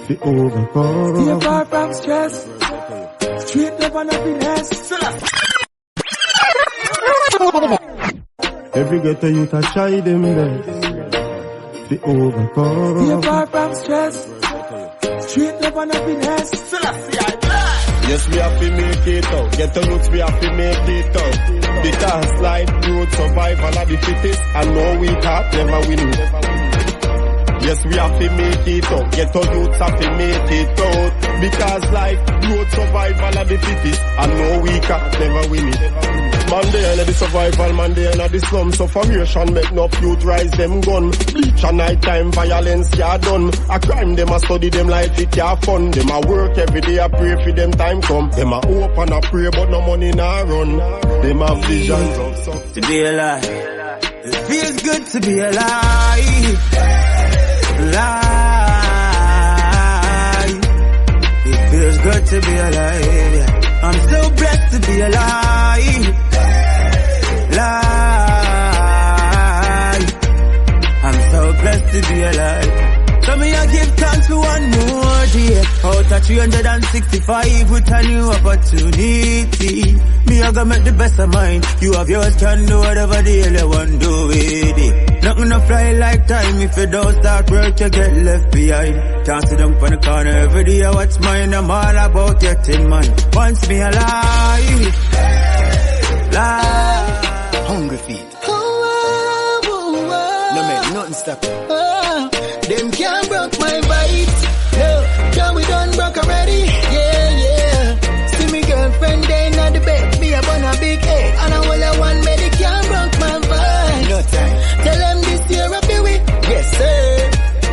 The overcome. Stay far from stress. Straight up and happiness. Every ghetto youth a try them best. The overcome. Stay far from stress. Straight up and happiness. Yes, we have to make it out. Ghetto youths, we have to make it out. Because life, growth, survival are the fittest. And no we can't never win. Yes, we have to make it out. Ghetto youths have to make it out. Because life, growth, survival are the fittest. And no we can't never win it. Man, they ain't the survival, man, they ain't the slum. Suffocation make no youth rise them gun. Bleach and night time violence, yeah done. A crime, them a study them like it, yeah fun. Them a work every day, a pray for them time come. Them a hope and a pray, but no money nah run. Them have visions of success. To be alive, it feels good to be alive. Alive. It feels good to be alive, yeah. I'm so blessed to be alive. Life. I'm so blessed to be alive. So me Another 365 with a new opportunity. Me, I gotta make the best of mine. You have yours, can do whatever the hell you want to do with it. Nothing to fly like time. If you don't start work, you get left behind. Can't sit down on the corner every day. I watch mine. I'm all about getting mine. Once me alive, live, hungry feet. No make nothing stop it. Them can't broke my vibes. No, can we done broke already? Yeah. See me girlfriend there in the bed. Me up on a big head. And I will have one medic can't broke my vibes. No time. Tell them this year I'll be with. Yes, sir.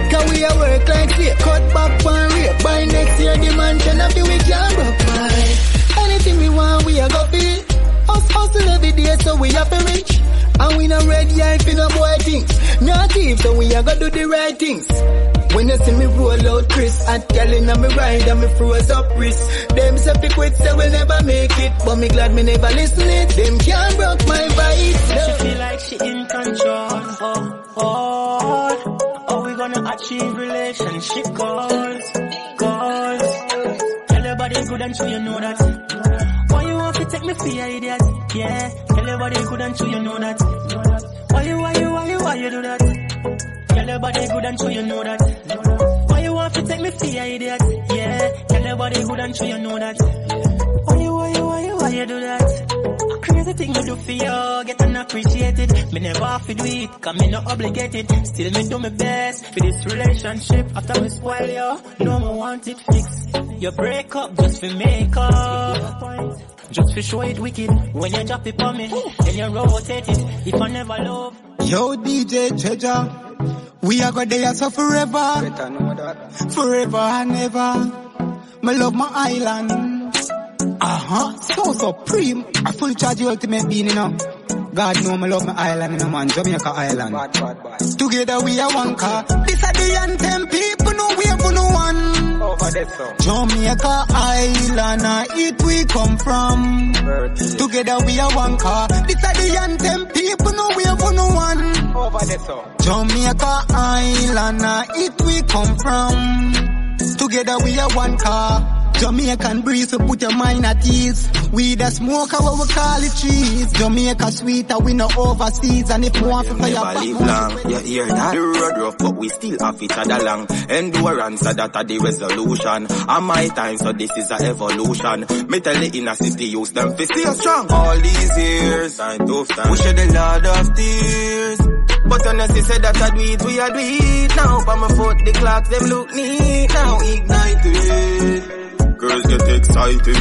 Can we a work like slave? Cut back one rate. By next year the mansion I'll be with can't broke my. Anything we want we a go feel. Us hustle every day so we have to reach. And we no red eye for no boy things. Not thief, so we a go do the right things. When you see me roll out Chris, I'm telling them me ride and me froze up wrist. Them say fi quit, say we'll never make it. But me glad me never listen it. Them can't broke my vibes. No. She feel like she in control. Oh, we gonna achieve relationship goals. Tell your body good and sure you know that. Why you want to take me for your idiot? Yeah, tell your body good and sure you know that. Why you do that? Tell your body good and sure you know that. Why you want to take me for your idiot? Yeah, tell your body good and sure you know that. Why you do that? Crazy thing me do for you, get unappreciated. Me never have to do it, cause me not obligated. Still me do my best for this relationship. After me spoil you, no more want it fixed. You break up just for make up. Just for show it wicked. When you drop it on me, then you rotate it. If I never love. Yo, DJ Treasure, we are going there so forever. Forever and ever. Me love my island. So supreme. I full charge the ultimate being, you know. God know me love my island, you know, man. Jamaica Island. Bad. Together we are one car. This are the anthem. People know we have no one. Over there, so. Jamaica Island, it we come from. Together we are one car. This are the anthem. People know we have no one. Over there, so. Jamaica Island, it we come from. Together we are one car. Jamaican breeze, so put your mind at ease. We the smoker, what we call it trees. Jamaica sweeter, we no overseas. And if you want to fire back, live long, you hear that? The road rough, but we still have each other long. Endurance, so that are the resolution. And my time, so this is a evolution. Me tell the inner city, use them for stay strong. All these years, time tough time. We shed a lot of tears. But honestly said that I do it, we are do it. Now, by my foot, the clocks, them look neat. Now, ignite it. Girls get excited.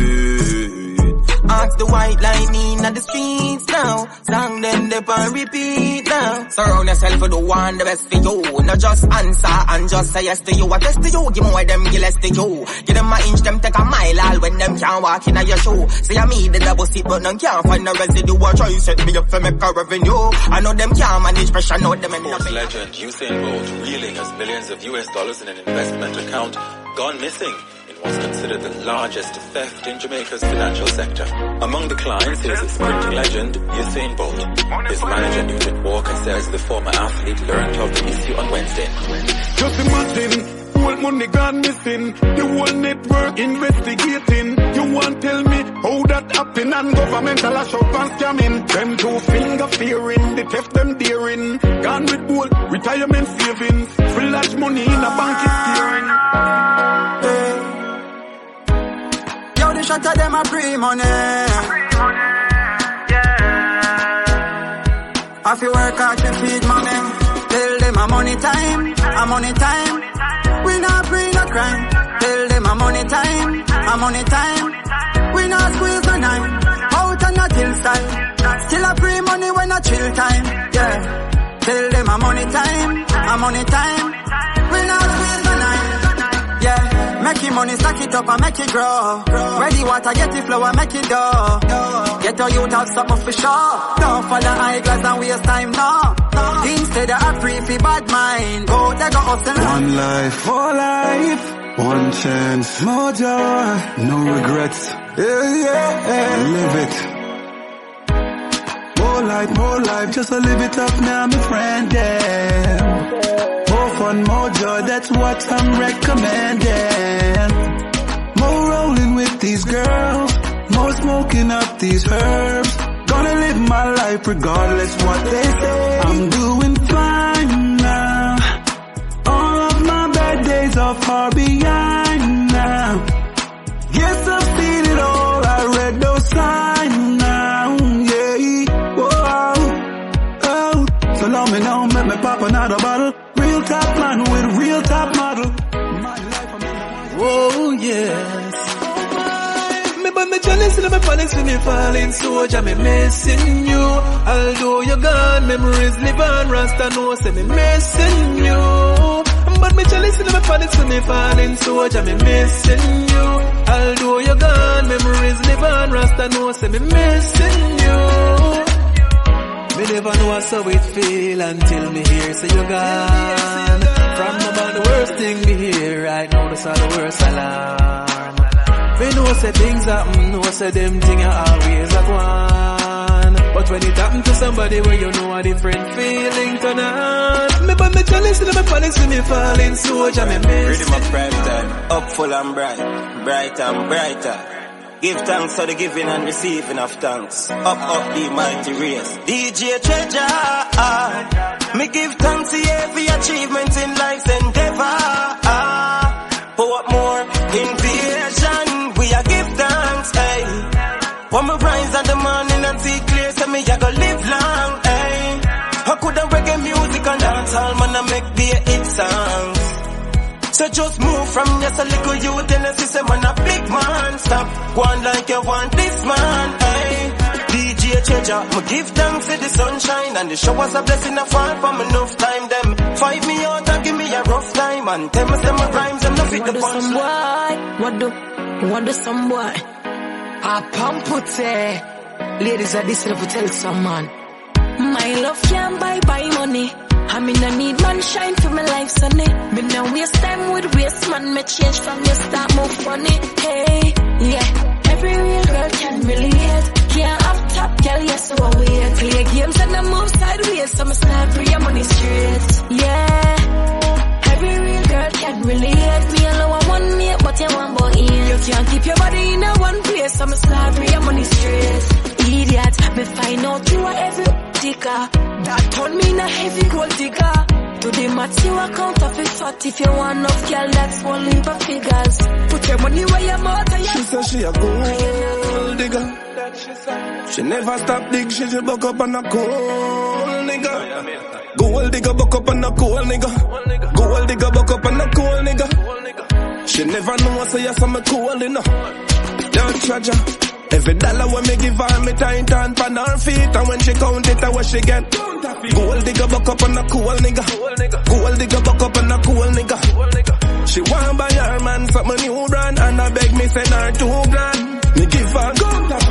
Ask the white lightning at the streets now. Song them they on repeat now. Surround yourself with the one the best for you. Not just answer and just say yes to you. I test to you, give more them, give less to you. Give them a inch, them take a mile all when them can't walk in your shoe. Say I me the double seat but none can't find the residue. I try set me up for make a revenue. I know them can't manage pressure, know them in Sports legend Usain Bolt reeling as millions of US dollars in an investment account gone missing. Was considered the largest theft in Jamaica's financial sector. Among the clients is sprinting legend Usain Bolt. His manager Newton Walker says the former athlete learned of the issue on Wednesday. Just imagine, whole money gone missing, the whole network investigating. You want tell me how that happen and governmental assault and scamming. Them two finger fearing, the theft them daring. Gone with bold retirement savings, free large money in a bank is steering. Shut of them a free money. I feel work hard to feed money. Tell them a money time. We not free no crime. Tell them a money time. We not squeeze no nine. Out and not till style. Still a free money when a chill time. Yeah. Tell them a money time. We not squeeze no nine. Yeah. Make your money, stack it up and make it grow. Ready water, get it flow and make it go. Get your youth out, stop for sure. Don't follow eyeglass and waste time, no. Instead of a free for bad mind. Go, they go up and one life, more life. One chance, more joy. No regrets. Yeah. Live it. More life, just to live it up now, my friend, yeah. More fun, more joy, that's what I'm recommending. fun with these girls, more smoking up these herbs. Gonna live my life regardless what they say. I'm doing fine now. All of my bad days are far behind now. Yes, I've seen it all, I read those signs now, yeah. Whoa, oh, so long me now, make me pop another bottle. Real top man with real top model. Oh yes. Me but me jealous and me panics when me falling soldier, me missing you. Although you're gone, memories live on. Rasta know say me missing you. But me jealous and me panics when me falling soldier, me missing you. Although you're gone, memories live on. Rasta know say me missing you. Me never know how it feel until me hear say you're gone. From about the worst thing me hear right now, that's all the worst alarm. Me know say things happen, know say them things are always a one. But when it happen to somebody where you know a different feeling turn on. Me but me jealous and me panics when me falling soldier, me miss. Ready my prime time, up full and bright, bright and brighter. Give thanks for the giving and receiving of thanks. Up the mighty race. DJ Treasure, me give thanks to every achievement in life's endeavor. What more? Invasion, we are give thanks, hey. When me rise in the morning and see clear, say me I go live long, hey. I could have reggae music and dancehall, man, I make the hit songs. So just move from just a little youth and a system and a big man. Stop going like you want this man, hey. DJ Treasure, me give thanks for the sunshine and the showers a blessing a fall from enough time. Them fight me out and give me a rough time and tell me some rhymes and no fit the punch. What do some boy? I pump put ladies are this level tell some man. My love can't buy money. I mean I need man shine for my life, sonny. Me now waste time with waste man. Me change from your start move funny. Hey, yeah. Every real girl can relate. Can't have top girl, yes, so I wait. Play games and I move sideways, so I start free your money straight. Yeah. Every real girl can relate. Me alone I want me, but you want boy in. You can't keep your body in a one place, so I start free your money straight. Idiot, me find out you are every digger. That turn me in a heavy gold digger. To the maths you account of it fat. If you want enough girl, that's one leap of figures. Put your money where your mouth and she said she a gold digger. She never stop dig, she just buck up on a cold nigga. Gold digger buck up on a cold nigga. Gold digger buck up on a cold nigga. She never know I say yes I'm a cool enough. Don't treasure. Every dollar when me give her, me tight and pan her feet. And when she count it, what she get? Gold digger buck up on a cool nigga. Gold digger buck up on a cool nigga. She want buy her man something new brand, and I beg me send her $2,000. Me give her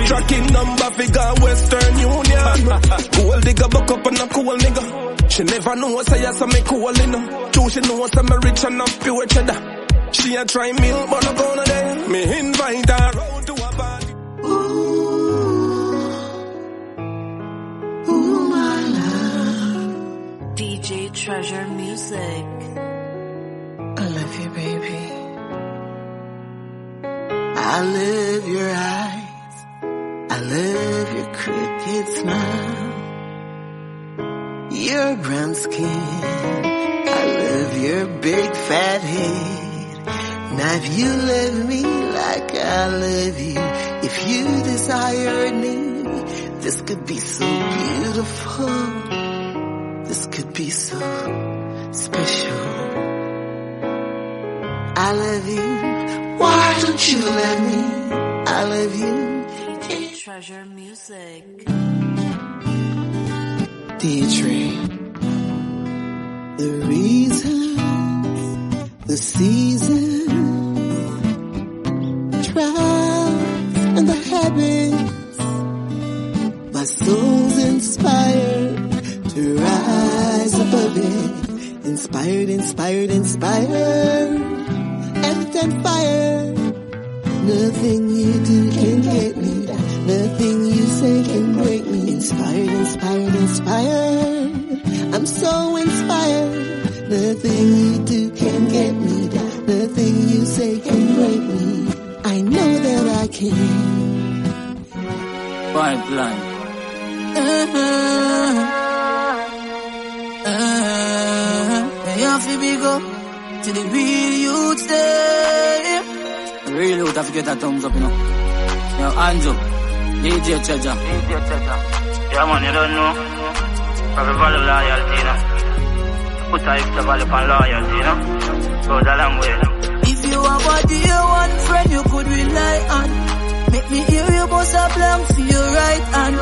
tracking number figure Western Union. Gold digger buck up on a cool nigga. She never know say yes I'm a cool enough. True she know I'm a rich and I'm pure cheddar. She a try meal but no gonna there. Me invite her out to a party. Ooh, my love. DJ Treasure Music. I love you, baby. I love your eyes. I love your crooked smile. Your brown skin. I love your big fat head. Now if you love me like I love you, if you desired me, this could be so beautiful. This could be so special. I love you. Why don't you love me? I love you. DJ Treasure Music. DJ. The reasons, the seasons, trials and the habits. My soul's inspired to rise above it. Inspired, inspired, inspired. Earth and fire. Nothing you do can get me. Nothing you say can break me. Inspired, inspired, inspired. I'm so inspired. Nothing you do can get me. Nothing you say can break me. I know there'll Pipeline. You have to be go to the real youth there. Real youth have to get a thumbs up, you know. Yo, hands up. DJ Cheja. Yeah, man, you don't know. Probably value loyalty, you know. Put a extra value on loyalty, you know. Goes a long way, you know. If you have a dear one friend you could rely on, make me hear you bust a blank for your right hand.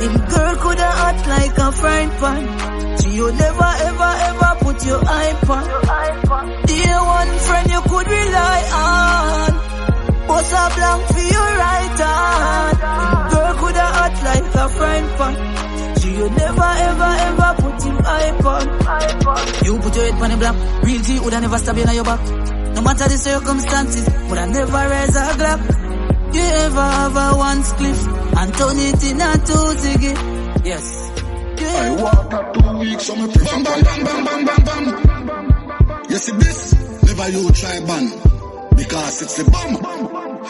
Him girl coulda act like a frying pan. She you never ever ever put your eye on. Dear one friend you could rely on, bust a blank for your right hand. Him girl coulda act like a frying pan. She you never ever ever put him eye on. You put your head on the block, real G woulda never stab you in your back. No matter the circumstances, but I never raise a glove. You ever have a one spliff and turn it in a two ziggy? Yes. I walked out 2 weeks, so me prefer bam, bam, bam, bam, bam, bam. You see this? Never you try ban, because it's the bomb.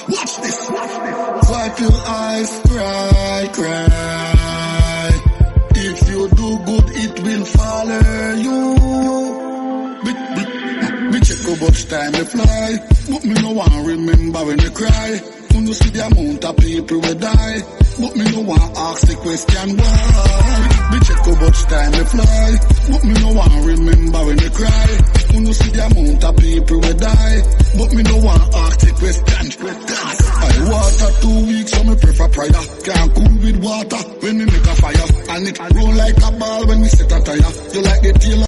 Watch this. Wipe your eyes, cry, cry. If you do good, it will follow you. Me check how much time me fly, but me no want remember when you cry. When you see the amount of people will die, but me no want ask the question why. Me check how much time me fly, but me no want remember when you cry. When you see the amount of people will die, but me no want ask the question. I water 2 weeks, so me prefer prayer. Can't cool with water when me make a fire, and it roll like a ball when me set a tire. You like the tail